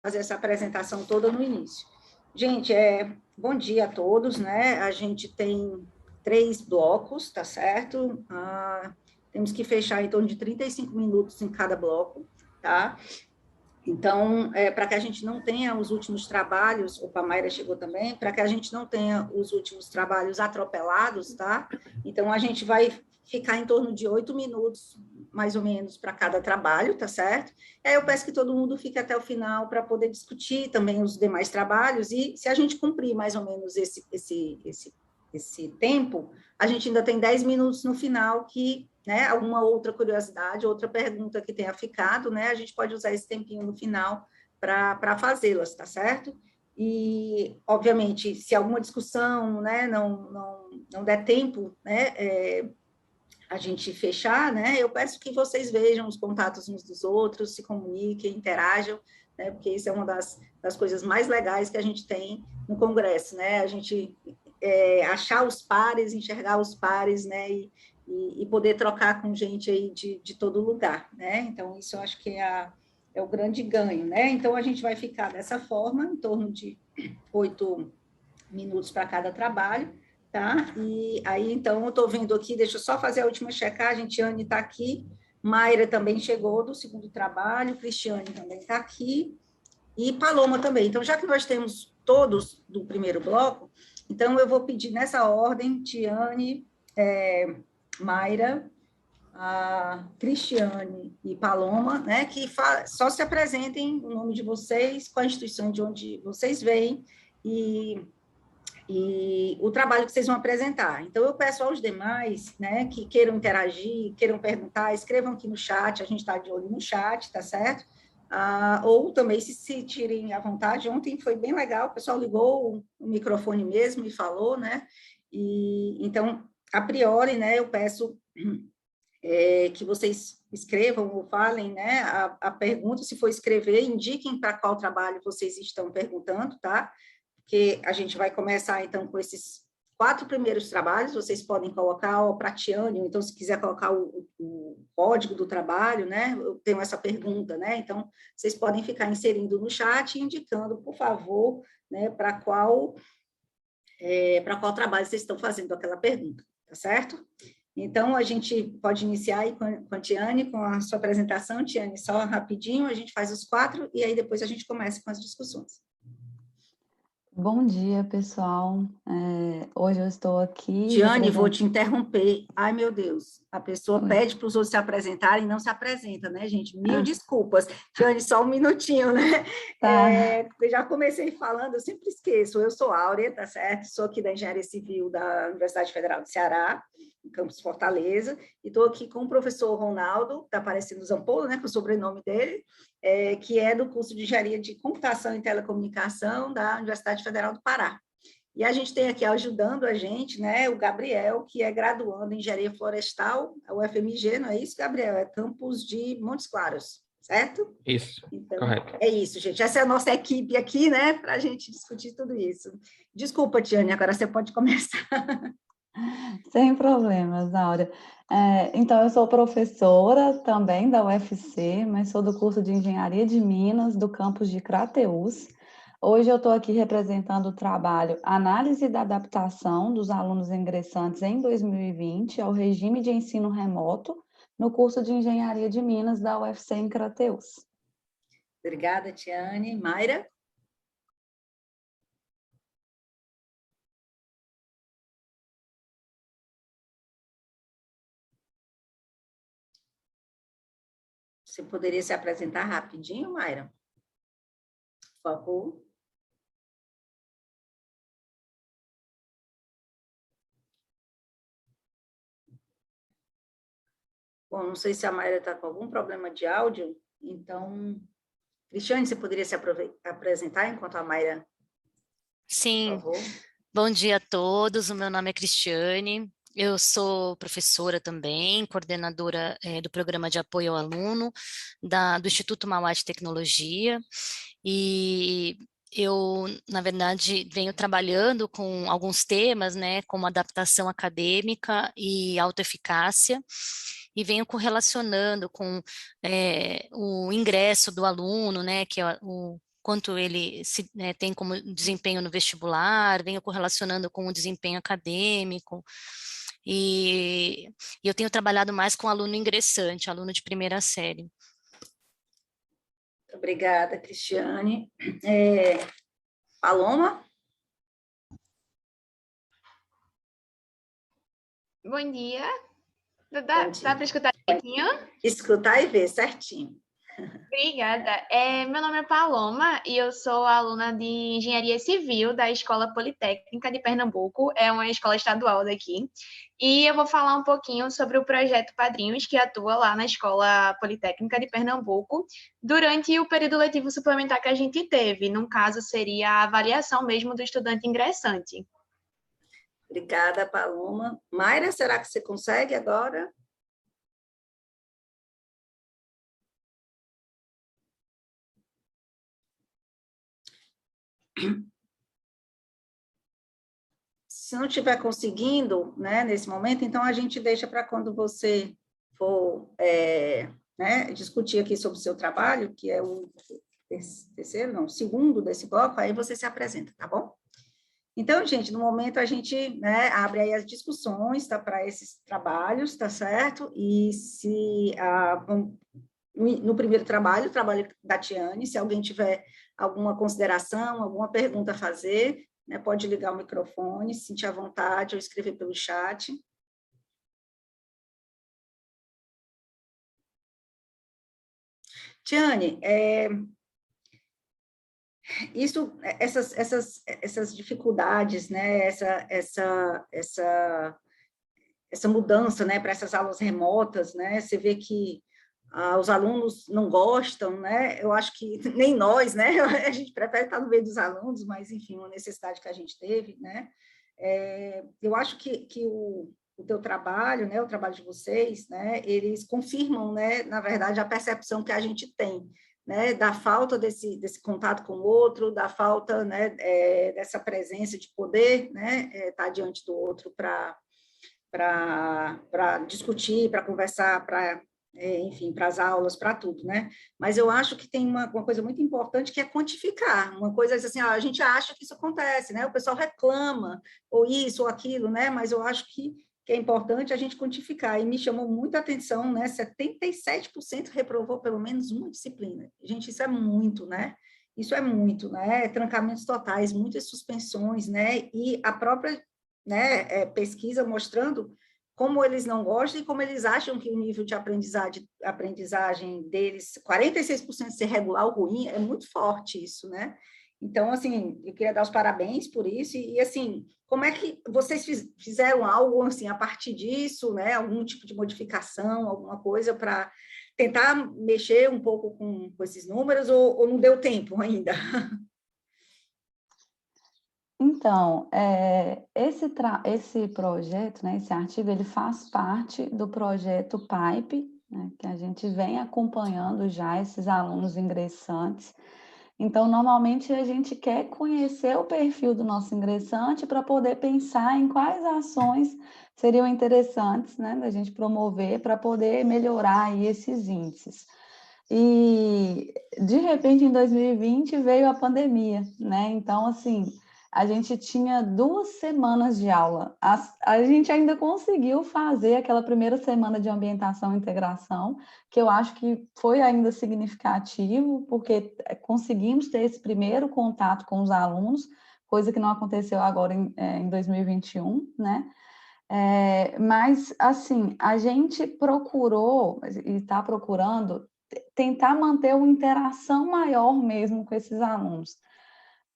fazer essa apresentação toda no início. Gente, bom dia a todos, né? A gente tem 3 blocos, tá certo? Temos que fechar em torno de 35 minutos em cada bloco, tá? Então, para que a gente não tenha os últimos trabalhos, o Mayra chegou também, para que a gente não tenha os últimos trabalhos atropelados, tá? Então, a gente vai ficar em torno de 8 minutos, mais ou menos, para cada trabalho, tá certo? E aí eu peço que todo mundo fique até o final para poder discutir também os demais trabalhos, e se a gente cumprir mais ou menos esse tempo, a gente ainda tem 10 minutos no final que, né, alguma outra curiosidade, outra pergunta que tenha ficado, né, a gente pode usar esse tempinho no final para fazê-las, tá certo? E, obviamente, se alguma discussão, né, não der tempo, né, a gente fechar, né, eu peço que vocês vejam os contatos uns dos outros, se comuniquem, interajam, né, porque isso é uma das coisas mais legais que a gente tem no Congresso, né, a gente achar os pares, enxergar os pares, né, e poder trocar com gente aí de todo lugar, né, então isso eu acho que é o grande ganho, né, então a gente vai ficar dessa forma, em torno de 8 minutos para cada trabalho, tá, e aí então eu estou vendo aqui, deixa eu só fazer a última checagem, Tiane está aqui, Mayra também chegou do segundo trabalho, Cristiane também está aqui, e Paloma também. Então, já que nós temos todos do primeiro bloco, então eu vou pedir nessa ordem, Tiane, Mayra, a Cristiane e Paloma, né, que só se apresentem o nome de vocês, qual a instituição de onde vocês vêm e o trabalho que vocês vão apresentar. Então, eu peço aos demais, né, que queiram interagir, queiram perguntar, escrevam aqui no chat, a gente está de olho no chat, tá certo? Ou também se tirem à vontade. Ontem foi bem legal, o pessoal ligou o microfone mesmo e falou, né? E então, a priori, né, eu peço que vocês escrevam ou falem, né, a pergunta, se for escrever, indiquem para qual trabalho vocês estão perguntando, tá? Porque a gente vai começar, então, com esses 4 primeiros trabalhos, vocês podem colocar o Pratiane, ou então, se quiser colocar o código do trabalho, né, eu tenho essa pergunta, né, então, vocês podem ficar inserindo no chat e indicando, por favor, né, para qual trabalho vocês estão fazendo aquela pergunta, tá certo? Então, a gente pode iniciar aí com a Tiane, com a sua apresentação. Tiane, só rapidinho, a gente faz os 4 e aí depois a gente começa com as discussões. Bom dia, pessoal. Hoje eu estou aqui Tiane, vou te interromper. Ai, meu Deus, a pessoa pede para os outros se apresentarem e não se apresenta, né, gente? Mil desculpas. Tiane, só um minutinho, né? Tá. Eu já comecei falando, eu sempre esqueço. Eu sou Áurea, tá certo? Sou aqui da Engenharia Civil da Universidade Federal do Ceará, em Campus Fortaleza, e estou aqui com o professor Ronaldo, está aparecendo Zampolo, né, com o sobrenome dele, que é do curso de Engenharia de Computação e Telecomunicação da Universidade Federal do Pará. E a gente tem aqui ajudando a gente, né, o Gabriel, que é graduando em Engenharia Florestal, a UFMG, não é isso, Gabriel? É campus de Montes Claros, certo? Isso, então, correto. É isso, gente. Essa é a nossa equipe aqui, né, para a gente discutir tudo isso. Desculpa, Tiane, agora você pode começar. Sem problemas, Áurea. Então, eu sou professora também da UFC, mas sou do curso de Engenharia de Minas, do campus de Crateús. Hoje eu estou aqui representando o trabalho Análise da Adaptação dos Alunos Ingressantes em 2020 ao Regime de Ensino Remoto, no curso de Engenharia de Minas da UFC em Crateús. Obrigada, Tiane. Mayra? Você poderia se apresentar rapidinho, Mayra? Por favor. Bom, não sei se a Mayra está com algum problema de áudio, então, Cristiane, você poderia se apresentar enquanto a Mayra... Sim, por favor. Bom dia a todos, o meu nome é Cristiane, eu sou professora também, coordenadora do Programa de Apoio ao Aluno do Instituto Mauá de Tecnologia, e eu, na verdade, venho trabalhando com alguns temas, né, como adaptação acadêmica e autoeficácia, e venho correlacionando com o ingresso do aluno, né, que é o quanto ele tem como desempenho no vestibular, venho correlacionando com o desempenho acadêmico, e eu tenho trabalhado mais com aluno ingressante, aluno de primeira série. Obrigada, Cristiane. Paloma? Bom dia. Bom Dá dia. para escutar direitinho? Escutar e ver certinho. Obrigada. Meu nome é Paloma e eu sou aluna de Engenharia Civil da Escola Politécnica de Pernambuco, é uma escola estadual daqui. E eu vou falar um pouquinho sobre o projeto Padrinhos, que atua lá na Escola Politécnica de Pernambuco, durante o período letivo suplementar que a gente teve. No caso, seria a avaliação mesmo do estudante ingressante. Obrigada, Paloma. Mayra, será que você consegue agora? Se não estiver conseguindo, né, nesse momento, então a gente deixa para quando você for discutir aqui sobre o seu trabalho, que é o segundo desse bloco, aí você se apresenta, tá bom? Então, gente, no momento a gente, né, abre aí as discussões, tá, para esses trabalhos, tá certo? E se no primeiro trabalho, o trabalho da Tiane, se alguém tiver alguma consideração, alguma pergunta a fazer, né, pode ligar o microfone, se sentir à vontade, ou escrever pelo chat. Tiane, essas dificuldades, né, essa mudança, né, para essas aulas remotas, né, você vê que os alunos não gostam, né, eu acho que nem nós, né, a gente prefere estar no meio dos alunos, mas, enfim, uma necessidade que a gente teve, né, eu acho que o teu trabalho, né, o trabalho de vocês, né, eles confirmam, né, na verdade, a percepção que a gente tem, né, da falta desse contato com o outro, da falta, né, dessa presença de poder, né, estar diante do outro para discutir, para conversar, enfim, para as aulas, para tudo, né? Mas eu acho que tem uma coisa muito importante que é quantificar, uma coisa assim, a gente acha que isso acontece, né? O pessoal reclama, ou isso, ou aquilo, né? Mas eu acho que é importante a gente quantificar, e me chamou muita atenção, né? 77% reprovou pelo menos uma disciplina. Gente, isso é muito, né? Isso é muito, né? Trancamentos totais, muitas suspensões, né? E a própria, né, pesquisa mostrando como eles não gostam e como eles acham que o nível de aprendizagem deles, 46% ser regular ou ruim, é muito forte isso, né? Então, assim, eu queria dar os parabéns por isso, e assim, como é que vocês fizeram algo, assim, a partir disso, né, algum tipo de modificação, alguma coisa para tentar mexer um pouco com esses números, ou não deu tempo ainda? Então, esse projeto, né, esse artigo, ele faz parte do projeto PIPE, né, que a gente vem acompanhando já esses alunos ingressantes. Então, normalmente, a gente quer conhecer o perfil do nosso ingressante para poder pensar em quais ações seriam interessantes, né, da gente promover para poder melhorar aí esses índices. E, de repente, em 2020, veio a pandemia, né? Então, assim, a gente tinha 2 semanas de aula. A gente ainda conseguiu fazer aquela primeira semana de ambientação e integração, que eu acho que foi ainda significativo, porque conseguimos ter esse primeiro contato com os alunos, coisa que não aconteceu agora em 2021, né? Mas, assim, a gente procurou, e está procurando, tentar manter uma interação maior mesmo com esses alunos,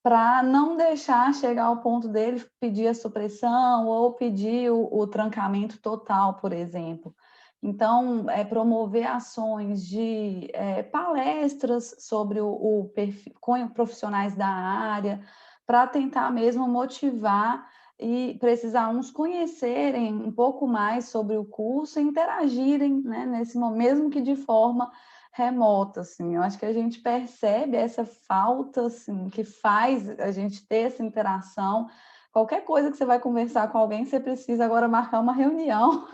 para não deixar chegar ao ponto dele pedir a supressão ou pedir o trancamento total, por exemplo. Então, promover ações de palestras sobre o perfil, com profissionais da área, para tentar mesmo motivar e para esses alunos conhecerem um pouco mais sobre o curso e interagirem, né, nesse momento, mesmo que de forma remota, assim. Eu acho que a gente percebe essa falta, assim, que faz a gente ter essa interação. Qualquer coisa que você vai conversar com alguém, você precisa agora marcar uma reunião,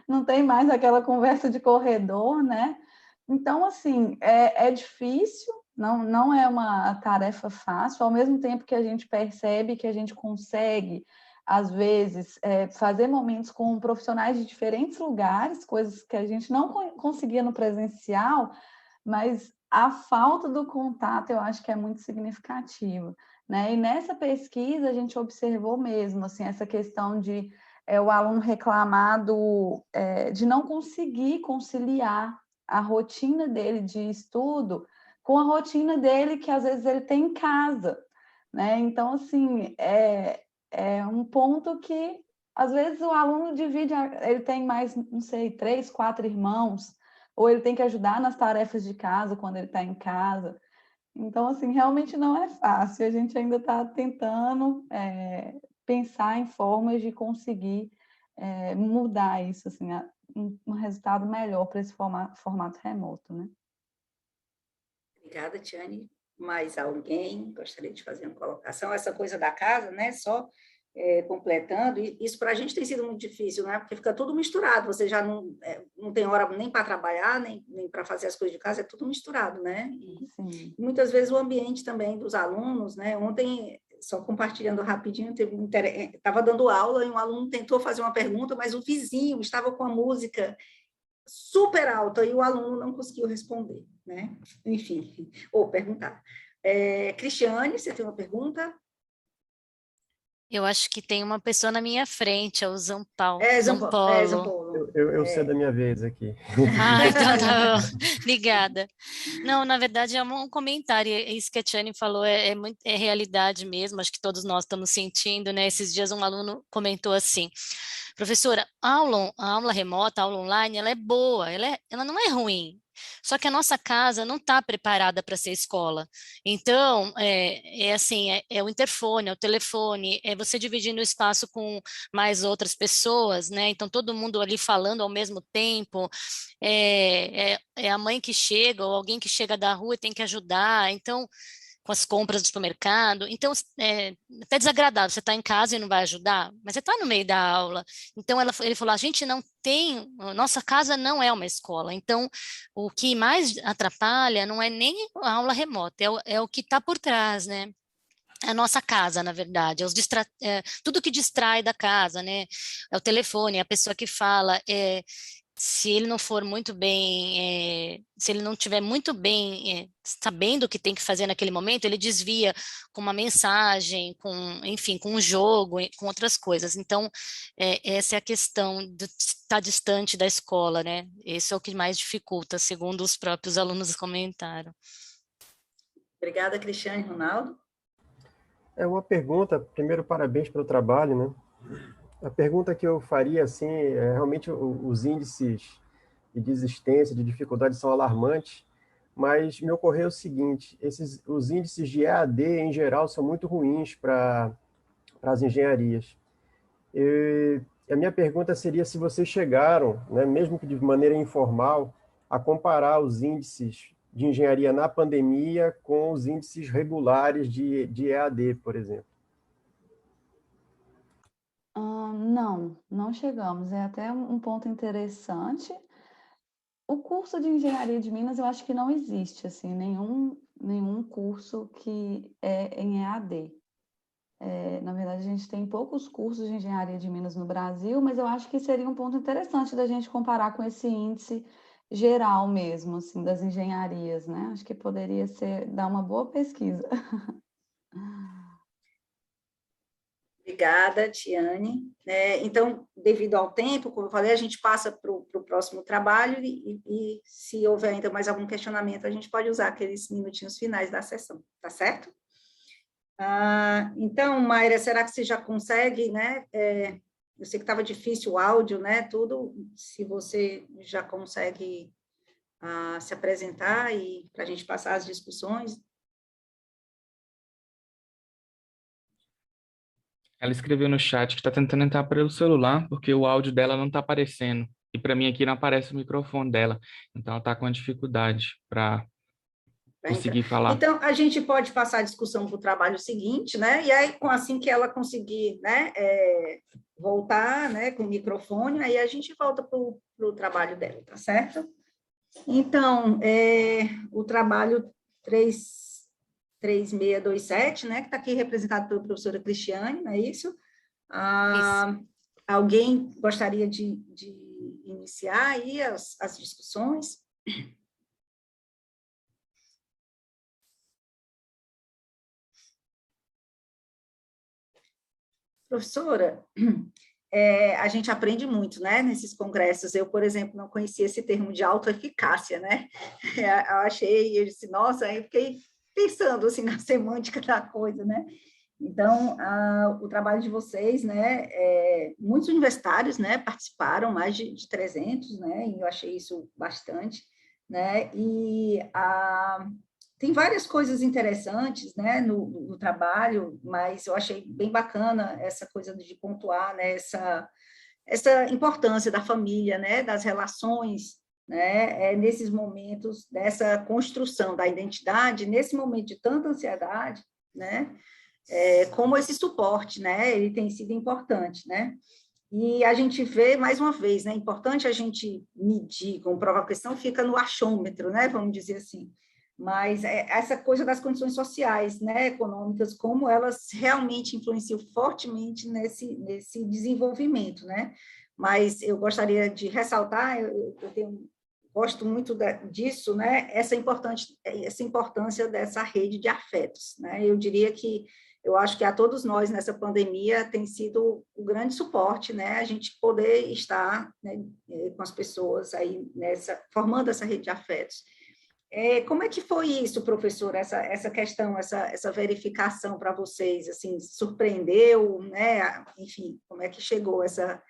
não tem mais aquela conversa de corredor, né? Então, assim, é difícil, não é uma tarefa fácil, ao mesmo tempo que a gente percebe que a gente consegue, às vezes, fazer momentos com profissionais de diferentes lugares, coisas que a gente não conseguia no presencial, mas a falta do contato eu acho que é muito significativa, né? E nessa pesquisa a gente observou mesmo assim, essa questão de o aluno reclamar de não conseguir conciliar a rotina dele de estudo com a rotina dele que às vezes ele tem em casa, né? Então, assim, é um ponto que às vezes o aluno divide, ele tem mais, não sei, 3, 4 irmãos, ou ele tem que ajudar nas tarefas de casa quando ele está em casa. Então, assim, realmente não é fácil. A gente ainda está tentando pensar em formas de conseguir mudar isso, assim, um resultado melhor para esse formato remoto, né? Obrigada, Tiane. Mais alguém gostaria de fazer uma colocação? Essa coisa da casa, né? Só completando, isso para a gente tem sido muito difícil, né? Porque fica tudo misturado, você já não tem hora nem para trabalhar, nem para fazer as coisas de casa, é tudo misturado, né? E muitas vezes o ambiente também dos alunos, né? Ontem, só compartilhando rapidinho, estava dando aula e um aluno tentou fazer uma pergunta, mas o vizinho estava com a música super alta e o aluno não conseguiu responder, né? Enfim, ou perguntar. Cristiane, você tem uma pergunta? Eu acho que tem uma pessoa na minha frente, é o Zampaulo. Zampolo. Eu sei da minha vez aqui. Ah, então tá bom. Obrigada. Não, na verdade é um comentário, isso que a Tiane falou é realidade mesmo, acho que todos nós estamos sentindo, né? Esses dias um aluno comentou assim, professora, a aula remota, a aula online, ela é boa, ela não é ruim, só que a nossa casa não está preparada para ser escola. Então, assim, é o interfone, é o telefone, é você dividindo o espaço com mais outras pessoas, né? Então, todo mundo ali falando ao mesmo tempo, é a mãe que chega, ou alguém que chega da rua e tem que ajudar, então, com as compras do supermercado, então, é até desagradável, você está em casa e não vai ajudar, mas você está no meio da aula, então ele falou, a gente não tem, nossa casa não é uma escola, então, o que mais atrapalha não é nem a aula remota, é o que está por trás, né? A nossa casa, na verdade, tudo que distrai da casa, né? É o telefone, é a pessoa que fala, se ele não for muito bem, se ele não tiver muito bem sabendo o que tem que fazer naquele momento, ele desvia com uma mensagem, enfim, com um jogo, com outras coisas. Então, essa é a questão de estar distante da escola, né? Esse é o que mais dificulta, segundo os próprios alunos comentaram. Obrigada, Cristiane. Ronaldo? É uma pergunta, primeiro, parabéns pelo trabalho, né? A pergunta que eu faria, assim, realmente os índices de desistência, de dificuldade são alarmantes, mas me ocorreu o seguinte, os índices de EAD, em geral, são muito ruins para as engenharias. E a minha pergunta seria se vocês chegaram, né, mesmo que de maneira informal, a comparar os índices de engenharia na pandemia com os índices regulares de EAD, por exemplo. Não chegamos. É até um ponto interessante. O curso de Engenharia de Minas, eu acho que não existe, assim, nenhum curso que é em EAD. Na verdade, a gente tem poucos cursos de Engenharia de Minas no Brasil, mas eu acho que seria um ponto interessante da gente comparar com esse índice geral mesmo, assim, das engenharias, né? Acho que poderia dar uma boa pesquisa. Obrigada, Tiane. Então, devido ao tempo, como eu falei, a gente passa para o próximo trabalho e se houver ainda mais algum questionamento, a gente pode usar aqueles minutinhos finais da sessão, tá certo? Então, Mayra, será que você já consegue, né? Eu sei que estava difícil o áudio, né? Tudo, se você já consegue se apresentar e para a gente passar as discussões. Ela escreveu no chat que está tentando entrar pelo celular, porque o áudio dela não está aparecendo. E para mim aqui não aparece o microfone dela. Então ela está com dificuldade para conseguir falar. Então, a gente pode passar a discussão para o trabalho seguinte, né? E aí, assim que ela conseguir, né, voltar, né, com o microfone, aí a gente volta para o trabalho dela, tá certo? Então, o trabalho 3627, né, que está aqui representado pela professora Cristiane, não é isso? Isso. Alguém gostaria de iniciar aí as discussões? Professora, a gente aprende muito, né, nesses congressos. Eu, por exemplo, não conhecia esse termo de autoeficácia, né? Eu achei, eu disse, nossa, aí fiquei pensando, assim, na semântica da coisa, né? Então, o trabalho de vocês, né, muitos universitários, né, participaram, mais de 300, né, e eu achei isso bastante, né, e tem várias coisas interessantes, né, no trabalho, mas eu achei bem bacana essa coisa de pontuar, né, essa importância da família, né, das relações, né, nesses momentos dessa construção da identidade, nesse momento de tanta ansiedade, né, como esse suporte, né, ele tem sido importante, né, e a gente vê, mais uma vez, né, é importante a gente medir, como prova a questão, fica no achômetro, né, vamos dizer assim, mas essa coisa das condições sociais, né, econômicas, como elas realmente influenciam fortemente nesse desenvolvimento, né, mas eu gostaria de ressaltar, gosto muito disso, né, essa importância dessa rede de afetos, né, eu diria que eu acho que a todos nós nessa pandemia tem sido um grande suporte, né, a gente poder estar, né, com as pessoas aí formando essa rede de afetos. Como é que foi isso, professor, essa questão, essa verificação para vocês, assim, surpreendeu, né, enfim, como é que chegou essa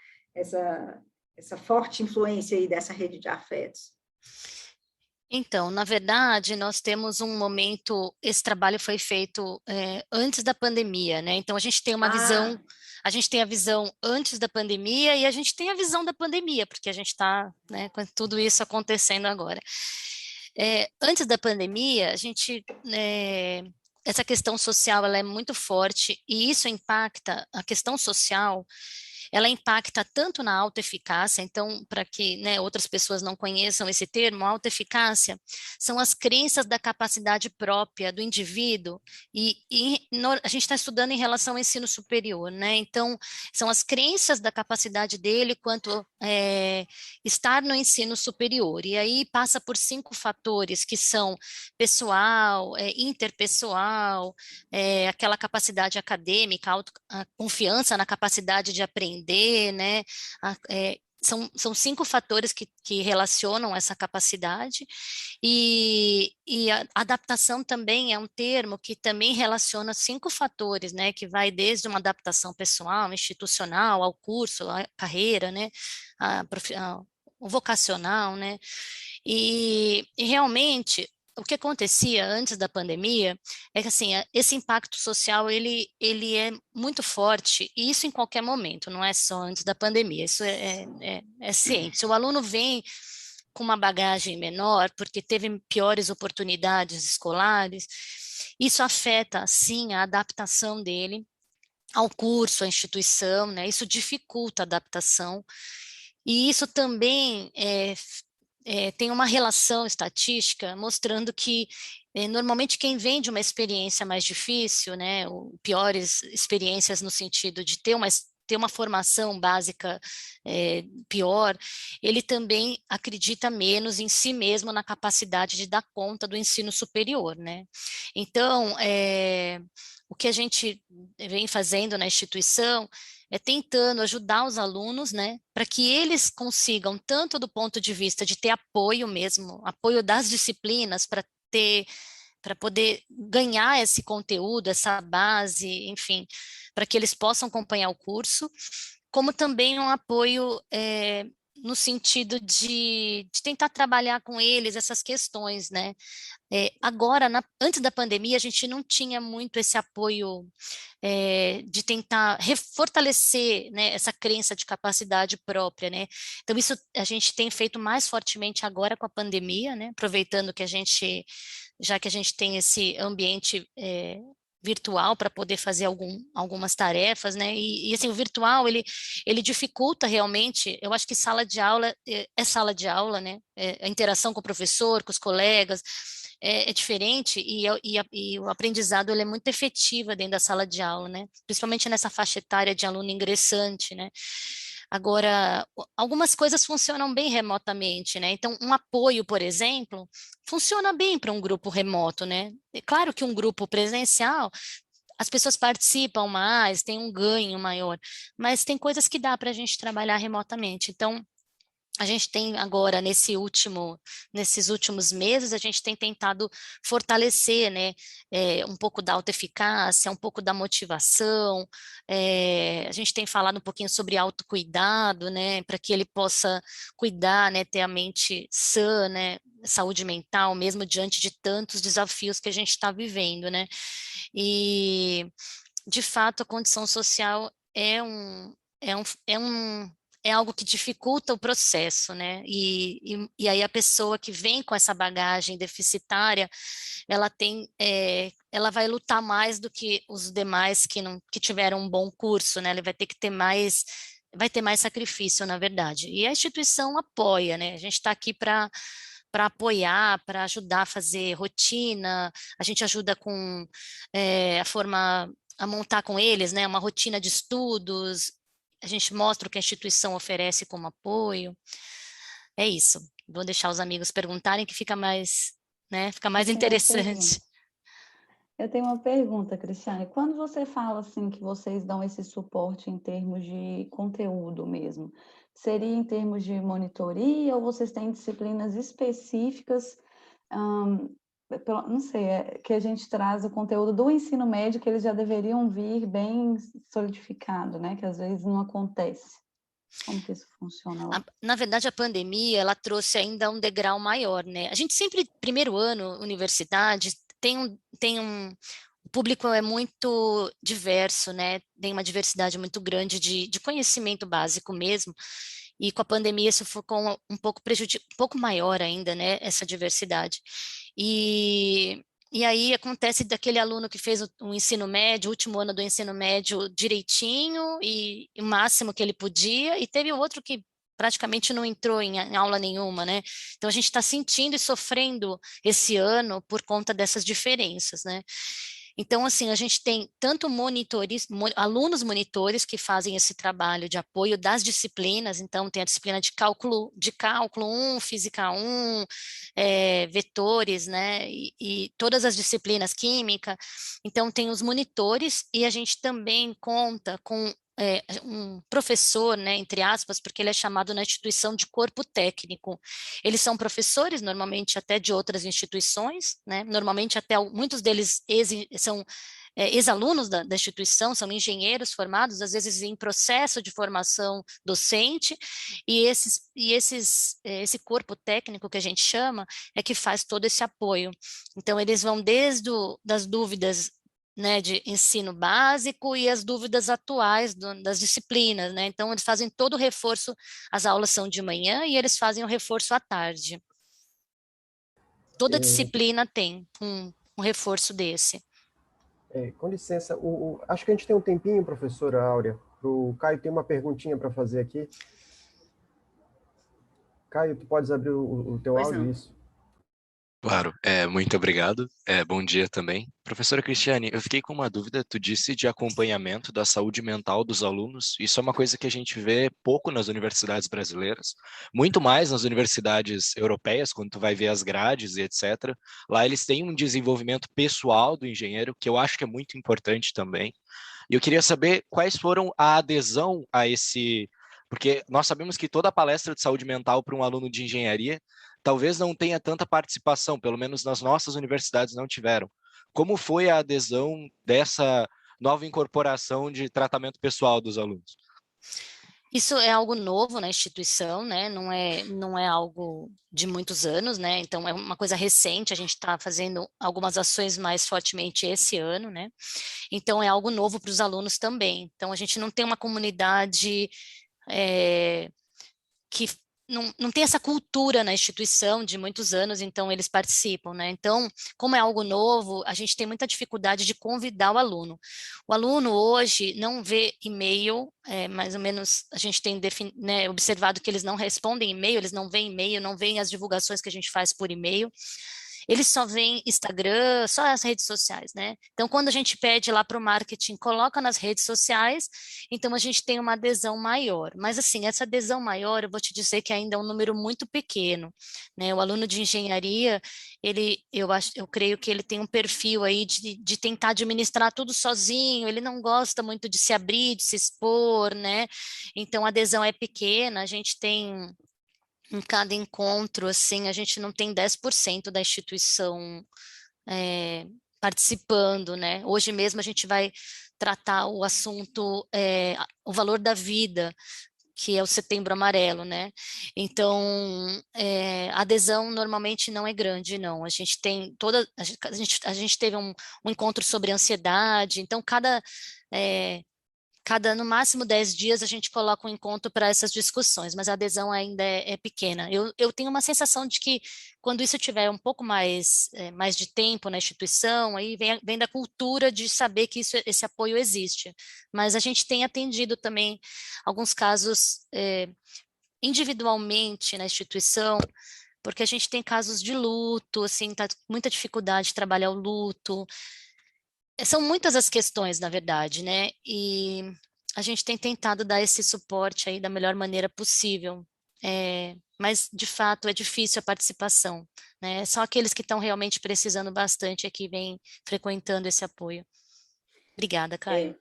forte influência aí dessa rede de afetos? Então, na verdade, nós temos um momento, esse trabalho foi feito antes da pandemia, né? Então, a gente tem uma visão, a gente tem a visão antes da pandemia e a gente tem a visão da pandemia, porque a gente está, né, com tudo isso acontecendo agora. Antes da pandemia, essa questão social, ela é muito forte e isso impacta, a questão social, ela impacta tanto na autoeficácia, então, para que, né, outras pessoas não conheçam esse termo, autoeficácia são as crenças da capacidade própria do indivíduo, a gente está estudando em relação ao ensino superior, né, então, são as crenças da capacidade dele quanto estar no ensino superior, e aí passa por 5 fatores, que são pessoal, interpessoal, aquela capacidade acadêmica, a confiança na capacidade de aprender, né? São 5 fatores que relacionam essa capacidade, e a adaptação também é um termo que também relaciona 5 fatores, né? Que vai desde uma adaptação pessoal, institucional, ao curso, à carreira, né? O vocacional, né? E realmente o que acontecia antes da pandemia é que, assim, esse impacto social, ele é muito forte, e isso em qualquer momento, não é só antes da pandemia, isso é ciente. Se o aluno vem com uma bagagem menor, porque teve piores oportunidades escolares, isso afeta, sim, a adaptação dele ao curso, à instituição, né? Isso dificulta a adaptação, e isso também tem uma relação estatística mostrando que normalmente quem vem de uma experiência mais difícil, né, piores experiências no sentido de ter uma formação básica pior, ele também acredita menos em si mesmo, na capacidade de dar conta do ensino superior, né? Então, o que a gente vem fazendo na instituição tentando ajudar os alunos, né, para que eles consigam, tanto do ponto de vista de ter apoio mesmo, apoio das disciplinas, para poder ganhar esse conteúdo, essa base, enfim, para que eles possam acompanhar o curso, como também um apoio no sentido de tentar trabalhar com eles essas questões, né? Agora, antes da pandemia, a gente não tinha muito esse apoio de tentar fortalecer, né, essa crença de capacidade própria, né? Então, isso a gente tem feito mais fortemente agora com a pandemia, né? Aproveitando que já que a gente tem esse ambiente virtual para poder fazer algumas tarefas, né? E assim, o virtual, ele dificulta realmente, eu acho que sala de aula é sala de aula, né? A interação com o professor, com os colegas, é diferente e o aprendizado ele é muito efetivo dentro da sala de aula, né? Principalmente nessa faixa etária de aluno ingressante, né? Agora, algumas coisas funcionam bem remotamente, né? Então, um apoio, por exemplo, funciona bem para um grupo remoto, né? É claro que um grupo presencial, as pessoas participam mais, tem um ganho maior, mas tem coisas que dá para a gente trabalhar remotamente. Então, a gente tem agora, nesses últimos meses, a gente tem tentado fortalecer, né, um pouco da autoeficácia, um pouco da motivação, a gente tem falado um pouquinho sobre autocuidado, né, para que ele possa cuidar, né, ter a mente sã, né, saúde mental, mesmo diante de tantos desafios que a gente está vivendo, né, e, de fato, a condição social é um, é um, é algo que dificulta o processo, né? E aí a pessoa que vem com essa bagagem deficitária, ela vai lutar mais do que os demais que tiveram um bom curso, né? Ele vai ter que ter mais, vai ter mais sacrifício, na verdade. E a instituição apoia, né? A gente está aqui para apoiar, para ajudar a fazer rotina, a gente ajuda com a montar com eles, né, uma rotina de estudos, a gente mostra o que a instituição oferece como apoio. É isso. Vou deixar os amigos perguntarem que fica mais, né, fica mais interessante. Eu tenho uma pergunta, Cristiane. Quando você fala assim que vocês dão esse suporte em termos de conteúdo mesmo, seria em termos de monitoria ou vocês têm disciplinas específicas, não sei, que a gente traz o conteúdo do ensino médio que eles já deveriam vir bem solidificado, né? Que às vezes não acontece. Como que isso funciona lá? Na verdade, a pandemia, ela trouxe ainda um degrau maior, né? A gente sempre, primeiro ano, universidade, o público é muito diverso, né? Tem uma diversidade muito grande de conhecimento básico mesmo. E com a pandemia isso ficou um pouco maior ainda, né? Essa diversidade. E aí acontece daquele aluno que fez o ensino médio, o último ano do ensino médio direitinho e o máximo que ele podia, e teve outro que praticamente não entrou em aula nenhuma, né? Então a gente está sentindo e sofrendo esse ano por conta dessas diferenças, né? Então, assim, a gente tem tanto alunos monitores que fazem esse trabalho de apoio das disciplinas, então tem a disciplina de cálculo 1, física 1, vetores, né, e todas as disciplinas, química, então tem os monitores e a gente também conta com um professor, né, entre aspas, porque ele é chamado na instituição de corpo técnico. Eles são professores, normalmente até de outras instituições, né, normalmente até muitos deles são ex-alunos da instituição, são engenheiros formados, às vezes em processo de formação docente, e esse corpo técnico que a gente chama é que faz todo esse apoio. Então, eles vão desde das dúvidas, né, de ensino básico e as dúvidas atuais das disciplinas, né? Então, eles fazem todo o reforço, as aulas são de manhã e eles fazem o reforço à tarde. Toda disciplina tem um reforço desse. Com licença, acho que a gente tem um tempinho, professora Áurea. O Caio tem uma perguntinha para fazer aqui. Caio, tu podes abrir o teu áudio? Isso. Claro, muito obrigado. Bom dia também. Professora Cristiane, eu fiquei com uma dúvida, tu disse de acompanhamento da saúde mental dos alunos. Isso é uma coisa que a gente vê pouco nas universidades brasileiras, muito mais nas universidades europeias, quando tu vai ver as grades e etc. Lá eles têm um desenvolvimento pessoal do engenheiro, que eu acho que é muito importante também. E eu queria saber quais foram a adesão a esse... Porque nós sabemos que toda palestra de saúde mental para um aluno de engenharia talvez não tenha tanta participação, pelo menos nas nossas universidades não tiveram. Como foi a adesão dessa nova incorporação de tratamento pessoal dos alunos? Isso é algo novo na instituição, né? Não é algo de muitos anos, né? Então é uma coisa recente, a gente está fazendo algumas ações mais fortemente esse ano, né? Então é algo novo para os alunos também. Então a gente não tem uma comunidade que não tem essa cultura na instituição de muitos anos, então eles participam, né? Então, como é algo novo, a gente tem muita dificuldade de convidar o aluno. O aluno hoje não vê e-mail, mais ou menos a gente tem né, observado que eles não respondem e-mail, eles não veem e-mail, não veem as divulgações que a gente faz por e-mail. eles só veem Instagram, só as redes sociais, né? Então, quando a gente pede lá para o marketing, coloca nas redes sociais, então a gente tem uma adesão maior. Mas, assim, essa adesão maior, eu vou te dizer que ainda é um número muito pequeno, né? O aluno de engenharia, eu creio que ele tem um perfil aí de tentar administrar tudo sozinho, ele não gosta muito de se abrir, de se expor, né? Então, a adesão é pequena, a gente tem em cada encontro, assim, a gente não tem 10% da instituição participando, né? Hoje mesmo a gente vai tratar o assunto, o valor da vida, que é o Setembro Amarelo, né? Então, a adesão normalmente não é grande, não. A gente tem a gente teve um encontro sobre ansiedade, então no máximo 10 dias a gente coloca um encontro para essas discussões, mas a adesão ainda é pequena. Eu tenho uma sensação de que quando isso tiver um pouco mais de tempo na instituição, aí vem da cultura de saber que esse apoio existe. Mas a gente tem atendido também alguns casos individualmente na instituição, porque a gente tem casos de luto, assim, tá com muita dificuldade de trabalhar o luto, são muitas as questões, na verdade, né? E a gente tem tentado dar esse suporte aí da melhor maneira possível. Mas, de fato, é difícil a participação, né? Só aqueles que estão realmente precisando bastante é que vêm frequentando esse apoio. Obrigada, Caio.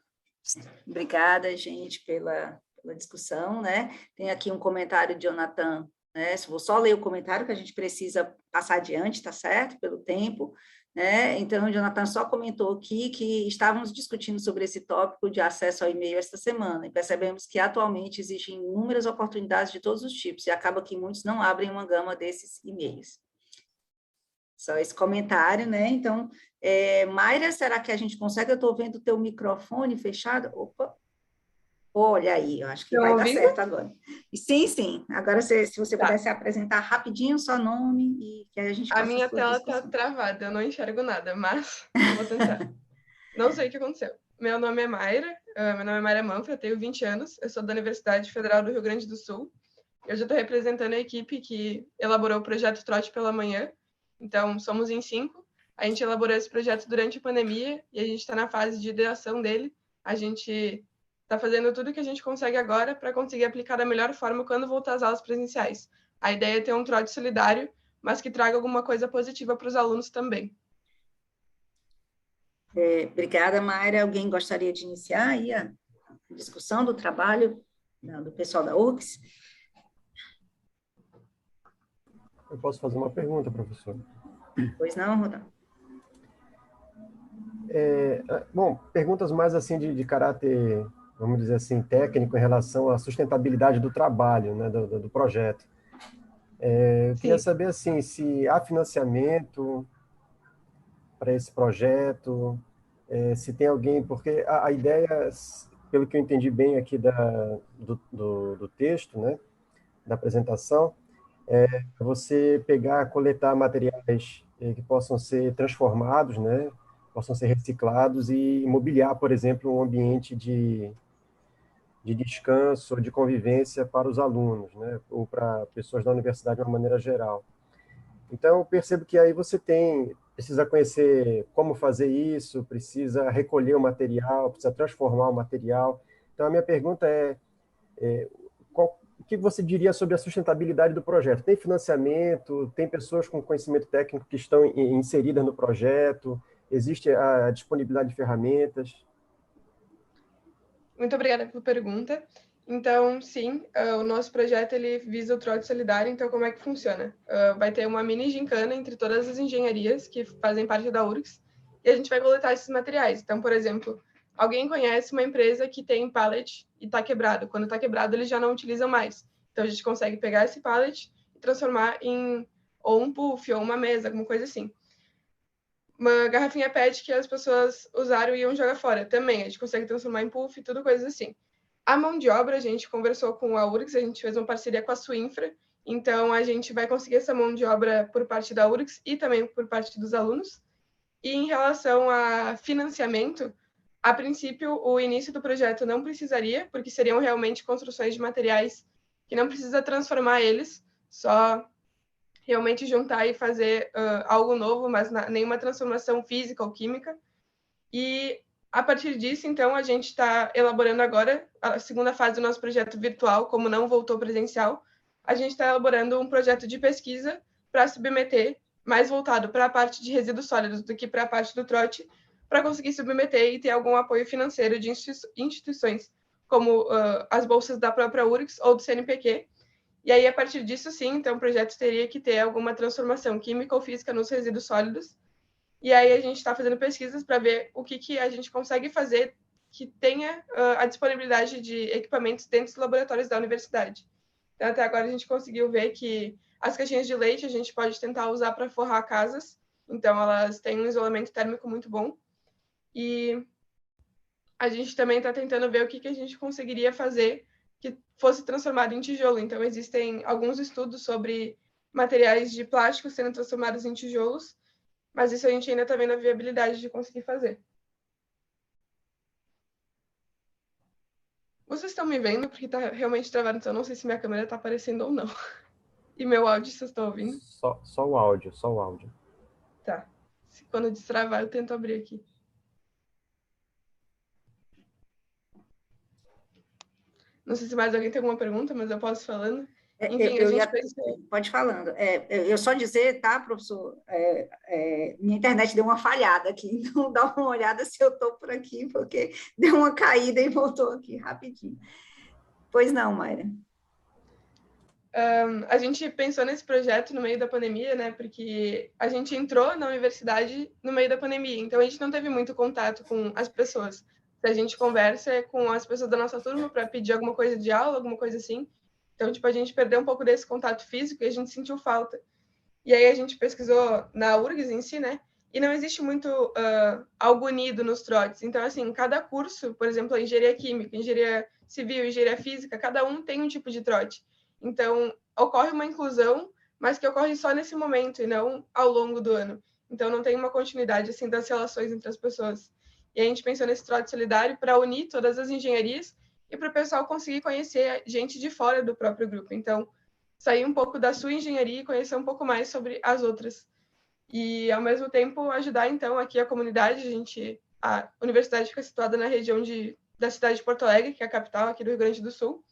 Obrigada, gente, pela discussão, né? Tem aqui um comentário de Jonathan, né? Vou só ler o comentário que a gente precisa passar adiante, tá certo? Pelo tempo. Né? Então, o Jonathan só comentou aqui que estávamos discutindo sobre esse tópico de acesso ao e-mail esta semana, e percebemos que atualmente existem inúmeras oportunidades de todos os tipos, e acaba que muitos não abrem uma gama desses e-mails. Só esse comentário, né? Então, Mayra, será que a gente consegue? Eu estou vendo o teu microfone fechado. Opa! Olha aí, eu acho que vai dar certo agora. Sim. Agora, se você pudesse apresentar rapidinho o seu nome e que a gente faça a minha tela está travada, eu não enxergo nada, mas eu vou tentar. Não sei o que aconteceu. Meu nome é Mayra, Manfra, eu tenho 20 anos, eu sou da Universidade Federal do Rio Grande do Sul. Eu já estou representando a equipe que elaborou o projeto Trote pela Manhã. Então, somos em 5. A gente elaborou esse projeto durante a pandemia e a gente está na fase de ideação dele. A gente está fazendo tudo o que a gente consegue agora para conseguir aplicar da melhor forma quando voltar às aulas presenciais. A ideia é ter um trote solidário, mas que traga alguma coisa positiva para os alunos também. Obrigada, Mayra. Alguém gostaria de iniciar aí a discussão do trabalho do pessoal da URGS? Eu posso fazer uma pergunta, professor? Pois não, Rodolfo? Bom, perguntas mais assim de caráter, vamos dizer assim, técnico em relação à sustentabilidade do trabalho, né, do projeto. Eu queria saber assim, se há financiamento para esse projeto, se tem alguém, porque a ideia, pelo que eu entendi bem aqui do texto, né, da apresentação, é você coletar materiais que possam ser transformados, né, possam ser reciclados e mobiliar, por exemplo, um ambiente de descanso, de convivência para os alunos, né, ou para pessoas da universidade de uma maneira geral. Então, eu percebo que aí você precisa conhecer como fazer isso, precisa recolher o material, precisa transformar o material. Então, a minha pergunta o que você diria sobre a sustentabilidade do projeto? Tem financiamento? Tem pessoas com conhecimento técnico que estão inseridas no projeto? Existe a disponibilidade de ferramentas? Muito obrigada pela pergunta. Então, sim, o nosso projeto ele visa o trote solidário. Então, como é que funciona? Vai ter uma mini gincana entre todas as engenharias que fazem parte da URGS e a gente vai coletar esses materiais. Então, por exemplo, alguém conhece uma empresa que tem pallet e está quebrado. Quando está quebrado, eles já não utilizam mais. Então, a gente consegue pegar esse pallet e transformar em ou um puff ou uma mesa, alguma coisa assim. Uma garrafinha PET que as pessoas usaram e iam jogar fora também. A gente consegue transformar em puff, tudo coisas assim. A mão de obra, a gente conversou com a URGS, a gente fez uma parceria com a Suinfra, então a gente vai conseguir essa mão de obra por parte da URGS e também por parte dos alunos. E em relação a financiamento, a princípio, o início do projeto não precisaria, porque seriam realmente construções de materiais que não precisa transformar eles, só realmente juntar e fazer algo novo, mas nenhuma transformação física ou química. E, a partir disso, então, a gente está elaborando agora a segunda fase do nosso projeto virtual, como não voltou presencial, a gente está elaborando um projeto de pesquisa para submeter, mais voltado para a parte de resíduos sólidos do que para a parte do trote, para conseguir submeter e ter algum apoio financeiro de instituições, como as bolsas da própria URGS ou do CNPq. E aí, a partir disso, sim, então o projeto teria que ter alguma transformação química ou física nos resíduos sólidos. E aí a gente está fazendo pesquisas para ver o que a gente consegue fazer que tenha a disponibilidade de equipamentos dentro dos laboratórios da universidade. Então, até agora a gente conseguiu ver que as caixinhas de leite a gente pode tentar usar para forrar casas, então elas têm um isolamento térmico muito bom. E a gente também está tentando ver o que a gente conseguiria fazer que fosse transformado em tijolo. Então, existem alguns estudos sobre materiais de plástico sendo transformados em tijolos, mas isso a gente ainda está vendo a viabilidade de conseguir fazer. Vocês estão me vendo? Porque está realmente travado, então eu não sei se minha câmera está aparecendo ou não. E meu áudio, vocês estão ouvindo? Só o áudio, só o áudio. Tá. Quando destravar, eu tento abrir aqui. Não sei se mais alguém tem alguma pergunta, mas eu posso ir falando. Enfim, pode ir falando. Eu só dizer, tá, professor? Minha internet deu uma falhada aqui, então dá uma olhada se eu estou por aqui, porque deu uma caída e voltou aqui rapidinho. Pois não, Mayra. A gente pensou nesse projeto no meio da pandemia, né? Porque a gente entrou na universidade no meio da pandemia, então a gente não teve muito contato com as pessoas. A gente conversa com as pessoas da nossa turma para pedir alguma coisa de aula, alguma coisa assim. Então, tipo, a gente perdeu um pouco desse contato físico e a gente sentiu falta. E aí a gente pesquisou na URGS em si, né? E não existe muito algo unido nos trotes. Então, assim, cada curso, por exemplo, a engenharia química, engenharia civil, engenharia física, cada um tem um tipo de trote. Então, ocorre uma inclusão, mas que ocorre só nesse momento e não ao longo do ano. Então, não tem uma continuidade, assim, das relações entre as pessoas. E a gente pensou nesse trote solidário para unir todas as engenharias e para o pessoal conseguir conhecer gente de fora do próprio grupo. Então, sair um pouco da sua engenharia e conhecer um pouco mais sobre as outras. E, ao mesmo tempo, ajudar, então, aqui a comunidade. A universidade fica situada na região da cidade de Porto Alegre, que é a capital aqui do Rio Grande do Sul,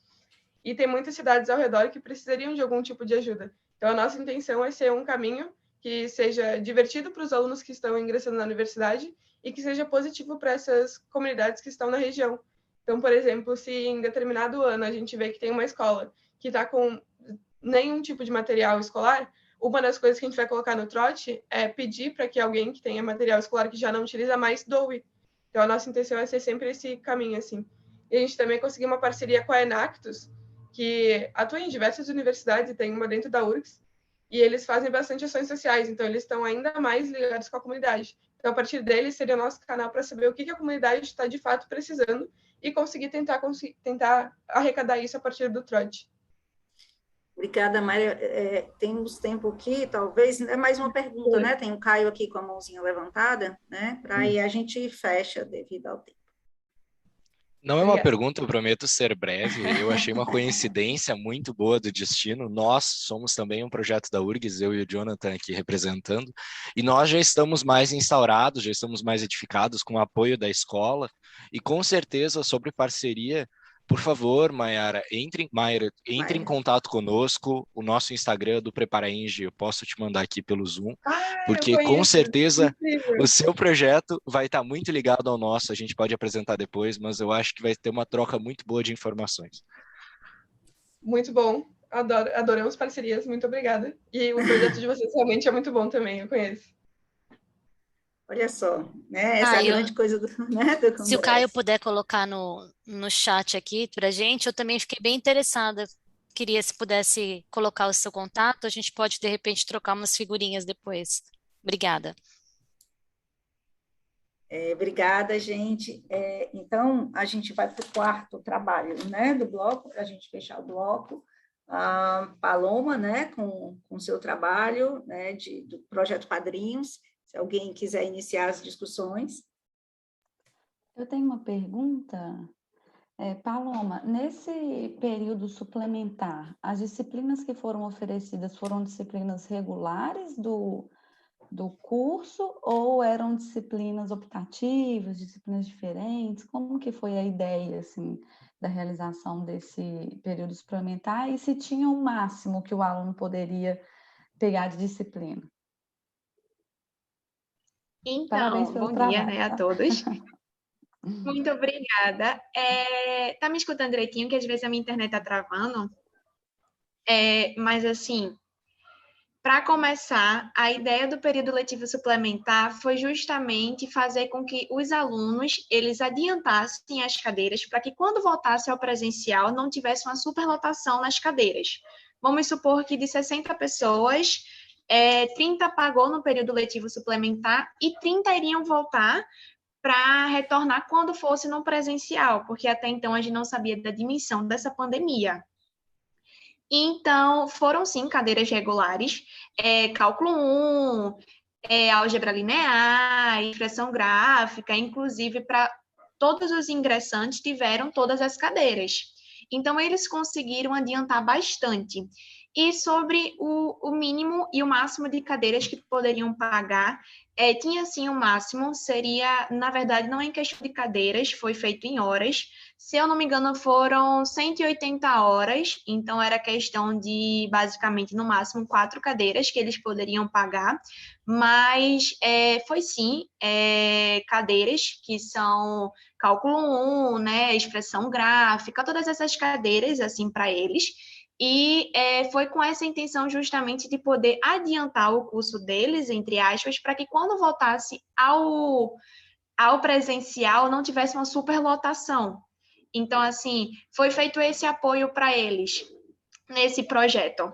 e tem muitas cidades ao redor que precisariam de algum tipo de ajuda. Então, a nossa intenção é ser um caminho que seja divertido para os alunos que estão ingressando na universidade e que seja positivo para essas comunidades que estão na região. Então, por exemplo, se em determinado ano a gente vê que tem uma escola que está com nenhum tipo de material escolar, uma das coisas que a gente vai colocar no trote é pedir para que alguém que tenha material escolar que já não utiliza mais doe. Então, a nossa intenção é ser sempre esse caminho, assim. E a gente também conseguiu uma parceria com a Enactus, que atua em diversas universidades e tem uma dentro da URGS, e eles fazem bastante ações sociais, então eles estão ainda mais ligados com a comunidade. Então, a partir deles, seria o nosso canal para saber o que a comunidade está, de fato, precisando e conseguir tentar arrecadar isso a partir do trote. Obrigada, Mayra. Temos tempo aqui, talvez, mais uma pergunta, né? Tem o Caio aqui com a mãozinha levantada, né? Para aí a gente fecha devido ao tempo. Não é uma pergunta, eu prometo ser breve. Eu achei uma coincidência muito boa do destino. Nós somos também um projeto da URGS, eu e o Jonathan aqui representando, e nós já estamos mais instaurados, já estamos mais edificados com o apoio da escola, e com certeza sobre parceria. Por favor, Mayra, entre em contato conosco. O nosso Instagram do PreparaEng, eu posso te mandar aqui pelo Zoom, porque com certeza o seu projeto vai estar muito ligado ao nosso, a gente pode apresentar depois, mas eu acho que vai ter uma troca muito boa de informações. Muito bom, adoramos parcerias, muito obrigada. E o projeto de vocês realmente é muito bom também, eu conheço. Olha só, né? Essa é a grande coisa do Congresso. Se o Caio puder colocar no chat aqui para a gente, eu também fiquei bem interessada. Queria, se pudesse colocar o seu contato, a gente pode, de repente, trocar umas figurinhas depois. Obrigada. Obrigada, gente. Então, a gente vai para o quarto trabalho, né, do bloco, para a gente fechar o bloco. A Paloma, né, com o seu trabalho, né, do Projeto Padrinhos. Se alguém quiser iniciar as discussões. Eu tenho uma pergunta. Paloma, nesse período suplementar, as disciplinas que foram oferecidas foram disciplinas regulares do curso ou eram disciplinas optativas, disciplinas diferentes? Como que foi a ideia, assim, da realização desse período suplementar e se tinha um máximo que o aluno poderia pegar de disciplina? Parabéns Então, pelo bom dia, trabalho, né, a tá? todos. Muito obrigada. Tá me escutando direitinho, que às vezes a minha internet tá travando? Mas, assim, para começar, a ideia do período letivo suplementar foi justamente fazer com que os alunos, eles adiantassem as cadeiras para que quando voltasse ao presencial não tivesse uma superlotação nas cadeiras. Vamos supor que de 60 pessoas, 30 pagou no período letivo suplementar e 30 iriam voltar para retornar quando fosse no presencial, porque até então a gente não sabia da dimensão dessa pandemia. Então, foram sim cadeiras regulares, cálculo 1, álgebra linear, expressão gráfica, inclusive para todos os ingressantes tiveram todas as cadeiras. Então, eles conseguiram adiantar bastante. E sobre o mínimo e o máximo de cadeiras que poderiam pagar, tinha sim o máximo, seria, na verdade, não é em questão de cadeiras, foi feito em horas. Se eu não me engano, foram 180 horas, então era questão de, basicamente, no máximo, 4 cadeiras que eles poderiam pagar, mas foi sim, cadeiras que são cálculo 1, né, expressão gráfica, todas essas cadeiras, assim, para eles, e foi com essa intenção justamente de poder adiantar o curso deles, entre aspas, para que quando voltasse ao presencial não tivesse uma superlotação. Então, assim, foi feito esse apoio para eles nesse projeto.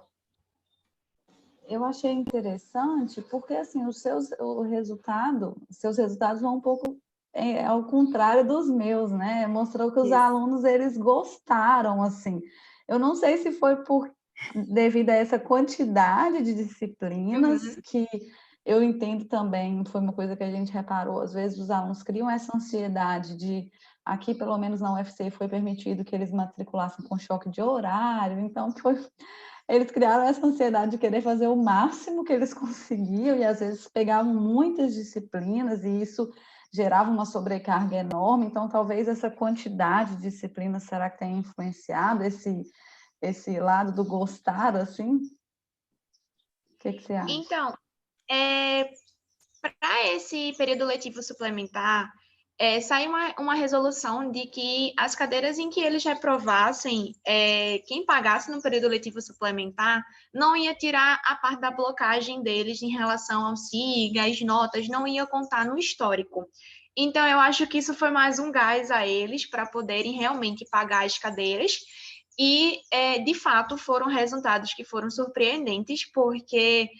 Eu achei interessante porque, assim, seus resultados vão um pouco ao contrário dos meus, né? Mostrou que os alunos, eles gostaram, assim. Eu não sei se foi devido a essa quantidade de disciplinas, que eu entendo também, foi uma coisa que a gente reparou, às vezes os alunos criam essa ansiedade de, aqui pelo menos na UFC foi permitido que eles matriculassem com choque de horário, então eles criaram essa ansiedade de querer fazer o máximo que eles conseguiam e às vezes pegavam muitas disciplinas e isso gerava uma sobrecarga enorme, então talvez essa quantidade de disciplinas, será que tem influenciado esse lado do gostar, assim? O que você acha? Então, para esse período letivo suplementar, saiu uma resolução de que as cadeiras em que eles reprovassem, quem pagasse no período letivo suplementar, não ia tirar a parte da blocagem deles em relação ao SIGA, as notas, não ia contar no histórico. Então, eu acho que isso foi mais um gás a eles para poderem realmente pagar as cadeiras. E, de fato, foram resultados que foram surpreendentes, porque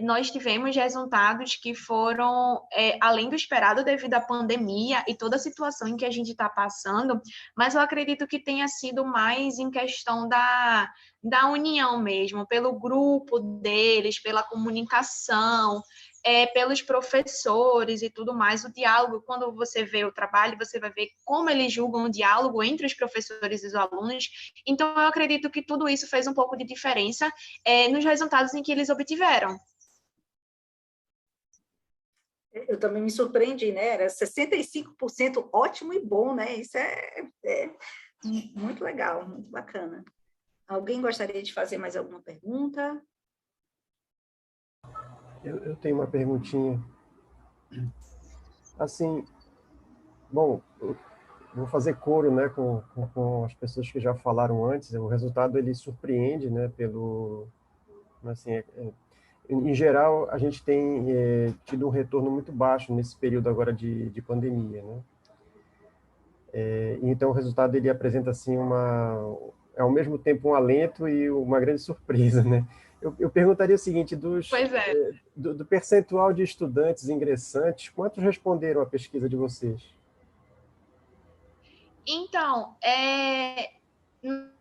nós tivemos resultados que foram além do esperado devido à pandemia e toda a situação em que a gente está passando, mas eu acredito que tenha sido mais em questão da união mesmo, pelo grupo deles, pela comunicação, pelos professores e tudo mais, o diálogo, quando você vê o trabalho, você vai ver como eles julgam o diálogo entre os professores e os alunos, então eu acredito que tudo isso fez um pouco de diferença nos resultados em que eles obtiveram. Eu também me surpreendi, né? Era 65% ótimo e bom, né? Isso é muito legal, muito bacana. Alguém gostaria de fazer mais alguma pergunta? Eu tenho uma perguntinha. Assim, bom, eu vou fazer coro, né, com as pessoas que já falaram antes. O resultado ele surpreende, né, assim, em geral a gente tem tido um retorno muito baixo nesse período agora de pandemia, né? Então o resultado ele apresenta assim ao mesmo tempo um alento e uma grande surpresa, né? Eu perguntaria o seguinte, do percentual de estudantes ingressantes, quantos responderam à pesquisa de vocês? Então,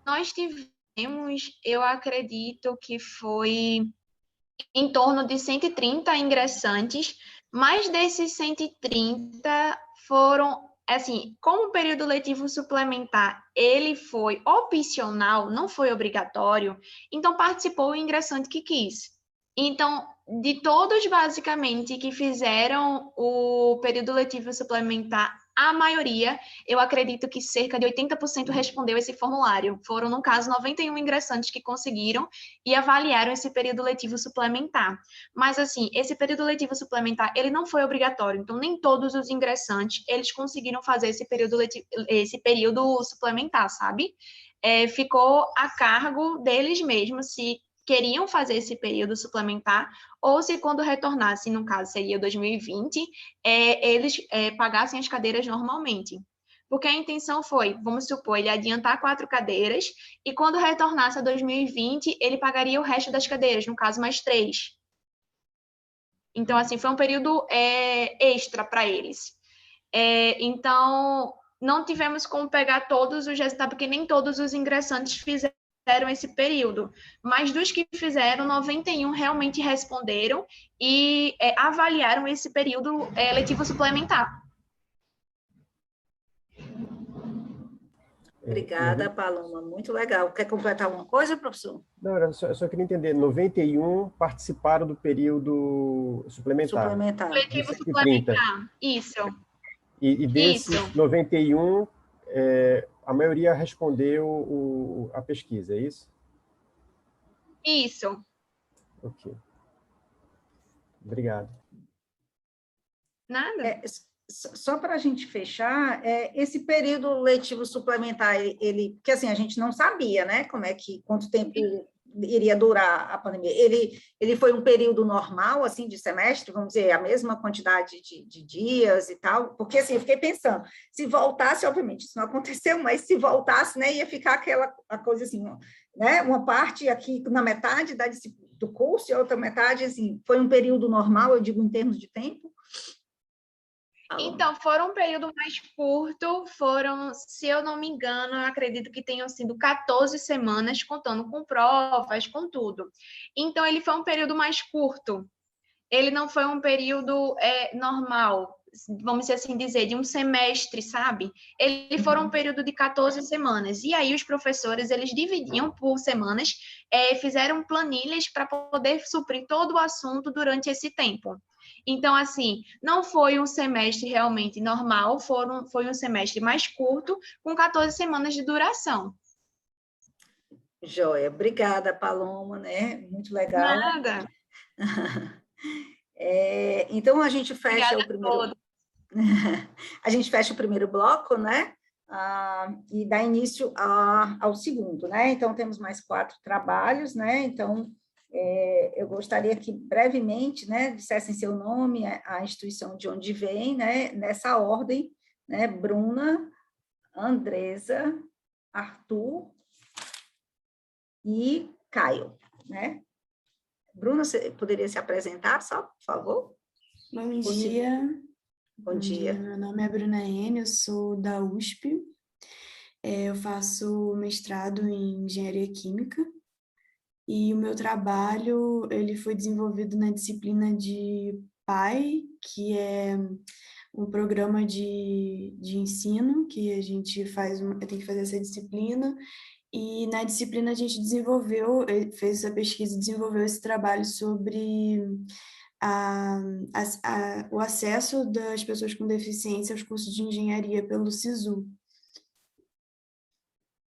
nós tivemos, eu acredito que foi em torno de 130 ingressantes, mas desses 130 foram assim, como o período letivo suplementar, ele foi opcional, não foi obrigatório, então participou o ingressante que quis. Então, de todos, basicamente, que fizeram o período letivo suplementar, a maioria, eu acredito que cerca de 80% respondeu esse formulário. Foram, no caso, 91 ingressantes que conseguiram e avaliaram esse período letivo suplementar. Mas, assim, esse período letivo suplementar, ele não foi obrigatório. Então, nem todos os ingressantes, eles conseguiram fazer esse período suplementar, sabe? Ficou a cargo deles mesmos se queriam fazer esse período suplementar, ou se quando retornassem, no caso seria 2020, eles pagassem as cadeiras normalmente. Porque a intenção foi, vamos supor, ele adiantar 4 cadeiras, e quando retornasse a 2020, ele pagaria o resto das cadeiras, no caso, mais 3. Então, assim, foi um período extra para eles. Então, não tivemos como pegar todos os resultados, porque nem todos os ingressantes fizeram esse período, mas dos que fizeram, 91 realmente responderam e avaliaram esse período letivo suplementar. Obrigada, Paloma, muito legal. Quer completar alguma coisa, professor? Não, eu só queria entender, 91 participaram do período suplementar. Suplementar. Letivo suplementar, isso. E desses 91, a maioria respondeu a pesquisa, é isso? Isso. Ok. Obrigado. Nada. Só para a gente fechar, esse período letivo suplementar, porque assim, a gente não sabia, né, quanto tempo iria durar a pandemia. Ele foi um período normal, assim, de semestre, vamos dizer, a mesma quantidade de dias e tal, porque assim, eu fiquei pensando, se voltasse, obviamente, isso não aconteceu, mas se voltasse, né, ia ficar a coisa assim, né, uma parte aqui na metade do curso e a outra metade, assim, foi um período normal, eu digo, em termos de tempo. Então, foram um período mais curto, se eu não me engano, eu acredito que tenham sido 14 semanas, contando com provas, com tudo. Então, ele foi um período mais curto. Ele não foi um período normal, vamos dizer assim dizer, de um semestre, sabe? Ele foi um período de 14 semanas. E aí, os professores, eles dividiam por semanas, fizeram planilhas para poder suprir todo o assunto durante esse tempo. Então, assim, não foi um semestre realmente normal, foi um semestre mais curto, com 14 semanas de duração. Joia, obrigada, Paloma, né? Muito legal. Nada. Então, a gente fecha Obrigada o primeiro... a gente fecha o primeiro bloco, né? E dá início ao segundo, né? Então, temos mais 4 trabalhos, né? Então, eu gostaria que brevemente, né, dissessem seu nome, a instituição de onde vem, né, nessa ordem, né, Bruna, Andresa, Arthur e Caio, né? Bruna, você poderia se apresentar só, por favor? Bom dia. Bom dia. Meu nome é Bruna N, eu sou da USP, eu faço mestrado em Engenharia Química, e o meu trabalho, ele foi desenvolvido na disciplina de PAI, que é um programa de ensino, que a gente tem que fazer essa disciplina, e na disciplina a gente fez essa pesquisa e desenvolveu esse trabalho sobre o acesso das pessoas com deficiência aos cursos de engenharia pelo SISU.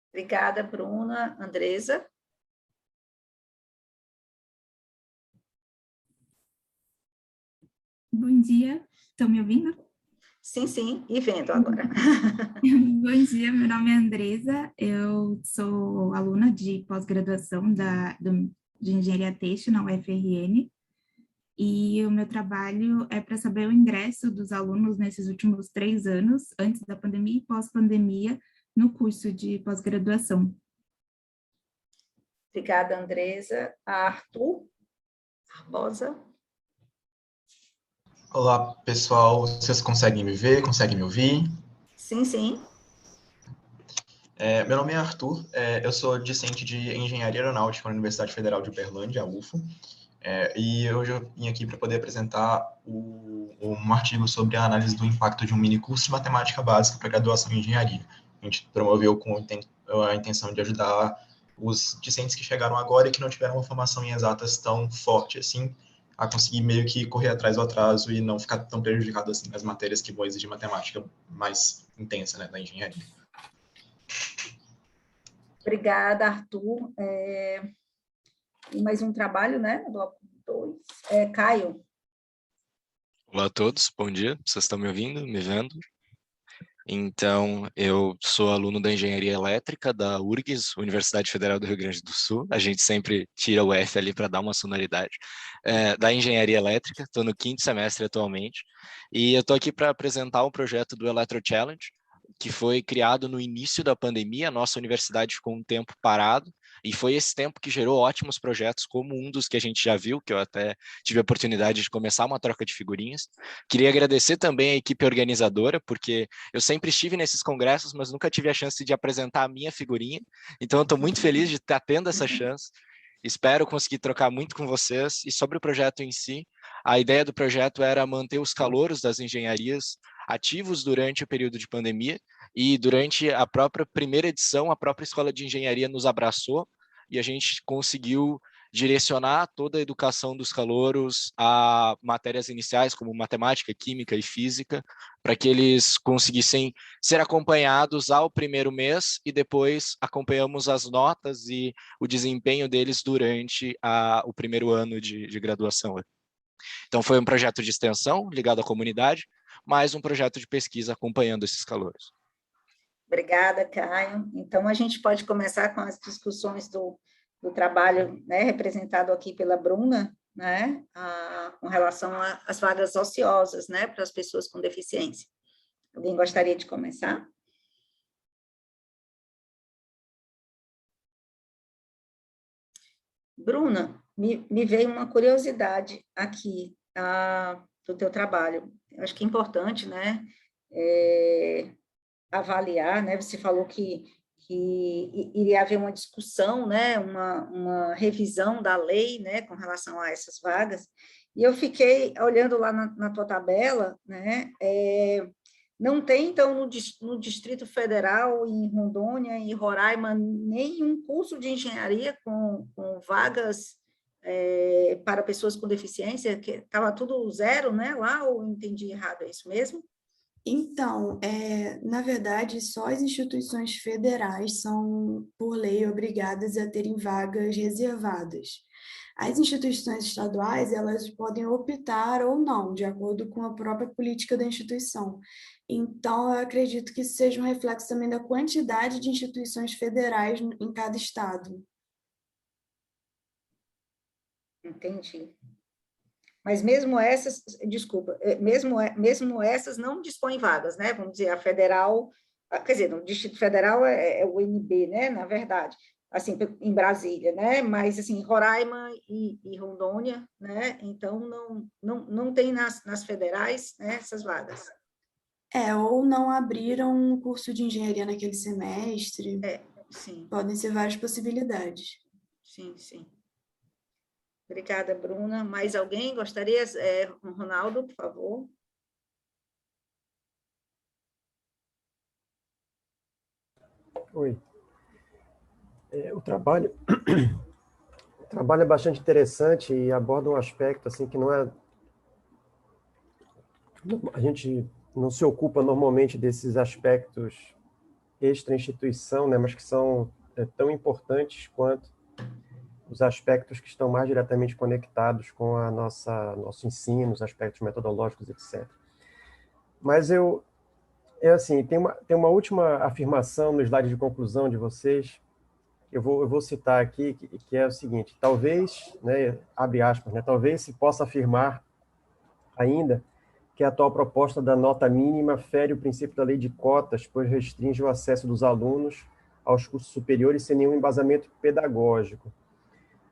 Obrigada, Bruna. Andresa? Bom dia, estão me ouvindo? Sim, sim, e vendo agora. Bom dia, meu nome é Andresa, eu sou aluna de pós-graduação de Engenharia Têxtil na UFRN, e o meu trabalho é para saber o ingresso dos alunos nesses últimos 3 anos, antes da pandemia e pós-pandemia, no curso de pós-graduação. Obrigada, Andresa. Arthur Barbosa. Olá, pessoal. Vocês conseguem me ver? Conseguem me ouvir? Sim, sim. Meu nome é Arthur. Eu sou discente de Engenharia Aeronáutica na Universidade Federal de Uberlândia, a UFO. E hoje eu vim aqui para poder apresentar um artigo sobre a análise do impacto de um mini curso de matemática básica para graduação em engenharia. A gente promoveu com a intenção de ajudar os discentes que chegaram agora e que não tiveram uma formação em exatas tão forte assim, a conseguir meio que correr atrás do atraso e não ficar tão prejudicado assim nas matérias que vão exigir matemática mais intensa, né, da engenharia. Obrigada, Arthur. E mais um trabalho, né? Bloco 2. Caio. Olá a todos, bom dia. Vocês estão me ouvindo, me vendo? Então, eu sou aluno da Engenharia Elétrica da URGS, Universidade Federal do Rio Grande do Sul. A gente sempre tira o F ali para dar uma sonoridade. Da Engenharia Elétrica, estou no 5º semestre atualmente. E eu estou aqui para apresentar um projeto do Electro Challenge, que foi criado no início da pandemia. A nossa universidade ficou um tempo parado, e foi esse tempo que gerou ótimos projetos, como um dos que a gente já viu, que eu até tive a oportunidade de começar uma troca de figurinhas. Queria agradecer também a equipe organizadora, porque eu sempre estive nesses congressos, mas nunca tive a chance de apresentar a minha figurinha, então eu estou muito feliz de estar tendo essa chance. Espero conseguir trocar muito com vocês. E sobre o projeto em si, a ideia do projeto era manter os calouros das engenharias ativos durante o período de pandemia, e durante a própria primeira edição, a própria Escola de Engenharia nos abraçou e a gente conseguiu direcionar toda a educação dos calouros a matérias iniciais, como matemática, química e física, para que eles conseguissem ser acompanhados ao primeiro mês, e depois acompanhamos as notas e o desempenho deles durante o primeiro ano de graduação. Então, foi um projeto de extensão ligado à comunidade, mais um projeto de pesquisa acompanhando esses calouros. Obrigada, Caio. Então, a gente pode começar com as discussões do trabalho, né, representado aqui pela Bruna, né, com relação às vagas ociosas, né, para as pessoas com deficiência. Alguém gostaria de começar? Bruna, me veio uma curiosidade aqui do teu trabalho. Eu acho que é importante, né, avaliar, né, você falou que iria haver uma discussão, né, uma revisão da lei, né, com relação a essas vagas, e eu fiquei olhando lá na tua tabela, né, não tem, então, no Distrito Federal, em Rondônia e Roraima, nenhum curso de engenharia com vagas para pessoas com deficiência, que estava tudo zero, né, lá, ou eu entendi errado, é isso mesmo? Então, na verdade, só as instituições federais são, por lei, obrigadas a terem vagas reservadas. As instituições estaduais, elas podem optar ou não, de acordo com a própria política da instituição. Então, eu acredito que isso seja um reflexo também da quantidade de instituições federais em cada estado. Entendi. Mas mesmo essas, desculpa, mesmo essas não dispõem vagas, né? Vamos dizer, a federal, quer dizer, no Distrito Federal é o UNB, né? Na verdade, assim, em Brasília, né? Mas, assim, Roraima e Rondônia, né? Então, não tem nas federais, né, essas vagas. Ou não abriram um curso de engenharia naquele semestre. Sim. Podem ser várias possibilidades. Sim, sim. Obrigada, Bruna. Mais alguém gostaria? Ronaldo, por favor. Oi. O trabalho é bastante interessante e aborda um aspecto assim que não é... A gente não se ocupa normalmente desses aspectos extra-instituição, né, mas que são tão importantes quanto os aspectos que estão mais diretamente conectados com nosso ensino, os aspectos metodológicos, etc. Mas assim, tem uma última afirmação no slide de conclusão de vocês, eu vou citar aqui, que é o seguinte: talvez, né, abre aspas, né, talvez se possa afirmar ainda que a atual proposta da nota mínima fere o princípio da lei de cotas, pois restringe o acesso dos alunos aos cursos superiores sem nenhum embasamento pedagógico.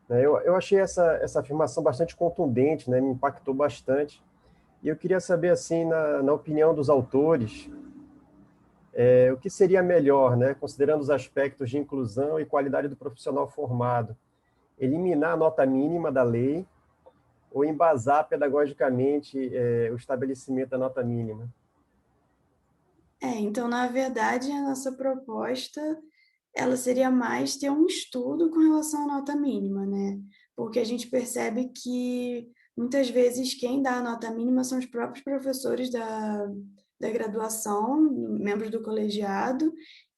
Eu achei essa afirmação bastante contundente, né? Me impactou bastante. E eu queria saber, assim, na opinião dos autores, o que seria melhor, né? Considerando os aspectos de inclusão e qualidade do profissional formado, eliminar a nota mínima da lei ou embasar pedagogicamente o estabelecimento da nota mínima? Então, na verdade, a nossa proposta, ela seria mais ter um estudo com relação à nota mínima, né? Porque a gente percebe que, muitas vezes, quem dá a nota mínima são os próprios professores da graduação, membros do colegiado,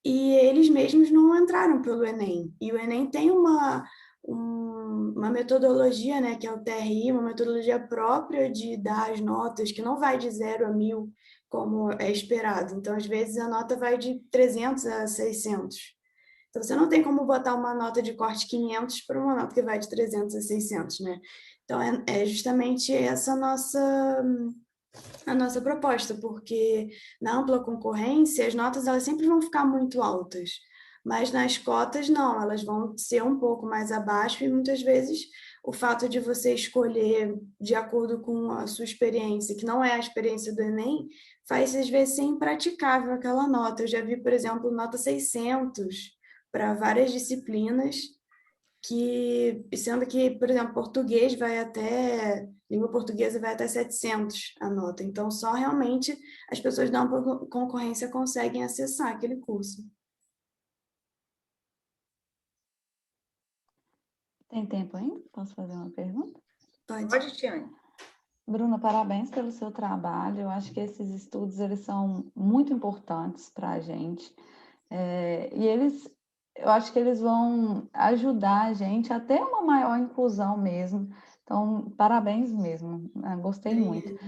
e eles mesmos não entraram pelo Enem. E o Enem tem uma metodologia, né, que é o TRI, uma metodologia própria de dar as notas, que não vai de 0 a 1000, como é esperado. Então, às vezes, a nota vai de 300 a 600. Então, você não tem como botar uma nota de corte 500 para uma nota que vai de 300 a 600, né? Então, é justamente essa a nossa proposta, porque na ampla concorrência, as notas elas sempre vão ficar muito altas, mas nas cotas não, elas vão ser um pouco mais abaixo e muitas vezes o fato de você escolher de acordo com a sua experiência, que não é a experiência do Enem, faz às vezes ser impraticável aquela nota. Eu já vi, por exemplo, nota 600 para várias disciplinas, sendo que, por exemplo, língua portuguesa vai até 700 a nota. Então, só realmente as pessoas da ampla concorrência conseguem acessar aquele curso. Tem tempo ainda? Posso fazer uma pergunta? Pode, Tiane. Bruna, parabéns pelo seu trabalho. Eu acho que esses estudos eles são muito importantes para a gente. Eu acho que eles vão ajudar a gente a ter uma maior inclusão mesmo. Então, parabéns mesmo. Gostei muito.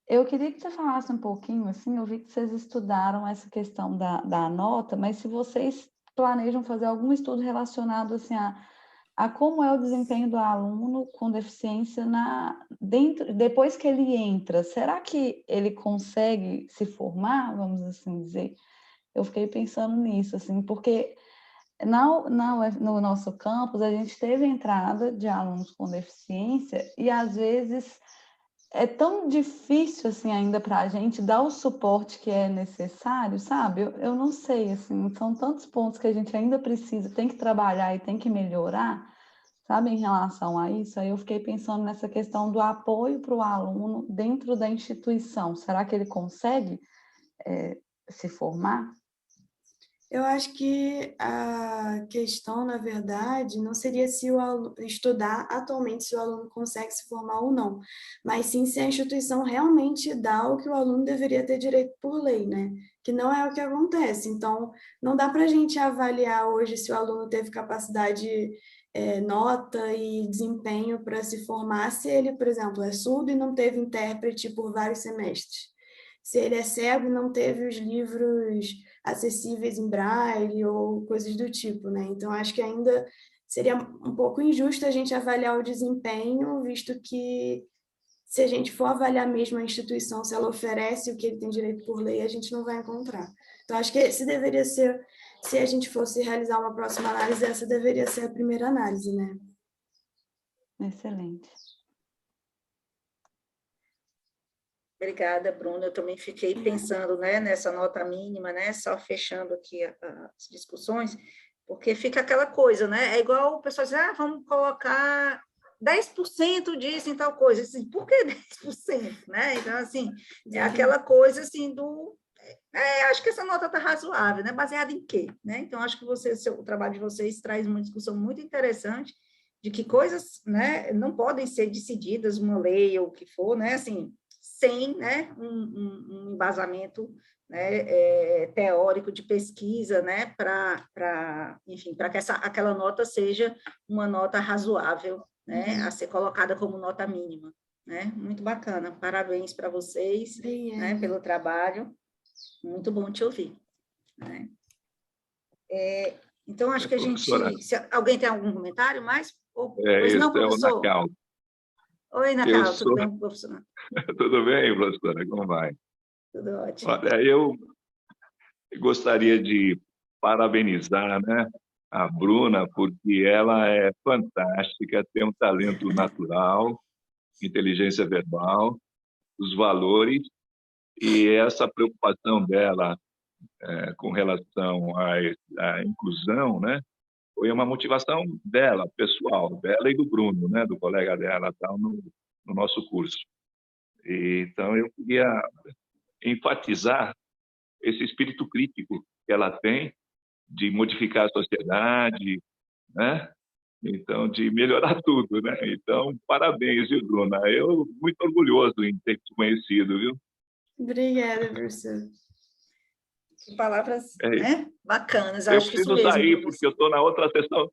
Eu queria que você falasse um pouquinho, assim, eu vi que vocês estudaram essa questão da nota, mas se vocês planejam fazer algum estudo relacionado, assim, a como é o desempenho do aluno com deficiência depois que ele entra, será que ele consegue se formar, vamos assim dizer? Eu fiquei pensando nisso, assim, porque no nosso campus a gente teve entrada de alunos com deficiência e às vezes é tão difícil assim ainda para a gente dar o suporte que é necessário, sabe? Eu não sei, assim, são tantos pontos que a gente ainda precisa, tem que trabalhar e tem que melhorar, sabe, em relação a isso. Aí eu fiquei pensando nessa questão do apoio para o aluno dentro da instituição. Será que ele consegue se formar? Eu acho que a questão, na verdade, não seria se o aluno estudar atualmente, se o aluno consegue se formar ou não, mas sim se a instituição realmente dá o que o aluno deveria ter direito por lei, né? Que não é o que acontece. Então, não dá para a gente avaliar hoje se o aluno teve capacidade, nota e desempenho para se formar, se ele, por exemplo, é surdo e não teve intérprete por vários semestres. Se ele é cego e não teve os livros acessíveis em braille ou coisas do tipo, né? Então, acho que ainda seria um pouco injusto a gente avaliar o desempenho, visto que se a gente for avaliar mesmo a instituição, se ela oferece o que ele tem direito por lei, a gente não vai encontrar. Então, acho que esse deveria ser, se a gente fosse realizar uma próxima análise, essa deveria ser a primeira análise, né? Excelente. Obrigada, Bruna. Eu também fiquei pensando, né, nessa nota mínima, né, só fechando aqui as discussões, porque fica aquela coisa, né, é igual o pessoal diz, vamos colocar 10% disso em tal coisa. Assim, por que 10%? Né? Então, assim, é aquela coisa assim acho que essa nota está razoável, né? Baseada em quê? Né? Então, acho que o trabalho de vocês traz uma discussão muito interessante de que coisas, né, não podem ser decididas, uma lei ou o que for, né, assim, sem, né, um embasamento, né, teórico de pesquisa, né, enfim, para que aquela nota seja uma nota razoável, né, a ser colocada como nota mínima, né? Muito bacana. Parabéns para vocês, né, pelo trabalho. Muito bom te ouvir, né? Então, acho que a gente... Se alguém tem algum comentário mais? Esse não, professor? É o Nacal. Oi, Nacal, tudo bem, professor? Tudo bem, professora, como vai? Tudo ótimo. Olha, eu gostaria de parabenizar, né, a Bruna, porque ela é fantástica, tem um talento natural, inteligência verbal, os valores, e essa preocupação dela com relação à inclusão, né, foi uma motivação dela, pessoal, dela e do Bruno, né, do colega dela, tal, no nosso curso. Então, eu queria enfatizar esse espírito crítico que ela tem de modificar a sociedade, né? Então, de melhorar tudo, né? Então, parabéns, viu, Bruna? Eu muito orgulhoso em ter te conhecido, viu? Obrigada, professor. Que palavras, É isso. né? Bacanas, Eu acho que isso preciso mesmo, sair, porque eu estou na outra sessão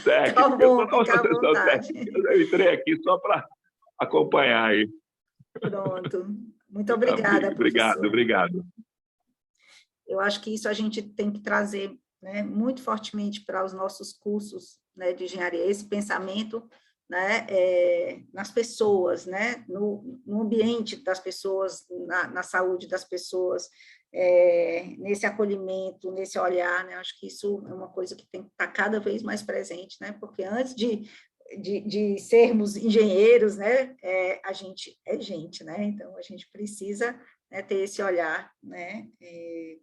técnica. Tá Eu bom, estou na outra fica à sessão vontade. técnica. Eu entrei aqui só para acompanhar aí. Pronto. Muito obrigada, Obrigado, professor. obrigado. Eu acho que isso a gente tem que trazer, né, muito fortemente para os nossos cursos, né, de engenharia, esse pensamento, né, nas pessoas, né, no ambiente das pessoas, na saúde das pessoas, nesse acolhimento, nesse olhar, né, acho que isso é uma coisa que tem que estar cada vez mais presente, né, porque antes de sermos engenheiros, né, a gente é gente, né, então a gente precisa, né, ter esse olhar, né,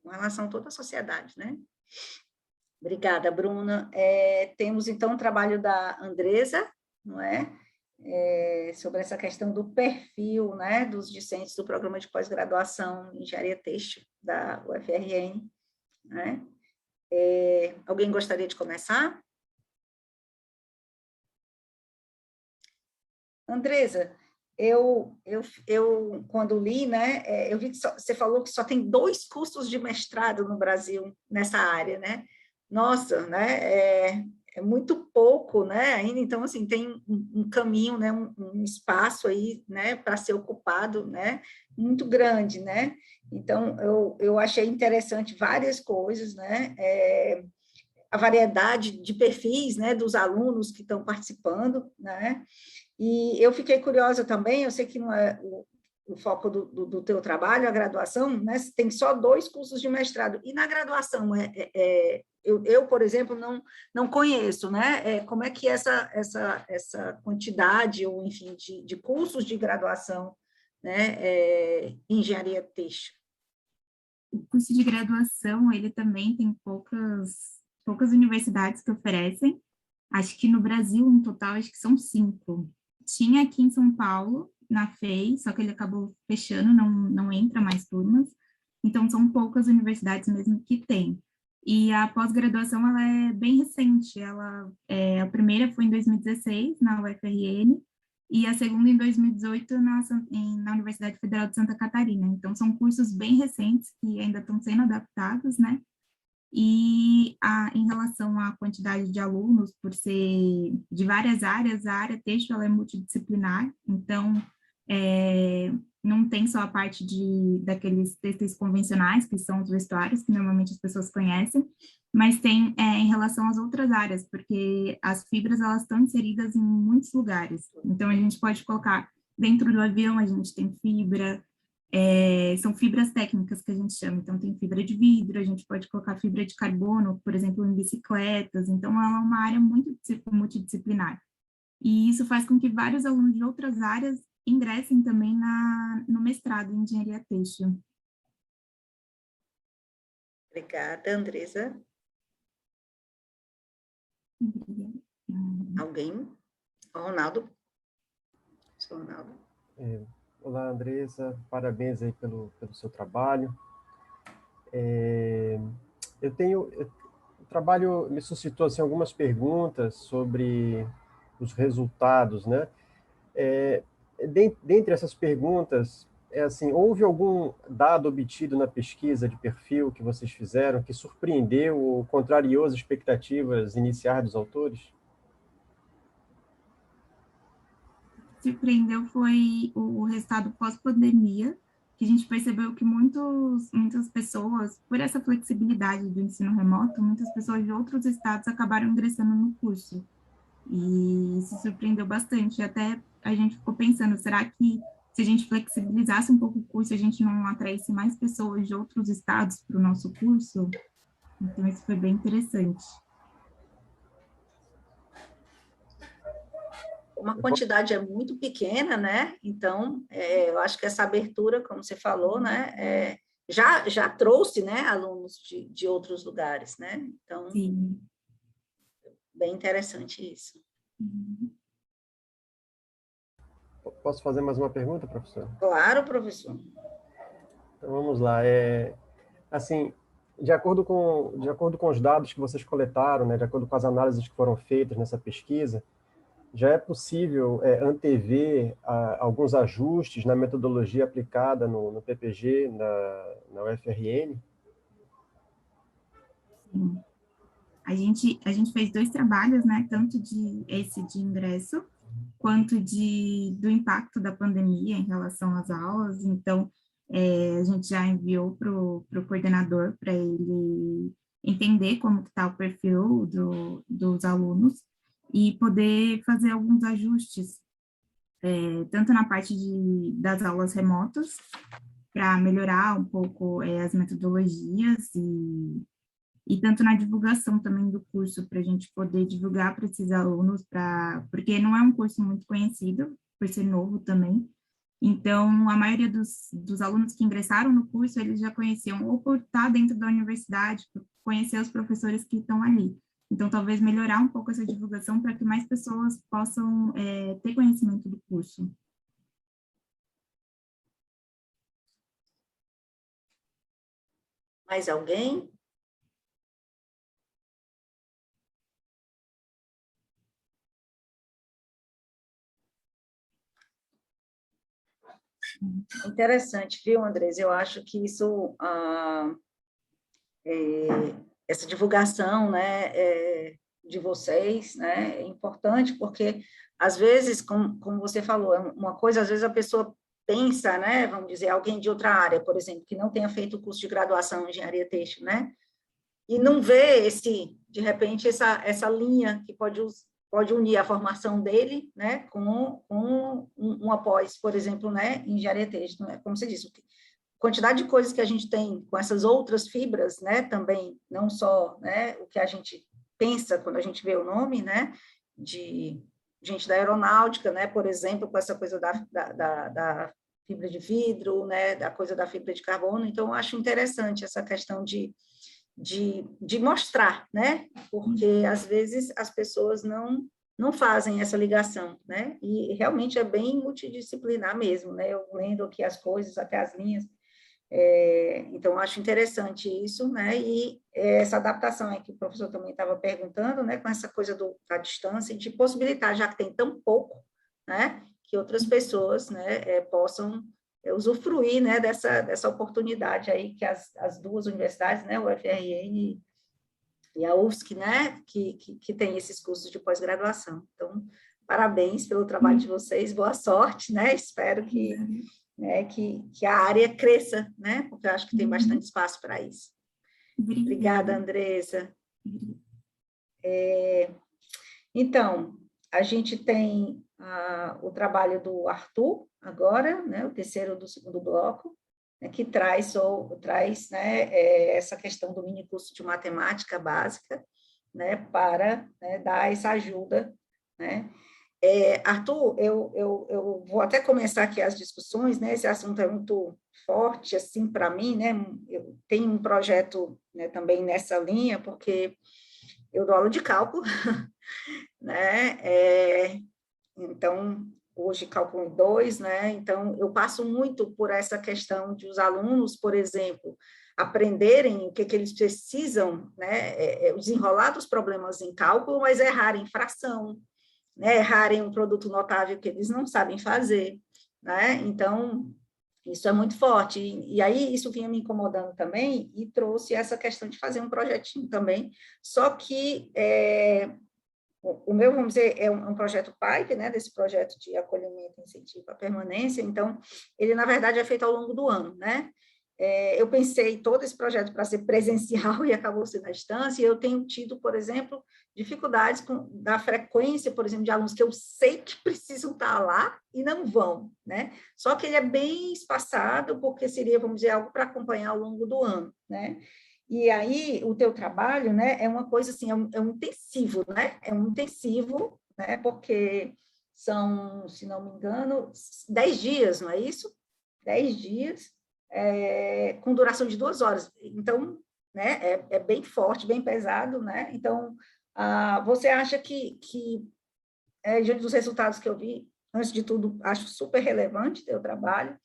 com relação a toda a sociedade, né. Obrigada, Bruna. Temos, então, o trabalho da Andresa, não é? Sobre essa questão do perfil, né, dos discentes do programa de pós-graduação em Engenharia Têxtil da UFRN, né? Alguém gostaria de começar? Andresa, eu quando li, né, eu vi que você falou que só tem 2 cursos de mestrado no Brasil nessa área, né? Nossa, né, é muito pouco, né, ainda, então, assim, tem um caminho, né, um espaço aí, né, para ser ocupado, né, muito grande, né? Então, eu achei interessante várias coisas, né, a variedade de perfis, né, dos alunos que estão participando, né? E eu fiquei curiosa também, eu sei que não é o foco do teu trabalho, a graduação, né? Tem só 2 cursos de mestrado. E na graduação, eu, por exemplo, não conheço, né? Como é que essa quantidade, ou enfim, de cursos de graduação, né, em engenharia têxtil? O curso de graduação, ele também tem poucas universidades que oferecem. Acho que no Brasil, no total, acho que são 5. Tinha aqui em São Paulo, na FEI, só que ele acabou fechando, não entra mais turmas. Então, são poucas universidades mesmo que tem. E a pós-graduação, ela é bem recente. A primeira foi em 2016, na UFRN, e a segunda em 2018 na Universidade Federal de Santa Catarina. Então, são cursos bem recentes que ainda estão sendo adaptados, né? E em relação à quantidade de alunos, por ser de várias áreas, a área têxtil ela é multidisciplinar, então não tem só a parte daqueles têxteis convencionais, que são os vestuários, que normalmente as pessoas conhecem, mas tem em relação às outras áreas, porque as fibras elas estão inseridas em muitos lugares. Então, a gente pode colocar dentro do avião, a gente tem fibra, são fibras técnicas que a gente chama, então tem fibra de vidro, a gente pode colocar fibra de carbono, por exemplo, em bicicletas, então ela é uma área muito multidisciplinar. E isso faz com que vários alunos de outras áreas ingressem também no mestrado em engenharia têxtil. Obrigada, Andresa. Obrigada. Alguém? Ronaldo? Ronaldo. Olá, Andresa, parabéns aí pelo seu trabalho. O trabalho me suscitou assim, algumas perguntas sobre os resultados, né? Dentre essas perguntas, assim, houve algum dado obtido na pesquisa de perfil que vocês fizeram que surpreendeu ou contrariou as expectativas iniciais dos autores? Surpreendeu foi o resultado pós-pandemia, que a gente percebeu que muitas pessoas, por essa flexibilidade do ensino remoto, muitas pessoas de outros estados acabaram ingressando no curso. E isso surpreendeu bastante. Até a gente ficou pensando, será que se a gente flexibilizasse um pouco o curso, a gente não atraísse mais pessoas de outros estados para o nosso curso? Então, isso foi bem interessante. Uma quantidade é muito pequena, né? Então, eu acho que essa abertura, como você falou, né, já trouxe, né, alunos de outros lugares, né? Então, sim, bem interessante isso. Posso fazer mais uma pergunta, professor? Claro, professor. Então, vamos lá. Assim, de acordo com os dados que vocês coletaram, né, de acordo com as análises que foram feitas nessa pesquisa, já é possível antever alguns ajustes na metodologia aplicada no PPG, na UFRN? Sim. A gente fez 2 trabalhos, né, tanto de ingresso, quanto do impacto da pandemia em relação às aulas. Então, a gente já enviou para o coordenador para ele entender como está o perfil dos alunos e poder fazer alguns ajustes, tanto na parte das aulas remotas, para melhorar um pouco as metodologias e tanto na divulgação também do curso, para a gente poder divulgar para esses alunos, porque não é um curso muito conhecido, por ser novo também. Então, a maioria dos alunos que ingressaram no curso, eles já conheciam, ou por estar dentro da universidade, por conhecer os professores que estão ali. Então, talvez melhorar um pouco essa divulgação para que mais pessoas possam ter conhecimento do curso. Mais alguém? Interessante, viu, Andrés? Eu acho que isso, essa divulgação, né, de vocês, né, é importante, porque, às vezes, como você falou, uma coisa, às vezes a pessoa pensa, né, vamos dizer, alguém de outra área, por exemplo, que não tenha feito o curso de graduação em engenharia têxtil, né, e não vê de repente, essa linha que pode unir a formação dele, né, com um após, por exemplo, né, em engenharia têxtil, né, como você disse, a quantidade de coisas que a gente tem com essas outras fibras, né, também, não só, né, o que a gente pensa quando a gente vê o nome, né, de gente da aeronáutica, né, por exemplo, com essa coisa da fibra de vidro, né, da coisa da fibra de carbono. Então, eu acho interessante essa questão de mostrar, né? Porque, às vezes, as pessoas não fazem essa ligação, né? E realmente é bem multidisciplinar mesmo, né? Eu lendo aqui as coisas, até as linhas. Então, acho interessante isso, né? E essa adaptação aí que o professor também estava perguntando, né? Com essa coisa da distância, de possibilitar, já que tem tão pouco, né? Que outras pessoas, né? Possam usufruir, né, dessa oportunidade aí que as duas universidades, né, o UFRN e a UFSC, né, que tem esses cursos de pós-graduação. Então, parabéns pelo trabalho de vocês, boa sorte, né, espero que a área cresça, né, porque eu acho que tem bastante espaço para isso. Obrigada, Andressa. Então, a gente tem o trabalho do Arthur, agora, né, o terceiro do segundo bloco, né, que traz né, essa questão do mini curso de matemática básica, né, para, né, dar essa ajuda, né. Arthur, eu vou até começar aqui as discussões, né, esse assunto é muito forte, assim, para mim, né, eu tenho um projeto, né, também nessa linha, porque eu dou aula de cálculo, né, então, hoje cálculo 2, né, então eu passo muito por essa questão de os alunos, por exemplo, aprenderem o que eles precisam, né, desenrolar dos problemas em cálculo, mas errarem fração, né, errarem um produto notável que eles não sabem fazer, né, então, isso é muito forte, e aí isso vinha me incomodando também, e trouxe essa questão de fazer um projetinho também, só que o meu, vamos dizer, é um projeto PAIP, né, desse projeto de acolhimento e incentivo à permanência, então, ele, na verdade, é feito ao longo do ano, né, eu pensei todo esse projeto para ser presencial e acabou sendo à distância, e eu tenho tido, por exemplo, dificuldades da frequência, por exemplo, de alunos que eu sei que precisam estar lá e não vão, né, só que ele é bem espaçado, porque seria, vamos dizer, algo para acompanhar ao longo do ano, né. E aí, o teu trabalho, né, é uma coisa assim, é um intensivo, né, porque são, se não me engano, 10 dias, não é isso? 10 dias, com duração de 2 horas. Então, né, é bem forte, bem pesado, né, então, você acha que diante dos resultados que eu vi, antes de tudo, acho super relevante teu trabalho,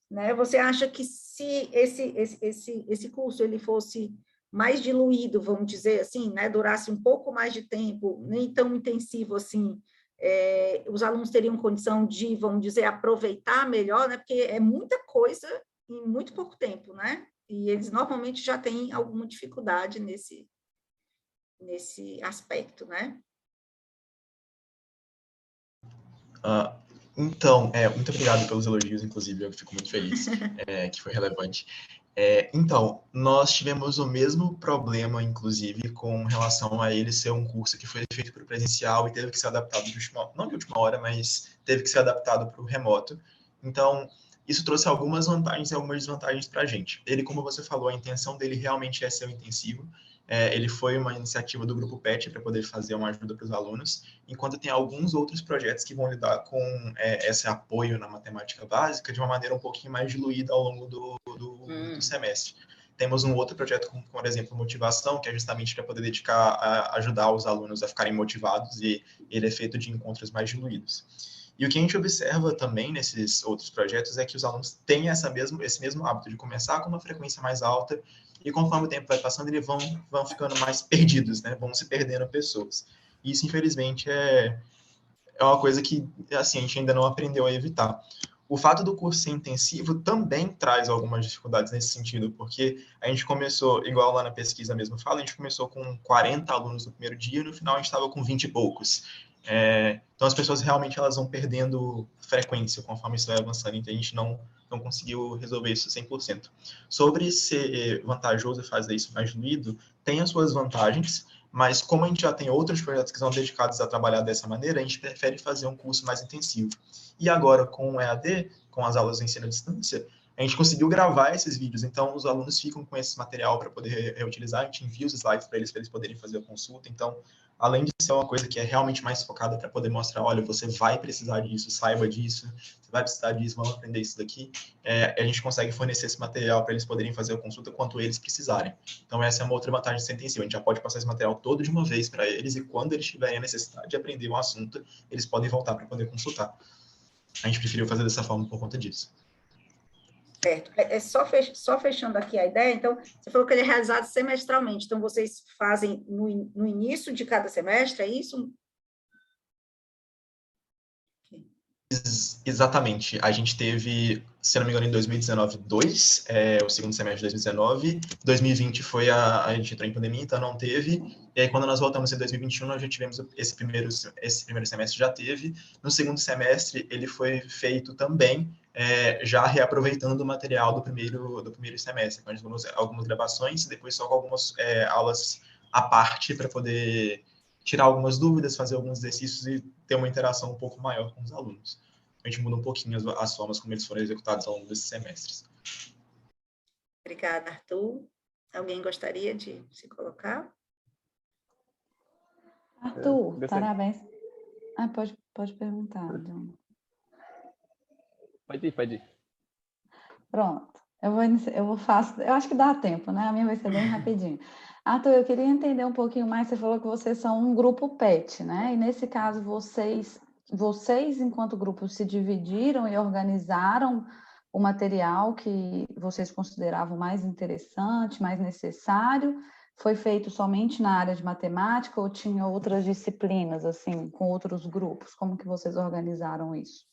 né? Você acha que se esse curso ele fosse mais diluído, vamos dizer assim, né? Durasse um pouco mais de tempo, nem tão intensivo assim, os alunos teriam condição de, vamos dizer, aproveitar melhor, né? Porque é muita coisa em muito pouco tempo, né? E eles normalmente já têm alguma dificuldade nesse aspecto, né? Então, muito obrigado pelos elogios, inclusive, eu fico muito feliz que foi relevante. Então, nós tivemos o mesmo problema, inclusive, com relação a ele ser um curso que foi feito para o presencial e teve que ser adaptado não de última hora, mas teve que ser adaptado para o remoto. Então, isso trouxe algumas vantagens e algumas desvantagens para a gente. Ele, como você falou, a intenção dele realmente é ser um intensivo. Ele foi uma iniciativa do Grupo PET para poder fazer uma ajuda para os alunos, enquanto tem alguns outros projetos que vão lidar com esse apoio na matemática básica de uma maneira um pouquinho mais diluída ao longo do semestre. Temos um outro projeto, como, por exemplo, motivação, que é justamente para poder dedicar a ajudar os alunos a ficarem motivados, e ele é feito de encontros mais diluídos. E o que a gente observa também nesses outros projetos é que os alunos têm esse mesmo hábito de começar com uma frequência mais alta e conforme o tempo vai passando, eles vão ficando mais perdidos, né? Vão se perdendo pessoas. E isso, infelizmente, é uma coisa que assim, a gente ainda não aprendeu a evitar. O fato do curso ser intensivo também traz algumas dificuldades nesse sentido, porque a gente começou, igual lá na pesquisa mesmo fala, a gente começou com 40 alunos no primeiro dia e no final a gente estava com 20 e poucos. Então as pessoas realmente elas vão perdendo frequência conforme isso vai avançando, então a gente não conseguiu resolver isso 100%. Sobre ser vantajoso fazer isso mais diluído, tem as suas vantagens, mas como a gente já tem outros projetos que são dedicados a trabalhar dessa maneira, a gente prefere fazer um curso mais intensivo. E agora, com o EAD, com as aulas de ensino à distância, a gente conseguiu gravar esses vídeos, então os alunos ficam com esse material para poder reutilizar, a gente envia os slides para eles poderem fazer a consulta, então, além de ser uma coisa que é realmente mais focada para poder mostrar, olha, você vai precisar disso, saiba disso, você vai precisar disso, vamos aprender isso daqui, a gente consegue fornecer esse material para eles poderem fazer a consulta quanto eles precisarem. Então, essa é uma outra vantagem de ser intensivo, a gente já pode passar esse material todo de uma vez para eles, e quando eles tiverem a necessidade de aprender um assunto, eles podem voltar para poder consultar. A gente preferiu fazer dessa forma por conta disso. Certo. Só fechando aqui a ideia, então, você falou que ele é realizado semestralmente, então vocês fazem no início de cada semestre, é isso? Exatamente. A gente teve, se não me engano, em 2019, o segundo semestre de 2019. 2020 foi a gente entrou em pandemia, então não teve. E aí, quando nós voltamos em 2021, nós já tivemos esse primeiro semestre já teve. No segundo semestre, ele foi feito também, já reaproveitando o material do primeiro semestre. Então, a gente fez algumas gravações, depois só com algumas aulas à parte para poder tirar algumas dúvidas, fazer alguns exercícios e ter uma interação um pouco maior com os alunos. A gente muda um pouquinho as formas como eles foram executados ao longo desses semestres. Obrigada, Arthur. Alguém gostaria de se colocar? Arthur, parabéns. Pode perguntar, John. Pode ir. Pronto. Eu acho que dá tempo, né? A minha vai ser bem rapidinho. Arthur, eu queria entender um pouquinho mais, você falou que vocês são um grupo PET, né? E nesse caso, vocês enquanto grupo, se dividiram e organizaram o material que vocês consideravam mais interessante, mais necessário? Foi feito somente na área de matemática ou tinha outras disciplinas, assim, com outros grupos? Como que vocês organizaram isso?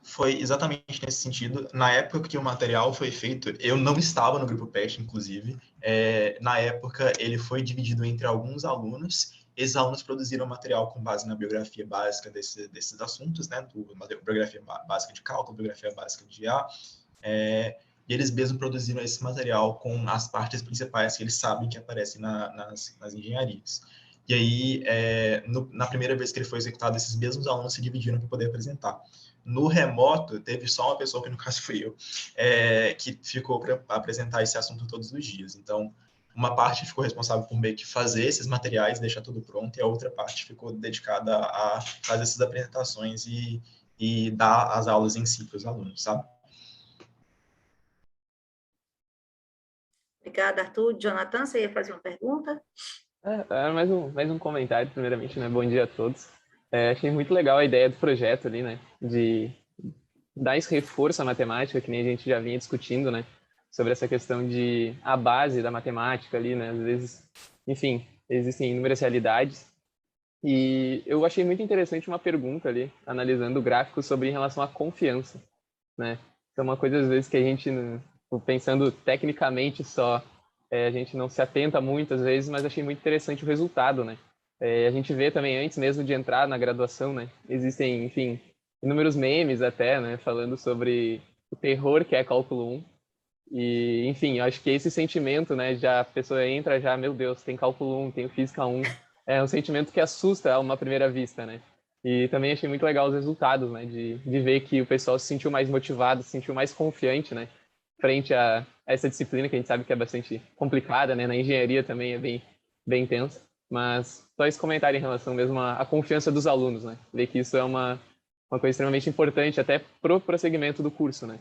Foi exatamente nesse sentido. Na época que o material foi feito, eu não estava no grupo PET, inclusive. Na época, ele foi dividido entre alguns alunos. Esses alunos produziram material com base na biografia básica desses assuntos, né? Biografia básica de cálculo, biografia básica de IA. E eles mesmos produziram esse material com as partes principais que eles sabem que aparecem nas engenharias. E aí, na primeira vez que ele foi executado, esses mesmos alunos se dividiram para poder apresentar. No remoto, teve só uma pessoa, que no caso fui eu, que ficou para apresentar esse assunto todos os dias. Então, uma parte ficou responsável por meio que fazer esses materiais, deixar tudo pronto, e a outra parte ficou dedicada a fazer essas apresentações e dar as aulas em si para os alunos, sabe? Obrigada, Arthur. Jonathan, você ia fazer uma pergunta? Mais um comentário, primeiramente, né? Bom dia a todos. Achei muito legal a ideia do projeto ali, né? De dar esse reforço à matemática, que nem a gente já vinha discutindo, né? Sobre essa questão de a base da matemática ali, né? Às vezes, enfim, existem inúmeras realidades. E eu achei muito interessante uma pergunta ali, analisando o gráfico sobre em relação à confiança, né? Então, uma coisa às vezes que a gente, pensando tecnicamente só, a gente não se atenta muito às vezes, mas achei muito interessante o resultado, né? A gente vê também antes mesmo de entrar na graduação, né? Existem, enfim, inúmeros memes até, né? Falando sobre o terror que é cálculo 1. E, enfim, eu acho que esse sentimento, né? Já a pessoa entra já, meu Deus, tem cálculo 1, tem física 1. É um sentimento que assusta a uma primeira vista, né? E também achei muito legal os resultados, né? De ver que o pessoal se sentiu mais motivado, se sentiu mais confiante, né? Frente a essa disciplina que a gente sabe que é bastante complicada, né? Na engenharia também é bem intensa. Mas só esse comentário em relação mesmo à confiança dos alunos, né? Ver que isso é uma coisa extremamente importante até pro prosseguimento do curso, né?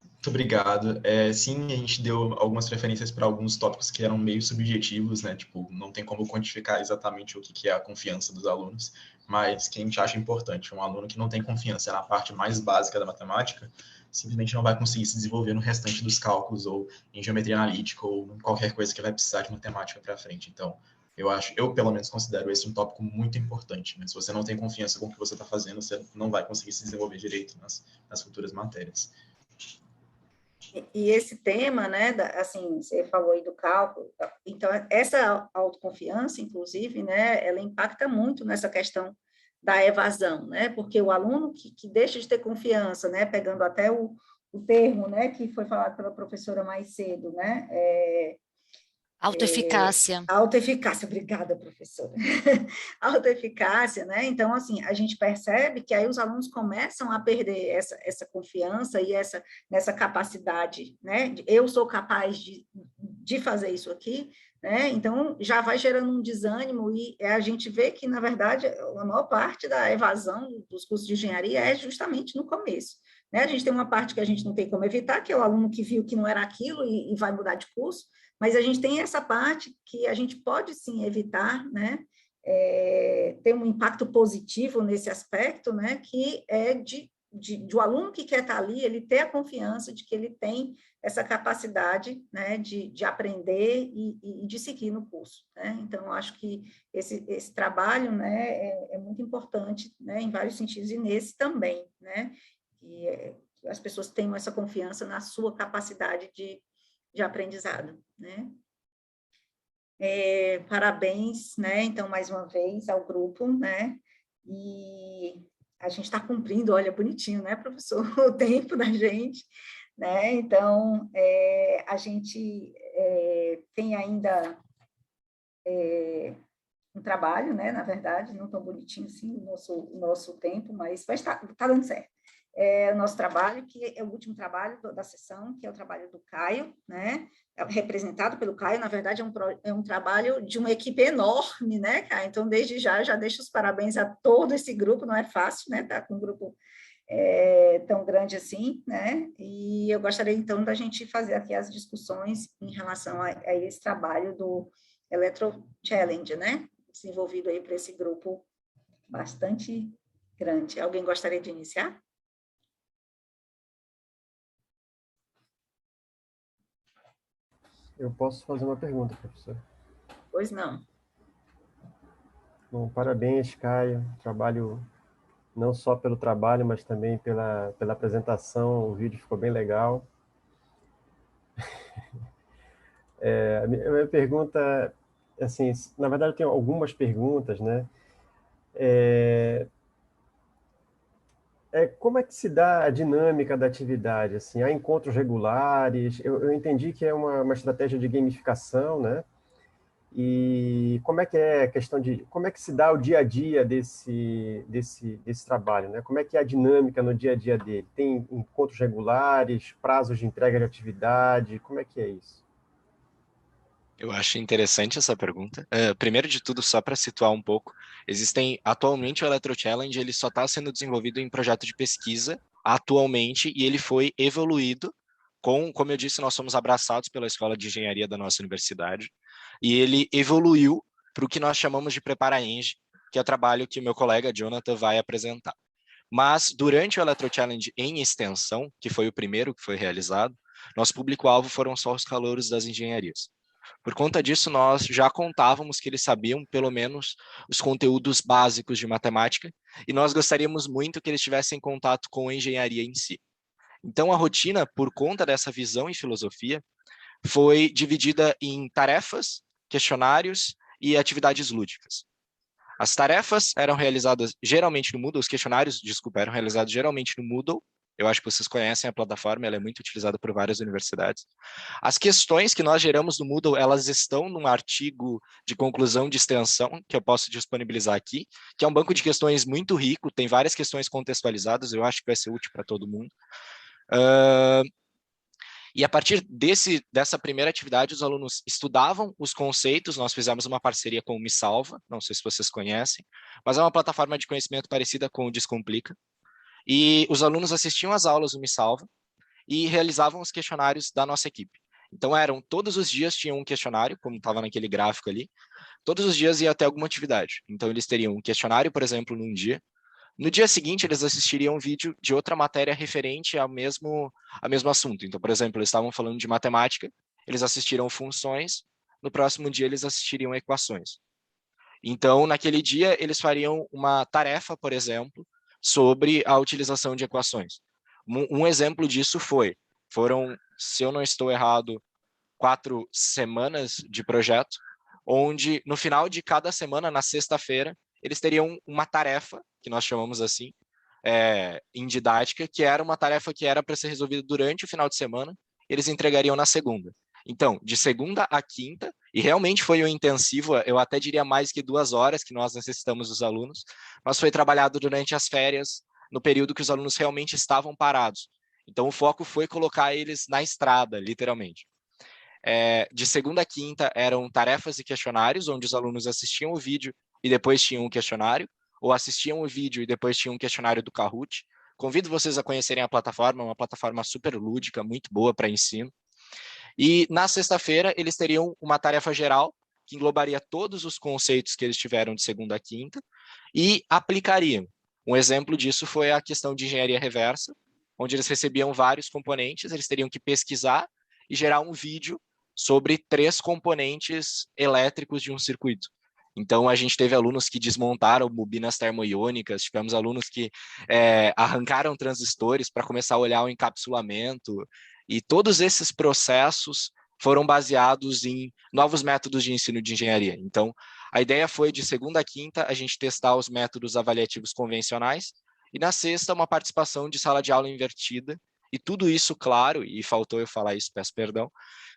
Muito obrigado. Sim, a gente deu algumas referências para alguns tópicos que eram meio subjetivos, né? Tipo, não tem como quantificar exatamente o que é a confiança dos alunos, mas que a gente acha importante. Um aluno que não tem confiança na parte mais básica da matemática, simplesmente não vai conseguir se desenvolver no restante dos cálculos, ou em geometria analítica, ou em qualquer coisa que vai precisar de matemática para frente. Então, eu pelo menos considero esse um tópico muito importante, né? Se você não tem confiança com o que você está fazendo, você não vai conseguir se desenvolver direito nas futuras matérias. E esse tema, né, assim, você falou aí do cálculo, então essa autoconfiança, inclusive, né, ela impacta muito nessa questão da evasão, né, porque o aluno que deixa de ter confiança, né, pegando até o termo, né, que foi falado pela professora mais cedo, né, Autoeficácia. Autoeficácia, obrigada, professora. Autoeficácia, né? Então, assim, a gente percebe que aí os alunos começam a perder essa confiança e nessa capacidade, né? Eu sou capaz de fazer isso aqui, né? Então, já vai gerando um desânimo e a gente vê que, na verdade, a maior parte da evasão dos cursos de engenharia é justamente no começo, né? A gente tem uma parte que a gente não tem como evitar, que é o aluno que viu que não era aquilo e vai mudar de curso, mas a gente tem essa parte que a gente pode, sim, evitar, né, ter um impacto positivo nesse aspecto, né, que é de o aluno que quer estar ali, ele ter a confiança de que ele tem essa capacidade, né, de aprender e de seguir no curso, né? Então, eu acho que esse trabalho, né, é muito importante, né, em vários sentidos, e nesse também, né, e as pessoas tenham essa confiança na sua capacidade de aprendizado, né? Parabéns, né? Então, mais uma vez, ao grupo, né? E a gente está cumprindo, olha, bonitinho, né, professor? O tempo da gente, né? Então, a gente tem ainda um trabalho, né? Na verdade, não tão bonitinho assim o nosso tempo, mas vai estar, tá dando certo. O nosso trabalho, que é o último trabalho da sessão, que é o trabalho do Caio, né, representado pelo Caio. Na verdade, é um trabalho de uma equipe enorme, né, Caio? Então, desde já deixo os parabéns a todo esse grupo, não é fácil, né, estar com um grupo tão grande assim, né, e eu gostaria, então, da gente fazer aqui as discussões em relação a esse trabalho do Electro Challenge, né, desenvolvido aí por esse grupo bastante grande. Alguém gostaria de iniciar? Eu posso fazer uma pergunta, professor? Pois não. Bom, parabéns, Caio. Trabalho não só pelo trabalho, mas também pela apresentação. O vídeo ficou bem legal. A minha pergunta, assim, na verdade eu tenho algumas perguntas, né? Como é que se dá a dinâmica da atividade? Assim, há encontros regulares? Eu entendi que é uma estratégia de gamificação, né? E como é a questão de... Como é que se dá o dia a dia desse trabalho, né? Como é que é a dinâmica no dia a dia dele? Tem encontros regulares, prazos de entrega de atividade? Como é que é isso? Eu acho interessante essa pergunta. Primeiro de tudo, só para situar um pouco, atualmente o Electro Challenge ele só está sendo desenvolvido em projeto de pesquisa atualmente e ele foi evoluído como eu disse, nós somos abraçados pela Escola de Engenharia da nossa universidade e ele evoluiu para o que nós chamamos de Prepara Eng, que é o trabalho que o meu colega Jonathan vai apresentar. Mas, durante o Electro Challenge em extensão, que foi o primeiro que foi realizado, nosso público-alvo foram só os calouros das engenharias. Por conta disso, nós já contávamos que eles sabiam, pelo menos, os conteúdos básicos de matemática, e nós gostaríamos muito que eles tivessem contato com a engenharia em si. Então, a rotina, por conta dessa visão e filosofia, foi dividida em tarefas, questionários e atividades lúdicas. As tarefas eram realizadas geralmente no Moodle, os questionários, desculpa, eram realizados geralmente no Moodle. Eu acho que vocês conhecem a plataforma, ela é muito utilizada por várias universidades. As questões que nós geramos no Moodle, elas estão num artigo de conclusão de extensão, que eu posso disponibilizar aqui, que é um banco de questões muito rico, tem várias questões contextualizadas, eu acho que vai ser útil para todo mundo. E a partir dessa primeira atividade, os alunos estudavam os conceitos, nós fizemos uma parceria com o Me Salva, não sei se vocês conhecem, mas é uma plataforma de conhecimento parecida com o Descomplica, e os alunos assistiam às aulas do Me Salva e realizavam os questionários da nossa equipe. Então, todos os dias tinham um questionário, como estava naquele gráfico ali, todos os dias ia até alguma atividade. Então, eles teriam um questionário, por exemplo, num dia. No dia seguinte, eles assistiriam um vídeo de outra matéria referente ao mesmo assunto. Então, por exemplo, eles estavam falando de matemática, eles assistiram funções, no próximo dia eles assistiriam equações. Então, naquele dia, eles fariam uma tarefa, por exemplo, sobre a utilização de equações. Um exemplo disso foram, se eu não estou errado, 4 semanas de projeto, onde no final de cada semana, na sexta-feira, eles teriam uma tarefa, que nós chamamos assim, em didática, que era uma tarefa que era para ser resolvida durante o final de semana, eles entregariam na segunda. Então, de segunda a quinta, e realmente foi um intensivo, eu até diria mais que 2 horas que nós necessitamos dos alunos, mas foi trabalhado durante as férias, no período que os alunos realmente estavam parados. Então, o foco foi colocar eles na estrada, literalmente. De segunda a quinta eram tarefas e questionários, onde os alunos assistiam o vídeo e depois tinham um questionário, ou assistiam o vídeo e depois tinham um questionário do Kahoot. Convido vocês a conhecerem a plataforma, uma plataforma super lúdica, muito boa para ensino. E na sexta-feira eles teriam uma tarefa geral, que englobaria todos os conceitos que eles tiveram de segunda a quinta, e aplicariam. Um exemplo disso foi a questão de engenharia reversa, onde eles recebiam vários componentes, eles teriam que pesquisar e gerar um vídeo sobre 3 componentes elétricos de um circuito. Então, a gente teve alunos que desmontaram bobinas termoiônicas, tivemos alunos que arrancaram transistores para começar a olhar o encapsulamento, e todos esses processos foram baseados em novos métodos de ensino de engenharia. Então, a ideia foi, de segunda a quinta, a gente testar os métodos avaliativos convencionais, e na sexta, uma participação de sala de aula invertida, e tudo isso, claro, e faltou eu falar isso, peço perdão,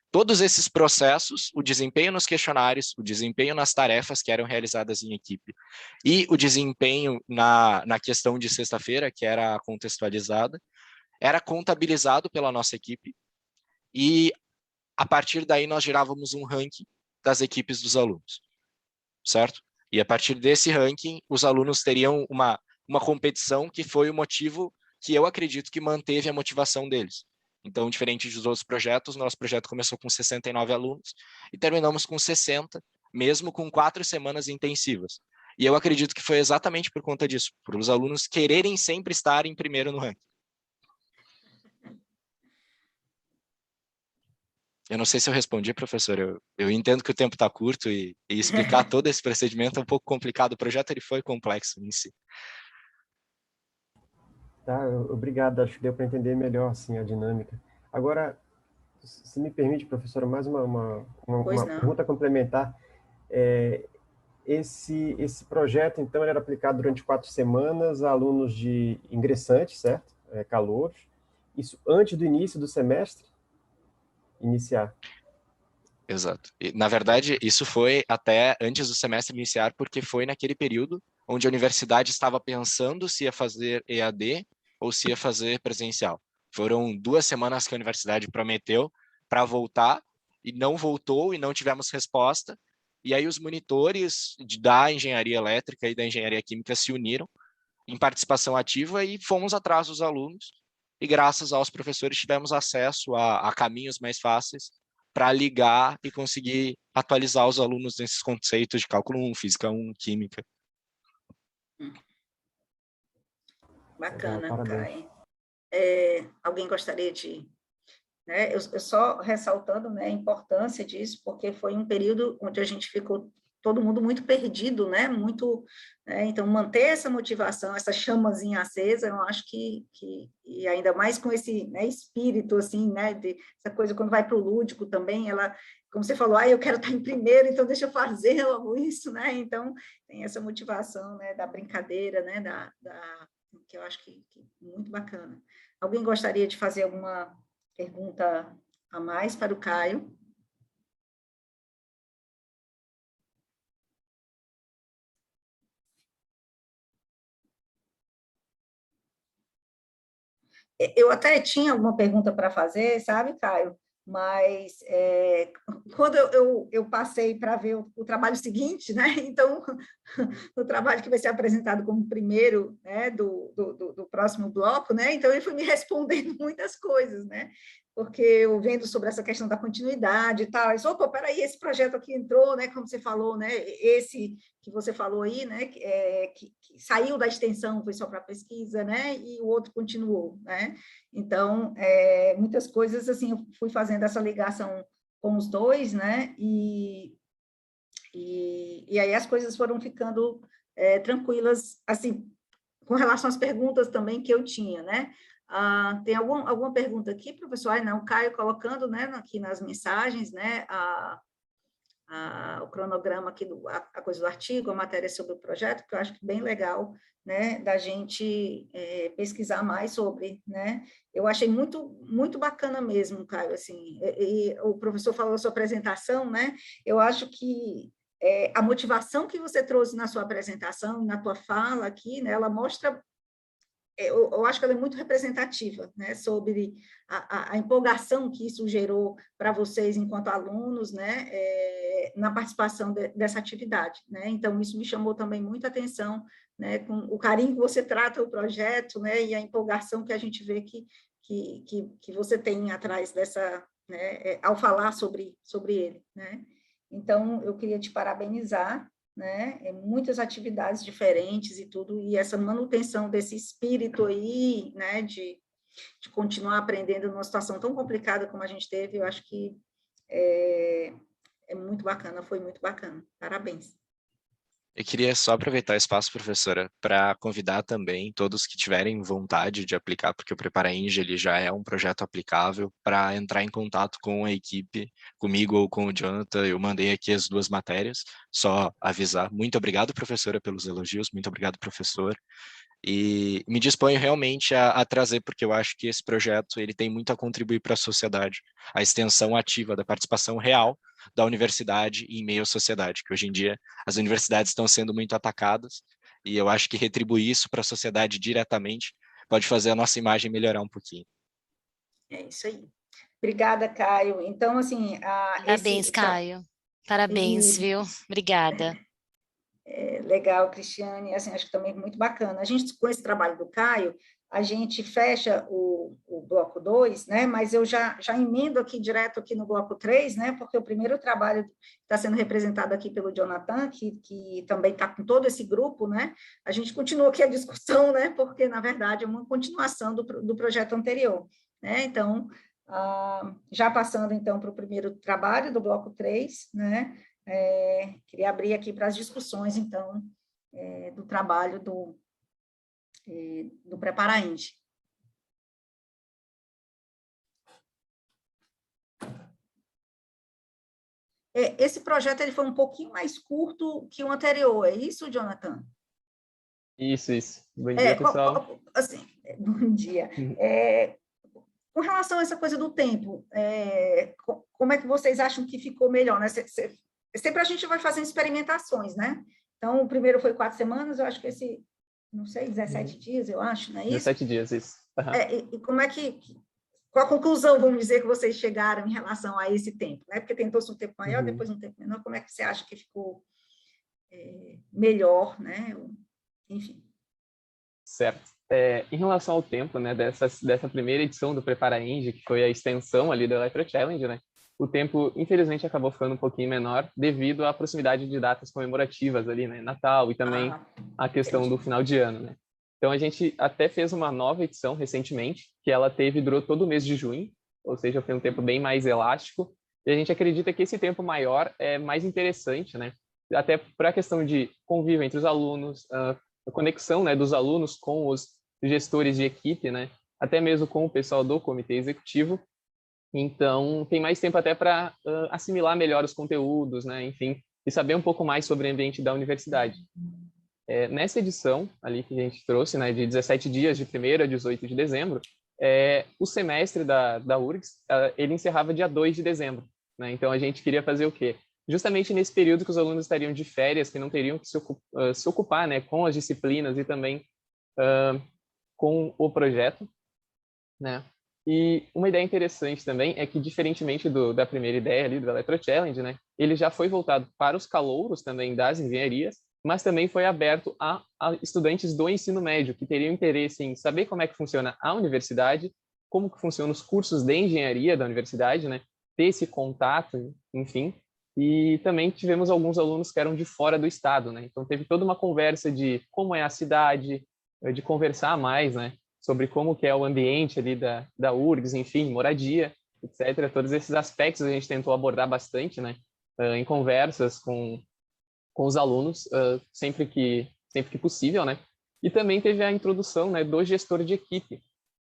todos esses processos, o desempenho nos questionários, o desempenho nas tarefas que eram realizadas em equipe e o desempenho na questão de sexta-feira, que era contextualizada, era contabilizado pela nossa equipe e, a partir daí, nós gerávamos um ranking das equipes dos alunos, certo? E, a partir desse ranking, os alunos teriam uma competição que foi o motivo que eu acredito que manteve a motivação deles. Então, diferente dos outros projetos, nosso projeto começou com 69 alunos e terminamos com 60, mesmo com 4 semanas intensivas. E eu acredito que foi exatamente por conta disso, por os alunos quererem sempre estar em primeiro no ranking. Eu não sei se eu respondi, professor. Eu entendo que o tempo está curto e explicar todo esse procedimento é um pouco complicado. O projeto ele foi complexo em si. Tá, obrigado. Acho que deu para entender melhor assim, a dinâmica. Agora, se me permite, professora, mais uma pergunta complementar. Esse projeto, então, ele era aplicado durante 4 semanas a alunos de ingressantes, certo? Calouros. Isso antes do início do semestre? Iniciar. Exato. E, na verdade, isso foi até antes do semestre iniciar, porque foi naquele período onde a universidade estava pensando se ia fazer EAD ou se ia fazer presencial. Foram 2 semanas que a universidade prometeu para voltar, e não voltou, e não tivemos resposta. E aí os monitores da engenharia elétrica e da engenharia química se uniram em participação ativa e fomos atrás dos alunos. E graças aos professores tivemos acesso a caminhos mais fáceis para ligar e conseguir atualizar os alunos nesses conceitos de cálculo 1, física 1, química. Bacana, Caio. Alguém gostaria de... Né, eu só ressaltando, né, a importância disso, porque foi um período onde a gente ficou todo mundo muito perdido, né, muito, né, então manter essa motivação, essa chamazinha acesa, eu acho que e ainda mais com esse, né, espírito, assim, né, essa coisa quando vai para o lúdico também, ela, como você falou, eu quero estar em primeiro, então deixa eu fazer logo isso, né, então tem essa motivação, né, da brincadeira, né, que eu acho que muito bacana. Alguém gostaria de fazer alguma pergunta a mais para o Caio? Eu até tinha alguma pergunta para fazer, sabe, Caio? Mas quando eu passei para ver o trabalho seguinte, né? Então, o trabalho que vai ser apresentado como primeiro, né, do próximo bloco, né? Então, ele foi me respondendo muitas coisas, né? Porque eu vendo sobre essa questão da continuidade e tal, eu disse, opa, peraí, esse projeto aqui entrou, né? Como você falou, né? Esse que você falou aí, né? Que saiu da extensão, foi só para pesquisa, né? E o outro continuou, né? Então, muitas coisas, assim, eu fui fazendo essa ligação com os dois, né? E aí as coisas foram ficando tranquilas, assim, com relação às perguntas também que eu tinha, né? Tem alguma pergunta aqui, professor? Não, o Caio colocando, né, aqui nas mensagens, né, o cronograma aqui, a coisa do artigo, a matéria sobre o projeto, que eu acho que bem legal, né, da gente pesquisar mais sobre, né, eu achei muito bacana mesmo, Caio, assim, e o professor falou da sua apresentação, né, eu acho que a motivação que você trouxe na sua apresentação, na tua fala aqui, né, ela mostra, eu acho que ela é muito representativa, né, sobre a empolgação que isso gerou para vocês enquanto alunos, né, na participação dessa atividade, né, então isso me chamou também muita atenção, né, com o carinho que você trata o projeto, né, e a empolgação que a gente vê que você tem atrás dessa, né, ao falar sobre ele, né, então eu queria te parabenizar, né, muitas atividades diferentes e tudo, e essa manutenção desse espírito aí, né, de continuar aprendendo numa situação tão complicada como a gente teve, eu acho que é muito bacana, foi muito bacana. Parabéns. Eu queria só aproveitar o espaço, professora, para convidar também todos que tiverem vontade de aplicar, porque o Prepara Eng ele já é um projeto aplicável, para entrar em contato com a equipe, comigo ou com o Jonathan. Eu mandei aqui as 2 matérias, só avisar. Muito obrigado, professora, pelos elogios, muito obrigado, professor. E me disponho realmente a trazer, porque eu acho que esse projeto ele tem muito a contribuir para a sociedade, a extensão ativa da participação real da universidade em meio à sociedade, que hoje em dia as universidades estão sendo muito atacadas, e eu acho que retribuir isso para a sociedade diretamente pode fazer a nossa imagem melhorar um pouquinho. É isso aí. Obrigada, Caio. Então, assim... Parabéns, Caio. Parabéns, viu? Obrigada. Legal, Cristiane, assim, acho que também muito bacana. A gente, com esse trabalho do Caio, a gente fecha o bloco 2, né, mas eu já emendo aqui direto aqui no bloco 3, né, porque o primeiro trabalho está sendo representado aqui pelo Jonathan, que também está com todo esse grupo, né, a gente continua aqui a discussão, né, porque, na verdade, é uma continuação do projeto anterior, né, então, já passando, então, para o primeiro trabalho do bloco 3, né, queria abrir aqui para as discussões, então, do trabalho do Prepara Eng. Esse projeto ele foi um pouquinho mais curto que o anterior, é isso, Jonathan? Isso. Bom dia, pessoal. Assim, bom dia. Com relação a essa coisa do tempo, como é que vocês acham que ficou melhor, né? Sempre a gente vai fazendo experimentações, né? Então, o primeiro foi 4 semanas, eu acho que esse, não sei, 17 dias, eu acho, não é isso? 17 dias, isso. Uhum. E como é qual a conclusão, vamos dizer, que vocês chegaram em relação a esse tempo, né? Porque tentou-se um tempo maior, depois um tempo menor, como é que você acha que ficou melhor, né? Enfim. Certo. Em relação ao tempo, né, dessa primeira edição do Prepara Eng, que foi a extensão ali da Electro Challenge, né? o tempo, infelizmente, acabou ficando um pouquinho menor devido à proximidade de datas comemorativas ali, né? Natal e também a questão do final de ano, né? Então, a gente até fez uma nova edição recentemente, que ela durou todo o mês de junho, ou seja, foi um tempo bem mais elástico, e a gente acredita que esse tempo maior é mais interessante, né? Até para a questão de convívio entre os alunos, a conexão, né, dos alunos com os gestores de equipe, né? Até mesmo com o pessoal do comitê executivo. Então, tem mais tempo até para assimilar melhor os conteúdos, né? Enfim, e saber um pouco mais sobre o ambiente da universidade. Nessa edição ali que a gente trouxe, né, de 17 dias, de 1º a 18 de dezembro, o semestre da URGS, ele encerrava dia 2 de dezembro, né? Então, a gente queria fazer o quê? Justamente nesse período que os alunos estariam de férias, que não teriam que se ocupar, né, com as disciplinas e também com o projeto, né? E uma ideia interessante também é que, diferentemente da primeira ideia ali, do Electro Challenge, né, ele já foi voltado para os calouros também das engenharias, mas também foi aberto a estudantes do ensino médio, que teriam interesse em saber como é que funciona a universidade, como que funcionam os cursos de engenharia da universidade, né, ter esse contato, enfim. E também tivemos alguns alunos que eram de fora do estado, né, então teve toda uma conversa de como é a cidade, de conversar mais, né, sobre como que é o ambiente ali da URGS, enfim, moradia, etc. Todos esses aspectos a gente tentou abordar bastante, né, em conversas com os alunos, sempre que possível, né? E também teve a introdução, né, do gestor de equipe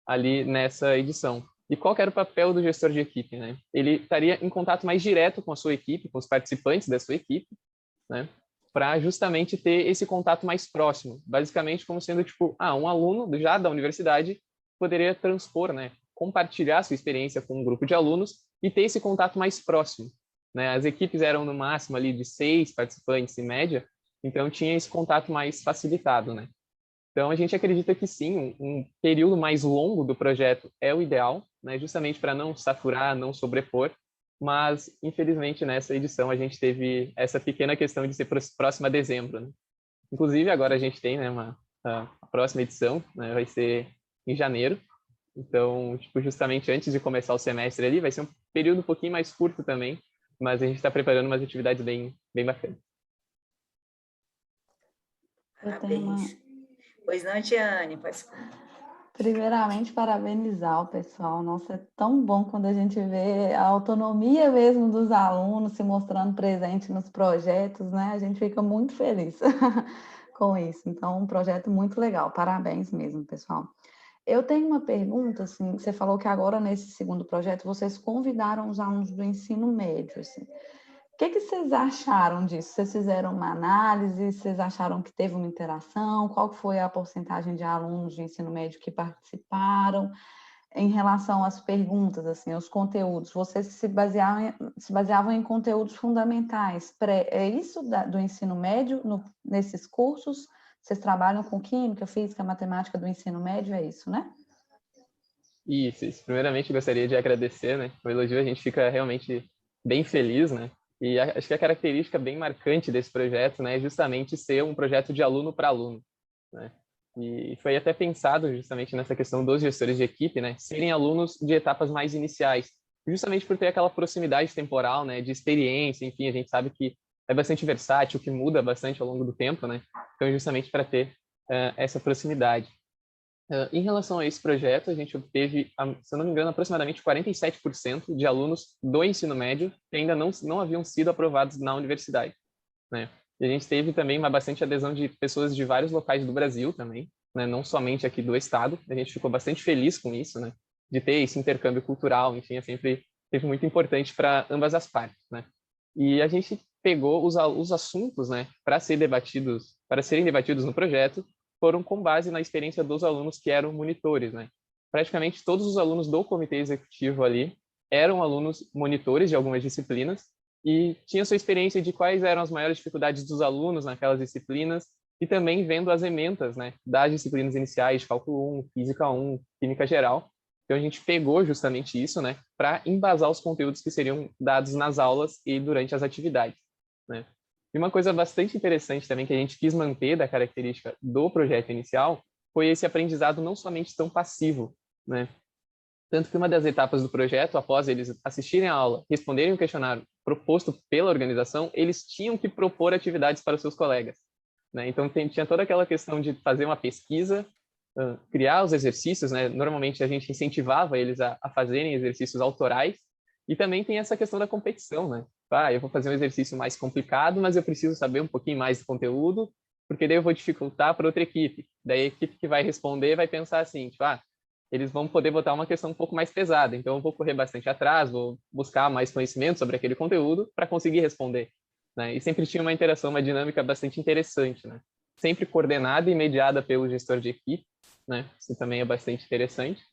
ali nessa edição. E qual que era o papel do gestor de equipe, né? Ele estaria em contato mais direto com a sua equipe, com os participantes da sua equipe, né? Para justamente ter esse contato mais próximo, basicamente como sendo tipo, um aluno já da universidade poderia transpor, né, compartilhar sua experiência com um grupo de alunos e ter esse contato mais próximo, né? As equipes eram no máximo ali de 6 participantes em média, então tinha esse contato mais facilitado, né? Então a gente acredita que sim, um período mais longo do projeto é o ideal, né, justamente para não saturar, não sobrepor. Mas, infelizmente, nessa edição a gente teve essa pequena questão de ser próxima a dezembro, né? Inclusive, agora a gente tem, né, a próxima edição, né, vai ser em janeiro. Então, tipo, justamente antes de começar o semestre ali, vai ser um período um pouquinho mais curto também, mas a gente está preparando umas atividades bem bacanas. Parabéns. Pois não, Tiane? Primeiramente, parabenizar o pessoal. Nossa, é tão bom quando a gente vê a autonomia mesmo dos alunos se mostrando presente nos projetos, né? A gente fica muito feliz com isso. Então, um projeto muito legal. Parabéns mesmo, pessoal. Eu tenho uma pergunta, assim, você falou que agora nesse segundo projeto vocês convidaram os alunos do ensino médio, assim. O que vocês acharam disso? Vocês fizeram uma análise? Vocês acharam que teve uma interação? Qual foi a porcentagem de alunos de ensino médio que participaram? Em relação às perguntas, assim, os conteúdos, vocês se baseavam em conteúdos fundamentais. É isso do ensino médio, nesses cursos? Vocês trabalham com química, física, matemática do ensino médio, é isso, né? Isso. Primeiramente, gostaria de agradecer, né? O elogio, a gente fica realmente bem feliz, né? E acho que a característica bem marcante desse projeto, né, é justamente ser um projeto de aluno para aluno, né? E foi até pensado justamente nessa questão dos gestores de equipe, né, serem alunos de etapas mais iniciais, justamente por ter aquela proximidade temporal, né, de experiência, enfim, a gente sabe que é bastante versátil, que muda bastante ao longo do tempo, né? Então, justamente para ter essa proximidade. Em relação a esse projeto, a gente obteve, se eu não me engano, aproximadamente 47% de alunos do ensino médio que ainda não haviam sido aprovados na universidade, né? E a gente teve também uma bastante adesão de pessoas de vários locais do Brasil também, né? Não somente aqui do estado. A gente ficou bastante feliz com isso, né? De ter esse intercâmbio cultural, enfim, é sempre muito importante para ambas as partes, né? E a gente pegou os assuntos, né, para serem debatidos no projeto, foram com base na experiência dos alunos que eram monitores, né? Praticamente todos os alunos do comitê executivo ali eram alunos monitores de algumas disciplinas e tinham sua experiência de quais eram as maiores dificuldades dos alunos naquelas disciplinas e também vendo as ementas, né, das disciplinas iniciais de cálculo 1, física 1, química geral. Então a gente pegou justamente isso, né, para embasar os conteúdos que seriam dados nas aulas e durante as atividades, né? E uma coisa bastante interessante também que a gente quis manter da característica do projeto inicial foi esse aprendizado não somente tão passivo, né? Tanto que uma das etapas do projeto, após eles assistirem a aula, responderem o questionário proposto pela organização, eles tinham que propor atividades para os seus colegas, né? Então, tinha toda aquela questão de fazer uma pesquisa, criar os exercícios, né? Normalmente, a gente incentivava eles a fazerem exercícios autorais, e também tem essa questão da competição, né? Eu vou fazer um exercício mais complicado, mas eu preciso saber um pouquinho mais do conteúdo, porque daí eu vou dificultar para outra equipe. Daí a equipe que vai responder vai pensar assim, tipo, eles vão poder botar uma questão um pouco mais pesada, então eu vou correr bastante atrás, vou buscar mais conhecimento sobre aquele conteúdo para conseguir responder, né? E sempre tinha uma interação, uma dinâmica bastante interessante, né? Sempre coordenada e mediada pelo gestor de equipe, né? Isso também é bastante interessante.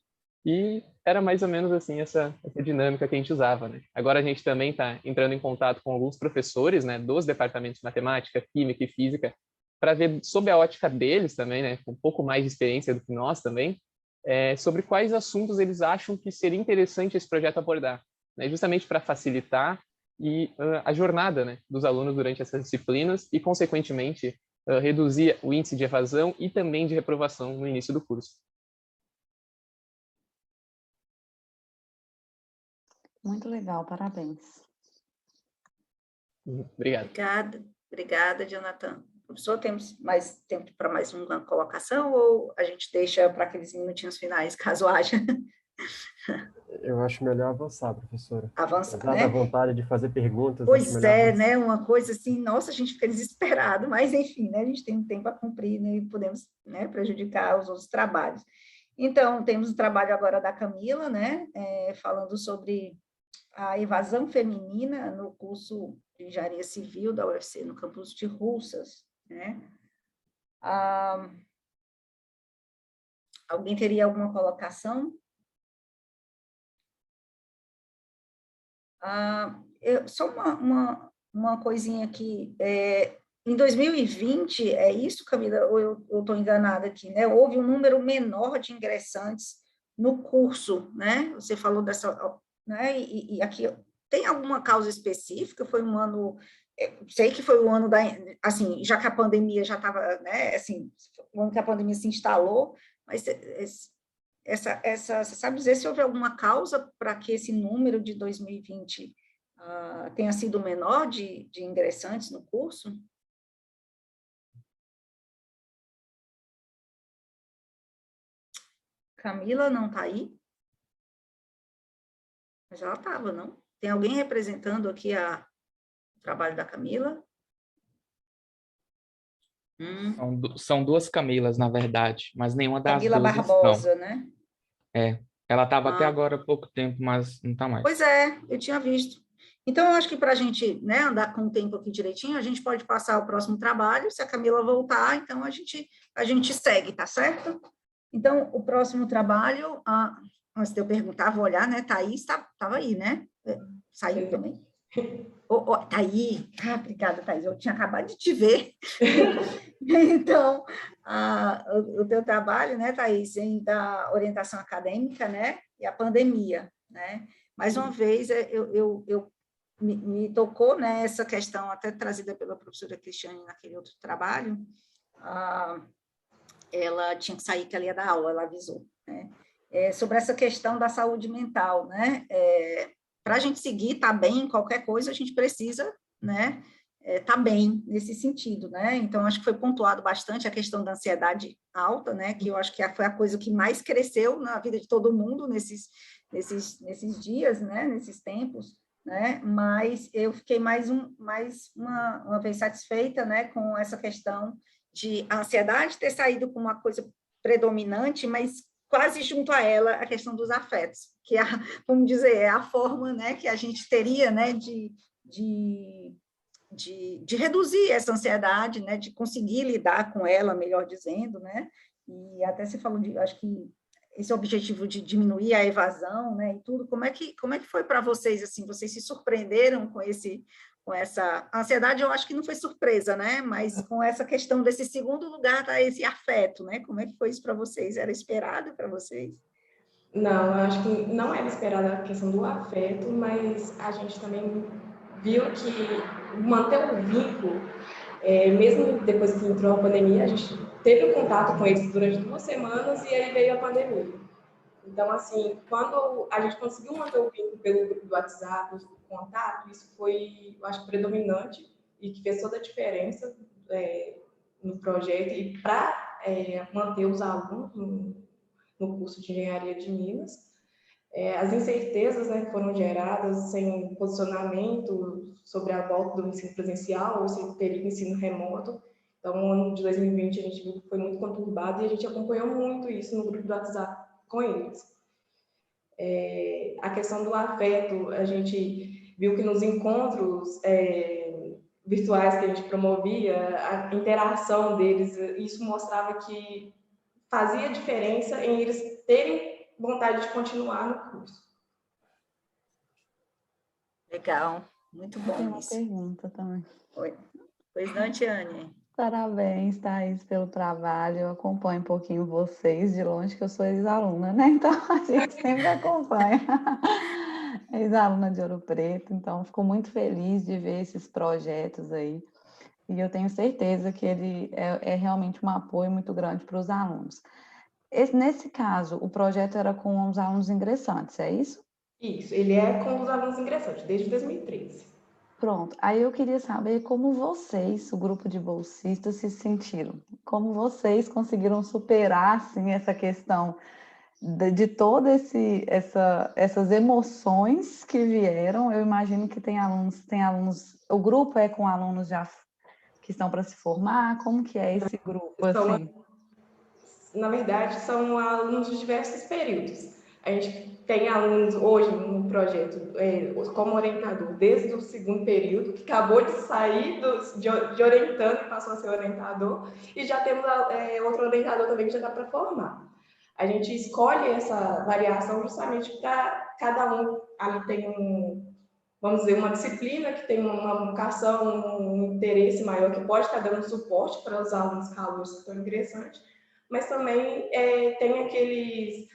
E era mais ou menos assim essa dinâmica que a gente usava, né? Agora a gente também está entrando em contato com alguns professores, né, dos departamentos de matemática, química e física, para ver, sob a ótica deles também, né, com um pouco mais de experiência do que nós também, sobre quais assuntos eles acham que seria interessante esse projeto abordar, né, justamente para facilitar a jornada, né, dos alunos durante essas disciplinas e, consequentemente, reduzir o índice de evasão e também de reprovação no início do curso. Muito legal, parabéns. Obrigado. Obrigada, Jonathan. Professor, temos mais tempo para mais uma colocação ou a gente deixa para aqueles minutinhos finais, caso haja? Eu acho melhor avançar, professora. Avançar, Apesar né? da vontade de fazer perguntas. Pois é, né? Uma coisa assim, nossa, a gente fica desesperado, mas enfim, né? A gente tem um tempo a cumprir, né? E podemos, né, prejudicar os outros trabalhos. Então, temos o trabalho agora da Camila, né? Falando sobre a evasão feminina no curso de Engenharia Civil da UFC, no campus de Russas, né? Alguém teria alguma colocação? Só uma coisinha aqui. Em 2020, é isso, Camila, ou eu estou enganada aqui, né? Houve um número menor de ingressantes no curso, né? Você falou dessa... Né? E aqui tem alguma causa específica? Foi um ano, sei que foi o ano da, assim, já que a pandemia já estava, né, assim, o ano que a pandemia se instalou, mas você sabe dizer se houve alguma causa para que esse número de 2020 tenha sido menor de ingressantes no curso? Camila não está aí? Mas ela estava, não? Tem alguém representando aqui o trabalho da Camila? São duas Camilas, na verdade, mas nenhuma das Camila duas Barbosa, estão. né? Ela estava até agora há pouco tempo, mas não está mais. Pois é, eu tinha visto. Então, eu acho que para a gente, né, andar com o tempo aqui direitinho, a gente pode passar o próximo trabalho, se a Camila voltar, então a gente segue, tá certo? Então, o próximo trabalho, antes de eu perguntar, vou olhar, né, Thaís estava aí, né? Saiu também? Tá aí. Obrigada, Thaís, eu tinha acabado de te ver. Então, o teu trabalho, né, Thaís, da orientação acadêmica, né, e a pandemia, né? Mais uma vez, me tocou, né, essa questão até trazida pela professora Cristiane naquele outro trabalho. Ela tinha que sair, que ela ia dar aula, ela avisou, né? Sobre essa questão da saúde mental, né? Para a gente seguir, tá bem, qualquer coisa, a gente precisa, né, tá bem nesse sentido, né? Então, acho que foi pontuado bastante a questão da ansiedade alta, né, que eu acho que foi a coisa que mais cresceu na vida de todo mundo nesses dias, né, nesses tempos, né? Mas eu fiquei mais uma vez satisfeita, né, com essa questão de a ansiedade ter saído como uma coisa predominante, mas quase junto a ela a questão dos afetos, que vamos dizer, é a forma, né, que a gente teria, né, de reduzir essa ansiedade, né, de conseguir lidar com ela, melhor dizendo, né, e até você falou acho que esse objetivo de diminuir a evasão, né, e tudo, como é que foi para vocês, assim, vocês se surpreenderam com essa ansiedade? Eu acho que não foi surpresa, né, mas com essa questão desse segundo lugar, tá, esse afeto, né, como é que foi isso para vocês? Era esperado para vocês? Não, eu acho que não era esperada a questão do afeto, mas a gente também viu que manter o vínculo, mesmo depois que entrou a pandemia, a gente teve um contato com eles durante 2 semanas e aí veio a pandemia. Então, assim, quando a gente conseguiu manter o vínculo pelo grupo do WhatsApp, o contato, isso foi, eu acho, predominante e que fez toda a diferença no projeto e para manter os alunos no curso de Engenharia de Minas. As incertezas, né, que foram geradas sem posicionamento sobre a volta do ensino presencial ou se teria ensino remoto. Então, no ano de 2020, a gente viu que foi muito conturbado e a gente acompanhou muito isso no grupo do WhatsApp com eles. A questão do afeto, a gente viu que nos encontros virtuais que a gente promovia, a interação deles, isso mostrava que fazia diferença em eles terem vontade de continuar no curso. Legal, muito bom. Tem uma pergunta também. Oi. Pois não, Tiane? Parabéns, Thaís, pelo trabalho. Eu acompanho um pouquinho vocês de longe, que eu sou ex-aluna, né? Então a gente sempre acompanha. Ex-aluna de Ouro Preto, então fico muito feliz de ver esses projetos aí. E eu tenho certeza que ele é realmente um apoio muito grande para os alunos. Nesse caso, o projeto era com os alunos ingressantes, é isso? Isso, ele é com os alunos ingressantes, desde 2013. Pronto, aí eu queria saber como vocês, o grupo de bolsistas, se sentiram. Como vocês conseguiram superar, assim, essa questão de todas essas emoções que vieram. Eu imagino que tem alunos, o grupo é com alunos já que estão para se formar, como que é esse grupo, assim? Na verdade, são alunos de diversos períodos. A gente tem alunos hoje no projeto como orientador desde o segundo período, que acabou de sair de orientando e passou a ser orientador, e já temos outro orientador também que já está para formar. A gente escolhe essa variação justamente para cada um. Ali tem vamos dizer, uma disciplina que tem uma vocação, um interesse maior, que pode estar dando suporte para os alunos calouros que estão ingressantes, mas também tem aqueles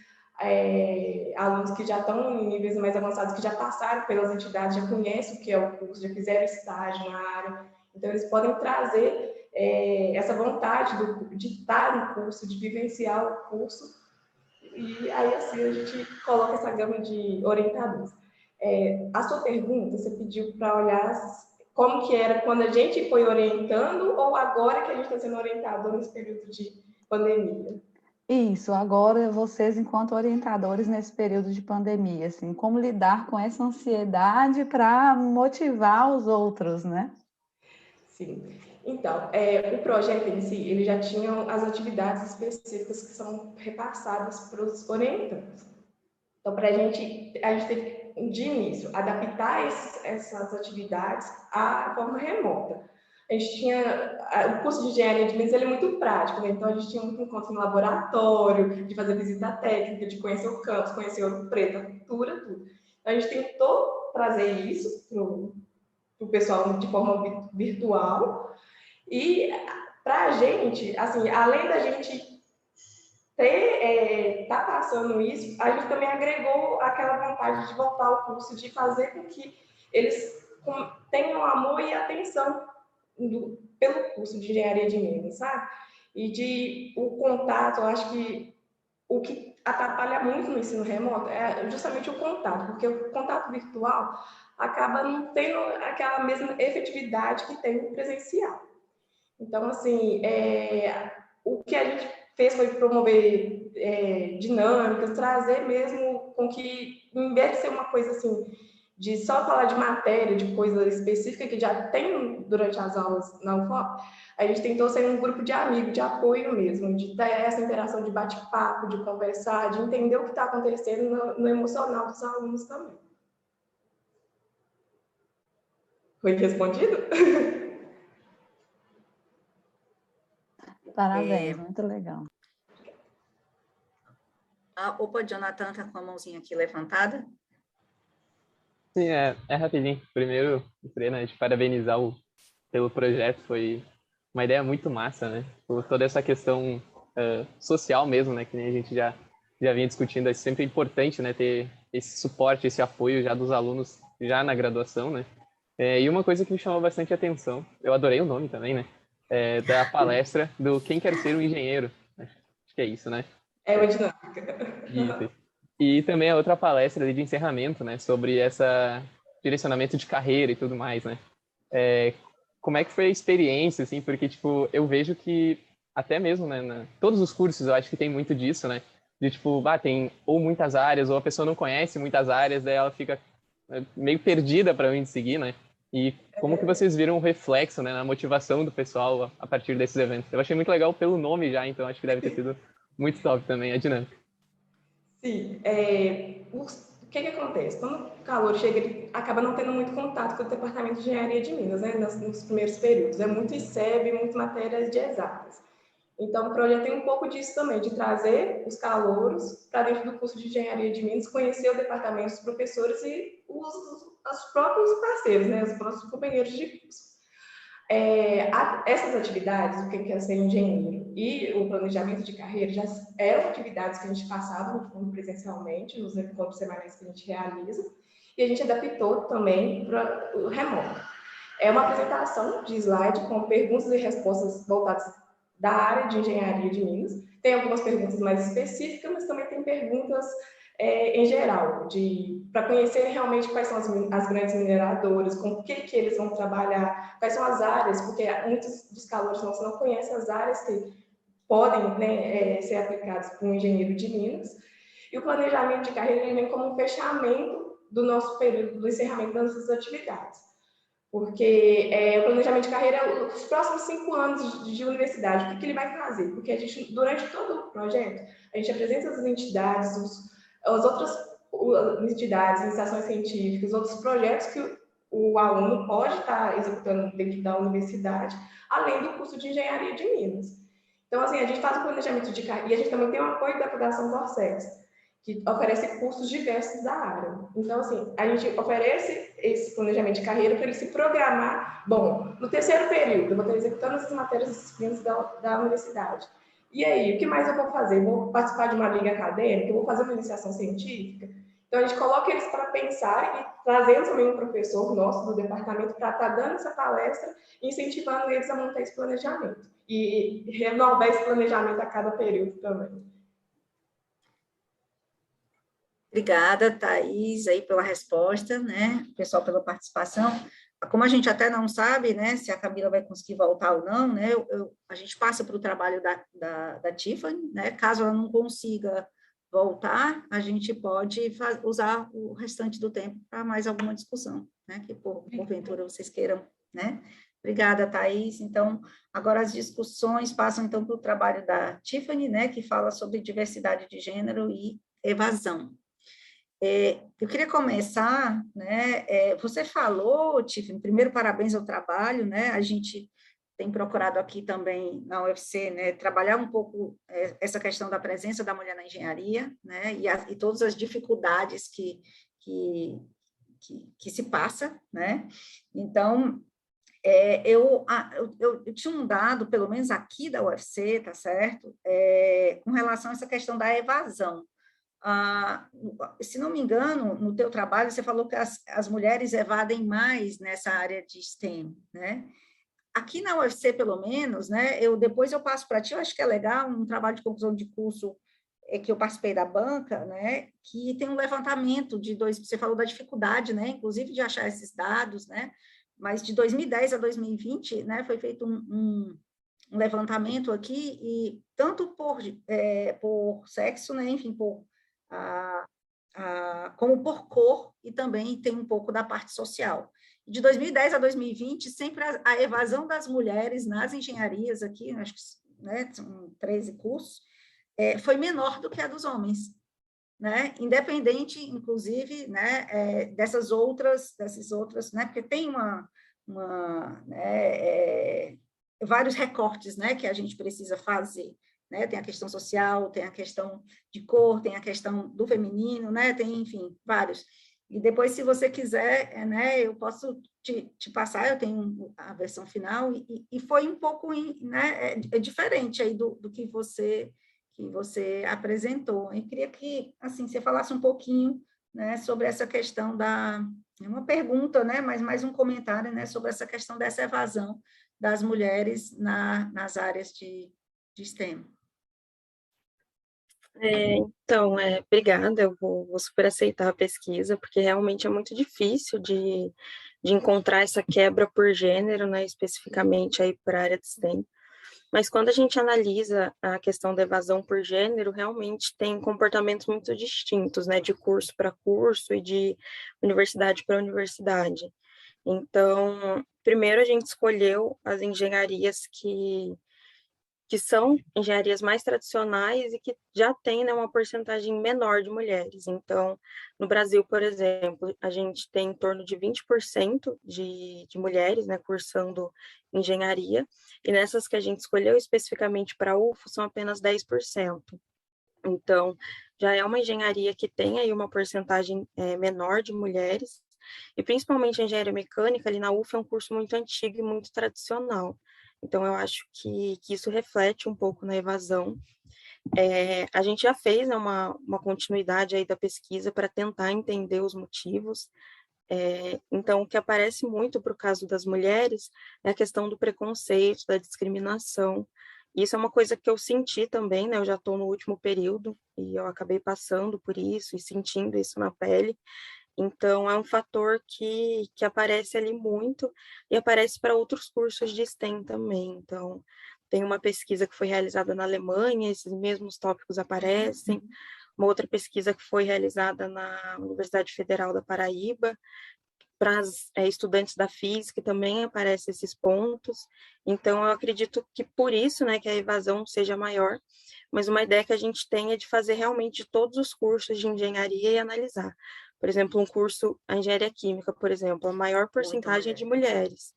alunos que já estão em níveis mais avançados, que já passaram pelas entidades, já conhecem o que é o curso, já fizeram estágio na área, então eles podem trazer essa vontade de estar no curso, de vivenciar o curso, e aí assim a gente coloca essa gama de orientadores. A sua pergunta, você pediu para olhar como que era quando a gente foi orientando ou agora que a gente está sendo orientador nesse período de pandemia? Isso, agora vocês, enquanto orientadores nesse período de pandemia, assim, como lidar com essa ansiedade para motivar os outros, né? Sim. Então, o projeto em si, ele já tinha as atividades específicas que são repassadas para os orientantes. Então, a gente teve, de início, adaptar essas atividades à forma remota. A gente tinha, o curso de engenharia de Minas ele é muito prático, né? Então a gente tinha um encontro no laboratório, de fazer visita técnica, de conhecer o campus, conhecer Ouro Preto, a cultura, tudo. Então, a gente tentou trazer isso para o pessoal de forma virtual e para a gente, assim, além da gente tá passando isso, a gente também agregou aquela vontade de voltar ao curso, de fazer com que eles tenham amor e atenção pelo curso de engenharia de Minas, sabe? E o contato, eu acho que o que atrapalha muito no ensino remoto é justamente o contato, porque o contato virtual acaba não tendo aquela mesma efetividade que tem no presencial. Então, assim, o que a gente fez foi promover dinâmicas, trazer mesmo com que, em vez de ser uma coisa assim, de só falar de matéria, de coisa específica que já tem durante as aulas na UFOP, a gente tentou ser um grupo de amigos, de apoio mesmo, de ter essa interação de bate-papo, de conversar, de entender o que está acontecendo no emocional dos alunos também. Foi respondido? Parabéns, muito legal. Opa, Jonathan está com a mãozinha aqui levantada. Sim, é rapidinho. Primeiro, gostaria, né, de parabenizar pelo projeto, foi uma ideia muito massa, né? Por toda essa questão social mesmo, né, que nem a gente já vinha discutindo, é sempre importante, né, ter esse suporte, esse apoio já dos alunos já na graduação, né? E uma coisa que me chamou bastante atenção, eu adorei o nome também, né? Da palestra do Quem Quer Ser um Engenheiro. Acho que é isso, né? É uma dinâmica. Isso. E também a outra palestra ali de encerramento, né, sobre essa direcionamento de carreira e tudo mais, né? Como é que foi a experiência, assim, porque, tipo, eu vejo que até mesmo, né, todos os cursos eu acho que tem muito disso, né, de, tipo, tem ou muitas áreas, ou a pessoa não conhece muitas áreas, daí ela fica meio perdida para onde seguir, né? E como que vocês viram o reflexo, né, na motivação do pessoal a partir desses eventos? Eu achei muito legal pelo nome já, então acho que deve ter sido muito top também a dinâmica. Sim, o que acontece? Quando o calor chega, ele acaba não tendo muito contato com o departamento de engenharia de Minas, né, nos primeiros períodos. É muito ICEB, muito matérias de exatas. Então, o projeto tem um pouco disso também, de trazer os calouros para dentro do curso de engenharia de Minas, conhecer o departamento, os professores e os próprios parceiros, né, os próprios companheiros de curso. Essas atividades, o que é ser engenheiro e o planejamento de carreira, já eram atividades que a gente passava no fundo presencialmente, nos encontros semanais que a gente realiza, e a gente adaptou também para o remoto. É uma apresentação de slide com perguntas e respostas voltadas da área de engenharia de Minas. Tem algumas perguntas mais específicas, mas também tem perguntas em geral, para conhecerem realmente quais são as grandes mineradoras, com o que eles vão trabalhar, quais são as áreas, porque muitos dos calouros não conhecem as áreas que podem, né, ser aplicadas por um engenheiro de Minas. E o planejamento de carreira vem como um fechamento do nosso período, do encerramento das nossas atividades. Porque o planejamento de carreira, os próximos 5 anos de universidade, o que ele vai fazer? Porque a gente, durante todo o projeto, a gente apresenta as entidades, as outras entidades, iniciações científicas, outros projetos que o aluno pode estar executando dentro da universidade, além do curso de engenharia de Minas. Então, assim, a gente faz o planejamento de carreira, e a gente também tem o apoio da Fundação Corsex, que oferece cursos diversos da área. Então, assim, a gente oferece esse planejamento de carreira para ele se programar. Bom, no terceiro período, eu vou estar executando essas matérias e disciplinas da universidade. E aí, o que mais eu vou fazer? Vou participar de uma liga acadêmica? Eu vou fazer uma iniciação científica? Então, a gente coloca eles para pensar e trazendo também um professor nosso do departamento para estar dando essa palestra e incentivando eles a montar esse planejamento. E renovar esse planejamento a cada período também. Obrigada, Thaís, aí pela resposta, né, pessoal, pela participação. Como a gente até não sabe, né, se a Camila vai conseguir voltar ou não, né, a gente passa para o trabalho da Tiffany, né, caso ela não consiga voltar, a gente pode usar o restante do tempo para mais alguma discussão, né, que porventura vocês queiram, né. Obrigada, Thaís. Então, agora as discussões passam, então, para o trabalho da Tiffany, né, que fala sobre diversidade de gênero e evasão. Eu queria começar, né, você falou, Tiffany, primeiro parabéns ao trabalho, né, a gente tem procurado aqui também na UFC, né, trabalhar um pouco essa questão da presença da mulher na engenharia, né, e todas as dificuldades que se passa, né, então, eu tinha um dado, pelo menos aqui da UFC, tá certo, com relação a essa questão da evasão. Se não me engano, no teu trabalho, você falou que as mulheres evadem mais nessa área de STEM, né? Aqui na UFC, pelo menos, né, depois eu passo para ti, eu acho que é legal, um trabalho de conclusão de curso que eu participei da banca, né, que tem um levantamento você falou da dificuldade, né, inclusive de achar esses dados, né, mas de 2010 a 2020, né, foi feito um levantamento aqui, e tanto por sexo, né, enfim, como por cor, e também tem um pouco da parte social. De 2010 a 2020, sempre a evasão das mulheres nas engenharias aqui, acho que, né, são 13 cursos, foi menor do que a dos homens, né, independente, inclusive, né, dessas outras, né, porque tem vários recortes, né, que a gente precisa fazer, né, tem a questão social, tem a questão de cor, tem a questão do feminino, né, tem, enfim, vários. E depois, se você quiser, né, eu posso te passar, eu tenho a versão final, e foi um pouco, né, diferente aí do que você apresentou. Eu queria que, assim, você falasse um pouquinho, né, sobre essa questão uma pergunta, né, mas mais um comentário, né, sobre essa questão dessa evasão das mulheres nas áreas de STEM. Obrigada, eu vou super aceitar a pesquisa, porque realmente é muito difícil de encontrar essa quebra por gênero, né, especificamente aí para a área de STEM. Mas quando a gente analisa a questão da evasão por gênero, realmente tem comportamentos muito distintos, né, de curso para curso e de universidade para universidade. Então, primeiro a gente escolheu as engenharias que são engenharias mais tradicionais e que já têm, né, uma porcentagem menor de mulheres. Então, no Brasil, por exemplo, a gente tem em torno de 20% de mulheres, né, cursando engenharia, e nessas que a gente escolheu especificamente para a UFO, são apenas 10%. Então, já é uma engenharia que tem aí uma porcentagem menor de mulheres, e principalmente a engenharia mecânica, ali na UFO, é um curso muito antigo e muito tradicional. Então, eu acho que isso reflete um pouco na evasão. A gente já fez, né, uma continuidade aí da pesquisa para tentar entender os motivos. Então, o que aparece muito para o caso das mulheres é a questão do preconceito, da discriminação. Isso é uma coisa que eu senti também, né? Eu já estou no último período e eu acabei passando por isso e sentindo isso na pele. Então, é um fator que aparece ali muito e aparece para outros cursos de STEM também. Então, tem uma pesquisa que foi realizada na Alemanha, esses mesmos tópicos aparecem. Uma outra pesquisa que foi realizada na Universidade Federal da Paraíba, para as estudantes da física também aparecem esses pontos. Então, eu acredito que por isso, né, que a evasão seja maior, mas uma ideia que a gente tem é de fazer realmente todos os cursos de engenharia e analisar. Por exemplo, um curso, a engenharia química, por exemplo, a maior porcentagem é de mulheres.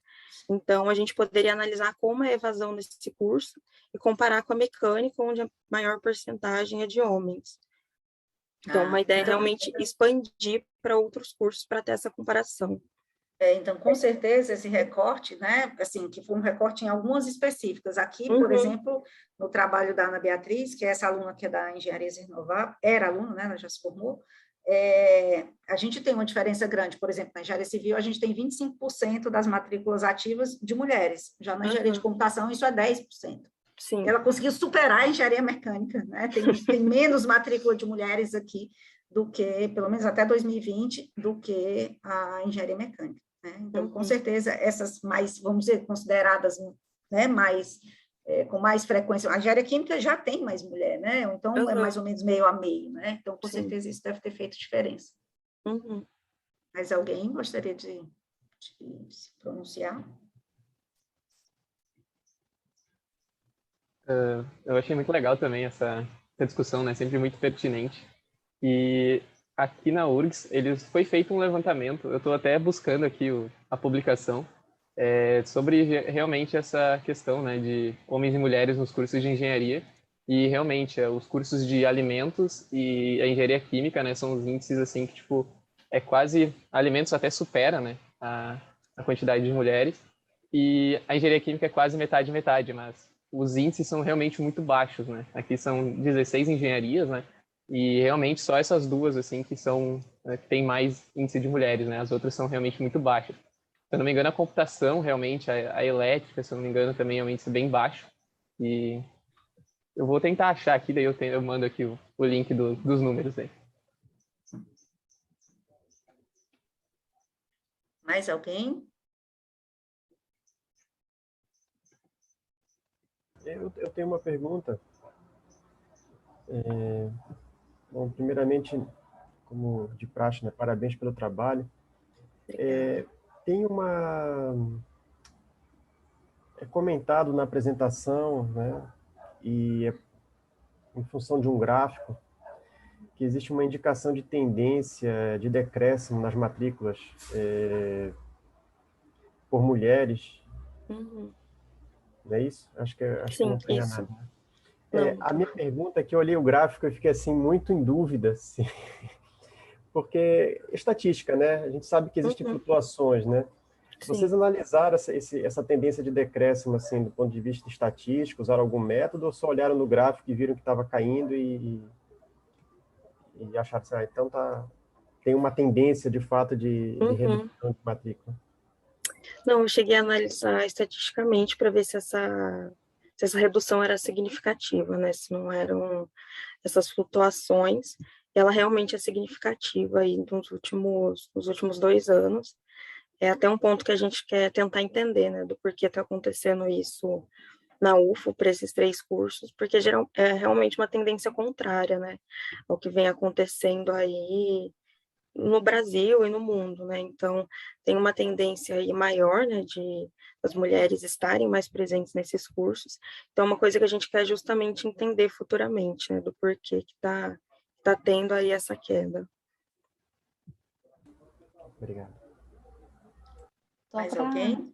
Então, a gente poderia analisar como é a evasão nesse curso e comparar com a mecânica, onde a maior porcentagem é de homens. Então, uma ideia é realmente expandir para outros cursos para ter essa comparação. Então, com certeza, esse recorte, né, assim, que foi um recorte em algumas específicas. Aqui, por exemplo, no trabalho da Ana Beatriz, que é essa aluna que é da Engenharia Renovável, era aluna, né, ela já se formou, a gente tem uma diferença grande. Por exemplo, na Engenharia Civil, a gente tem 25% das matrículas ativas de mulheres. Já na Engenharia de Computação, isso é 10%. Sim. Ela conseguiu superar a engenharia mecânica, né? Tem menos matrícula de mulheres aqui do que, pelo menos até 2020, do que a engenharia mecânica, né? Então, com certeza, essas mais, vamos dizer, consideradas, né, mais, com mais frequência, a engenharia química já tem mais mulher, né? Então, é mais ou menos meio a meio, né? Então, com certeza, isso deve ter feito diferença. Mas alguém gostaria de se pronunciar? Eu achei muito legal também essa discussão, né? Sempre muito pertinente. E aqui na URGS, foi feito um levantamento, eu estou até buscando aqui a publicação, sobre realmente essa questão, né, de homens e mulheres nos cursos de engenharia. E realmente, os cursos de alimentos e a engenharia química, né, são os índices assim que, tipo, quase, alimentos até supera, né, a quantidade de mulheres. E a engenharia química é quase metade, mas os índices são realmente muito baixos, né? Aqui são 16 engenharias, né? E realmente só essas duas, assim, que são, que tem mais índice de mulheres, né? As outras são realmente muito baixas. Se eu não me engano, a computação, realmente, a elétrica, se eu não me engano, também é um índice bem baixo. E eu vou tentar achar aqui, daí eu mando aqui o link dos números aí. Mais alguém? Eu tenho uma pergunta. Bom, primeiramente, como de praxe, né, parabéns pelo trabalho. Tem é comentado na apresentação, né, e em função de um gráfico, que existe uma indicação de tendência de decréscimo nas matrículas por mulheres. Não é isso? Acho que não estou enganado. A minha pergunta é que eu olhei o gráfico e fiquei assim, muito em dúvida, assim, porque estatística, né? A gente sabe que existem flutuações, né? Vocês analisaram essa tendência de decréscimo, assim, do ponto de vista estatístico, usaram algum método, ou só olharam no gráfico e viram que estava caindo e acharam assim, então tem uma tendência, de fato, de redução de matrícula? Não, eu cheguei a analisar estatisticamente para ver se se essa redução era significativa, né? Se não eram essas flutuações, ela realmente é significativa aí nos últimos 2 anos. É até um ponto que a gente quer tentar entender, né, do porquê está acontecendo isso na UFO para esses 3 cursos, porque é realmente uma tendência contrária, né, ao que vem acontecendo aí no Brasil e no mundo, né? Então, tem uma tendência aí maior, né, de as mulheres estarem mais presentes nesses cursos. Então, é uma coisa que a gente quer justamente entender futuramente, né, do porquê que tá tendo aí essa queda. Obrigado. Mais alguém?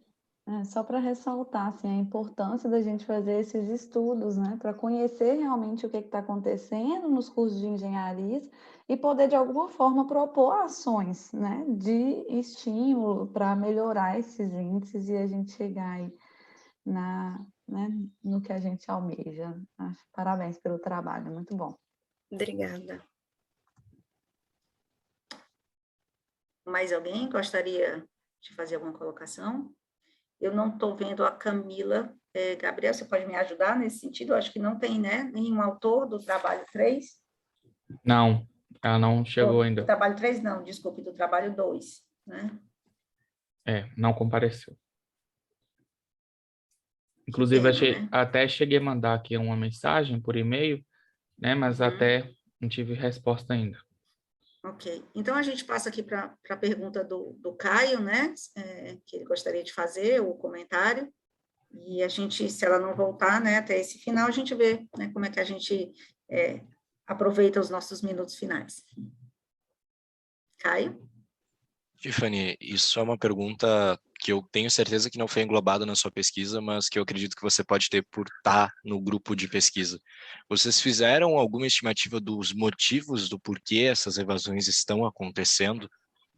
Só para ressaltar assim, a importância da gente fazer esses estudos, né, para conhecer realmente o que está acontecendo nos cursos de engenharias e poder, de alguma forma, propor ações, né, de estímulo para melhorar esses índices e a gente chegar aí no que a gente almeja. Parabéns pelo trabalho, muito bom. Obrigada. Mais alguém gostaria de fazer alguma colocação? Eu não estou vendo a Camila. Gabriel, você pode me ajudar nesse sentido? Eu acho que não tem, né, nenhum autor do trabalho 3. Não, ela não chegou ainda. Do trabalho 3, não, desculpe, do trabalho 2, né? Não compareceu. Inclusive, até cheguei a mandar aqui uma mensagem por e-mail, né, mas até não tive resposta ainda. Ok, então a gente passa aqui para a pergunta do Caio, né, que ele gostaria de fazer, o comentário, e a gente, se ela não voltar, né, até esse final, a gente vê, né, como é que a gente aproveita os nossos minutos finais. Caio? Tiffany, isso é uma pergunta que eu tenho certeza que não foi englobada na sua pesquisa, mas que eu acredito que você pode ter por estar no grupo de pesquisa. Vocês fizeram alguma estimativa dos motivos do porquê essas evasões estão acontecendo?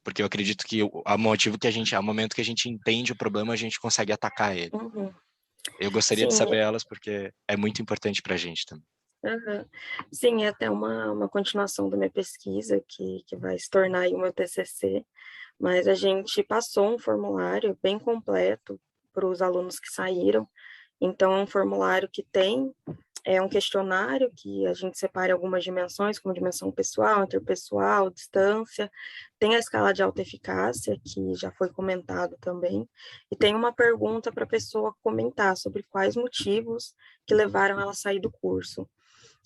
Porque eu acredito que ao momento que a gente entende o problema, a gente consegue atacar ele. Eu gostaria de saber elas, porque é muito importante para a gente também. Sim, é até uma continuação da minha pesquisa, que vai se tornar aí o meu TCC, mas a gente passou um formulário bem completo para os alunos que saíram. Então, é um formulário que tem um questionário que a gente separa algumas dimensões, como dimensão pessoal, interpessoal, distância, tem a escala de autoeficácia, que já foi comentado também, e tem uma pergunta para a pessoa comentar sobre quais motivos que levaram ela a sair do curso.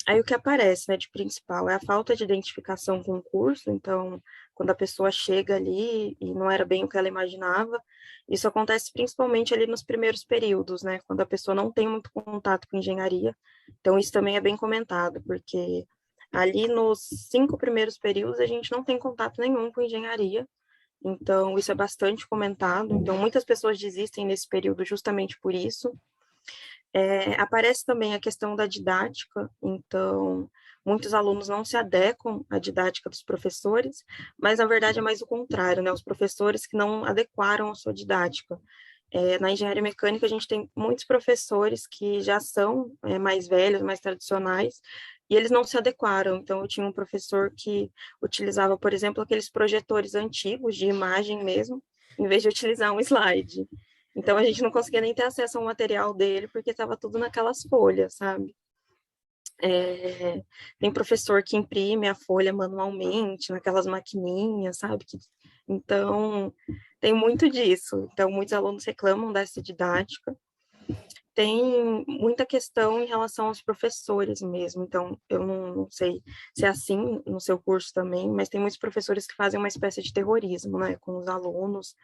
Aí o que aparece, né, de principal é a falta de identificação com o curso. Então, quando a pessoa chega ali e não era bem o que ela imaginava, isso acontece principalmente ali nos primeiros períodos, né, quando a pessoa não tem muito contato com engenharia. Então, isso também é bem comentado, porque ali nos 5 primeiros períodos a gente não tem contato nenhum com engenharia. Então, isso é bastante comentado. Então, muitas pessoas desistem nesse período justamente por isso. Aparece também a questão da didática, então muitos alunos não se adequam à didática dos professores, mas na verdade é mais o contrário, né? Os professores que não adequaram a sua didática. Na engenharia mecânica a gente tem muitos professores que já são mais velhos, mais tradicionais, e eles não se adequaram. Então eu tinha um professor que utilizava, por exemplo, aqueles projetores antigos de imagem mesmo, em vez de utilizar um slide. Então, a gente não conseguia nem ter acesso ao material dele, porque estava tudo naquelas folhas, sabe? Tem professor que imprime a folha manualmente, naquelas maquininhas, sabe? Então, tem muito disso. Então, muitos alunos reclamam dessa didática. Tem muita questão em relação aos professores mesmo. Então, eu não sei se é assim no seu curso também, mas tem muitos professores que fazem uma espécie de terrorismo, né, com os alunos,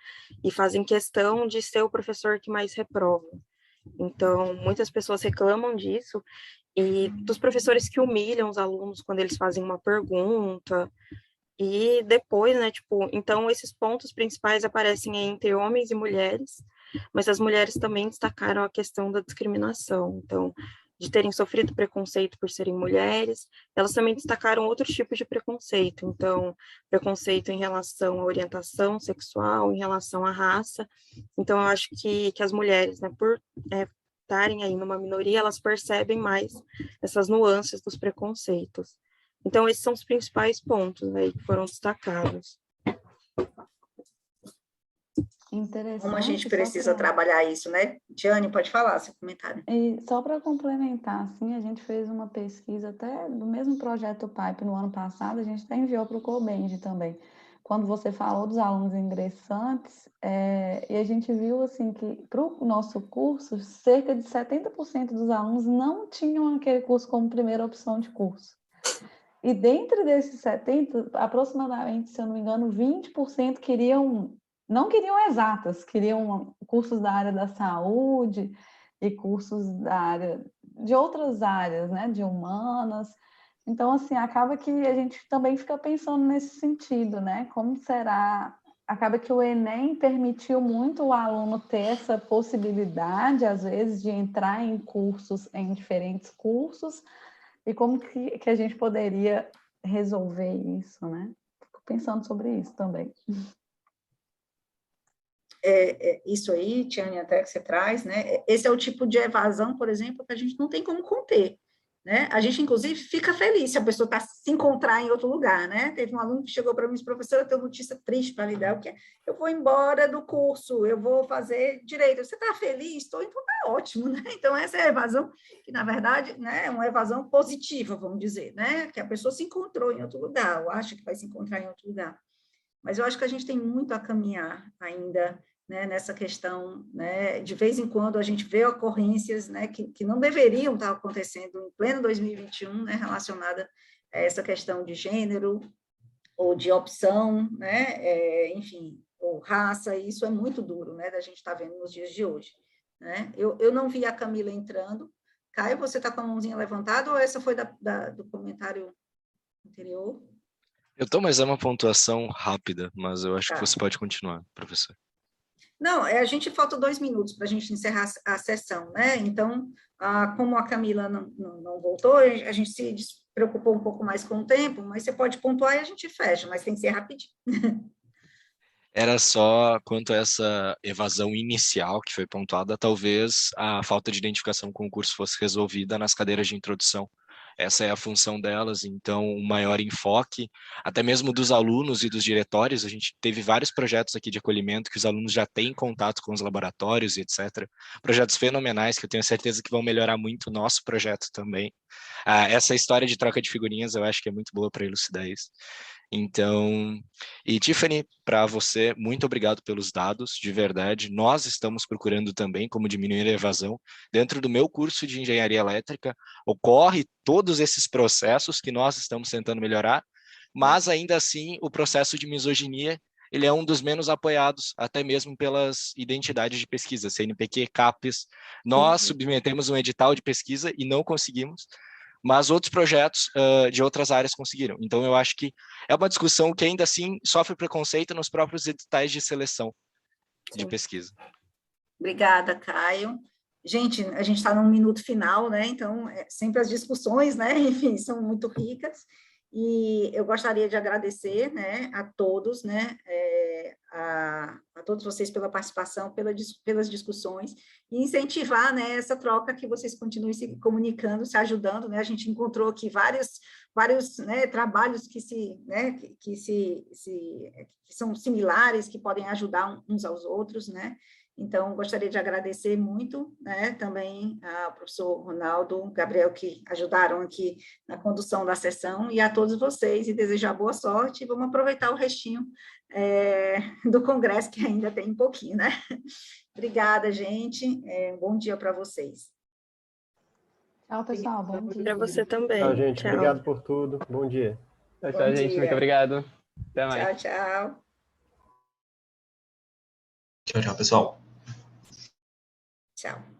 e fazem questão de ser o professor que mais reprova. Então, muitas pessoas reclamam disso, e dos professores que humilham os alunos quando eles fazem uma pergunta, e depois, né, então esses pontos principais aparecem entre homens e mulheres, mas as mulheres também destacaram a questão da discriminação, então, de terem sofrido preconceito por serem mulheres, elas também destacaram outros tipos de preconceito, então, preconceito em relação à orientação sexual, em relação à raça. Então, eu acho que as mulheres, né, por estarem aí numa minoria, elas percebem mais essas nuances dos preconceitos. Então, esses são os principais pontos aí que foram destacados. Interessante. Como a gente precisa trabalhar isso, né? Tiane, pode falar seu comentário. E só para complementar, assim, a gente fez uma pesquisa até do mesmo projeto PIPE no ano passado, a gente até enviou para o Cobenji também. Quando você falou dos alunos ingressantes, e a gente viu assim que para o nosso curso, cerca de 70% dos alunos não tinham aquele curso como primeira opção de curso. E dentro desses 70%, aproximadamente, se eu não me engano, 20% não queriam exatas, queriam cursos da área da saúde e cursos de outras áreas, né, de humanas. Então, assim, acaba que a gente também fica pensando nesse sentido, né? Como será? Acaba que o Enem permitiu muito o aluno ter essa possibilidade, às vezes, de entrar em diferentes cursos, e como que a gente poderia resolver isso, né? Fico pensando sobre isso também. Isso aí, Tiane, até que você traz, né? Esse é o tipo de evasão, por exemplo, que a gente não tem como conter, né? A gente, inclusive, fica feliz se a pessoa se encontrar em outro lugar, né? Teve um aluno que chegou para mim e disse, professora, eu tenho notícia triste para lhe dar, o que eu vou embora do curso, eu vou fazer direito. Você está feliz? Estou, então está ótimo, né? Então, essa é a evasão, que, na verdade, né, é uma evasão positiva, vamos dizer, né? Que a pessoa se encontrou em outro lugar, ou acha que vai se encontrar em outro lugar. Mas eu acho que a gente tem muito a caminhar ainda, né, nessa questão, né, de vez em quando a gente vê ocorrências, né, que não deveriam estar acontecendo em pleno 2021, né, relacionada a essa questão de gênero ou de opção, né, enfim, ou raça, e isso é muito duro, né, da gente estar vendo nos dias de hoje, né. Eu não vi a Camila entrando. Caio, você está com a mãozinha levantada ou essa foi do comentário anterior? Eu estou, mas é uma pontuação rápida, mas eu acho que você pode continuar, professor. Não, a gente falta 2 minutos para a gente encerrar a sessão, né? Então, como a Camila não voltou, a gente se preocupou um pouco mais com o tempo, mas você pode pontuar e a gente fecha, mas tem que ser rapidinho. Era só quanto a essa evasão inicial que foi pontuada, talvez a falta de identificação com o curso fosse resolvida nas cadeiras de introdução. Essa é a função delas, então um maior enfoque, até mesmo dos alunos e dos diretórios. A gente teve vários projetos aqui de acolhimento que os alunos já têm contato com os laboratórios e etc. Projetos fenomenais que eu tenho certeza que vão melhorar muito o nosso projeto também. Essa história de troca de figurinhas eu acho que é muito boa para elucidar isso. Então, e Tiffany, para você, muito obrigado pelos dados, de verdade. Nós estamos procurando também como diminuir a evasão. Dentro do meu curso de engenharia elétrica, ocorre todos esses processos que nós estamos tentando melhorar, mas ainda assim o processo de misoginia, ele é um dos menos apoiados, até mesmo pelas identidades de pesquisa, CNPq, CAPES. Nós submetemos um edital de pesquisa e não conseguimos, mas outros projetos de outras áreas conseguiram. Então, eu acho que é uma discussão que ainda assim sofre preconceito nos próprios editais de seleção de pesquisa. Obrigada, Caio. Gente, a gente está num minuto final, né? Então, sempre as discussões, né? Enfim, são muito ricas. E eu gostaria de agradecer, né, a todos, né, a todos vocês pela participação, pelas discussões, e incentivar, né, essa troca, que vocês continuem se comunicando, se ajudando, né, a gente encontrou aqui vários né, trabalhos que são similares, que podem ajudar uns aos outros, né. Então, gostaria de agradecer muito, né, também ao professor Ronaldo, Gabriel, que ajudaram aqui na condução da sessão, e a todos vocês, e desejar boa sorte, e vamos aproveitar o restinho do congresso, que ainda tem um pouquinho, né? Obrigada, gente, um bom dia para vocês. Tchau, pessoal, bom dia. Para você também. Tchau, gente, tchau. Obrigado por tudo, bom dia. Tchau, gente, muito obrigado. Até mais. Tchau, tchau. Tchau, tchau, pessoal. Tchau.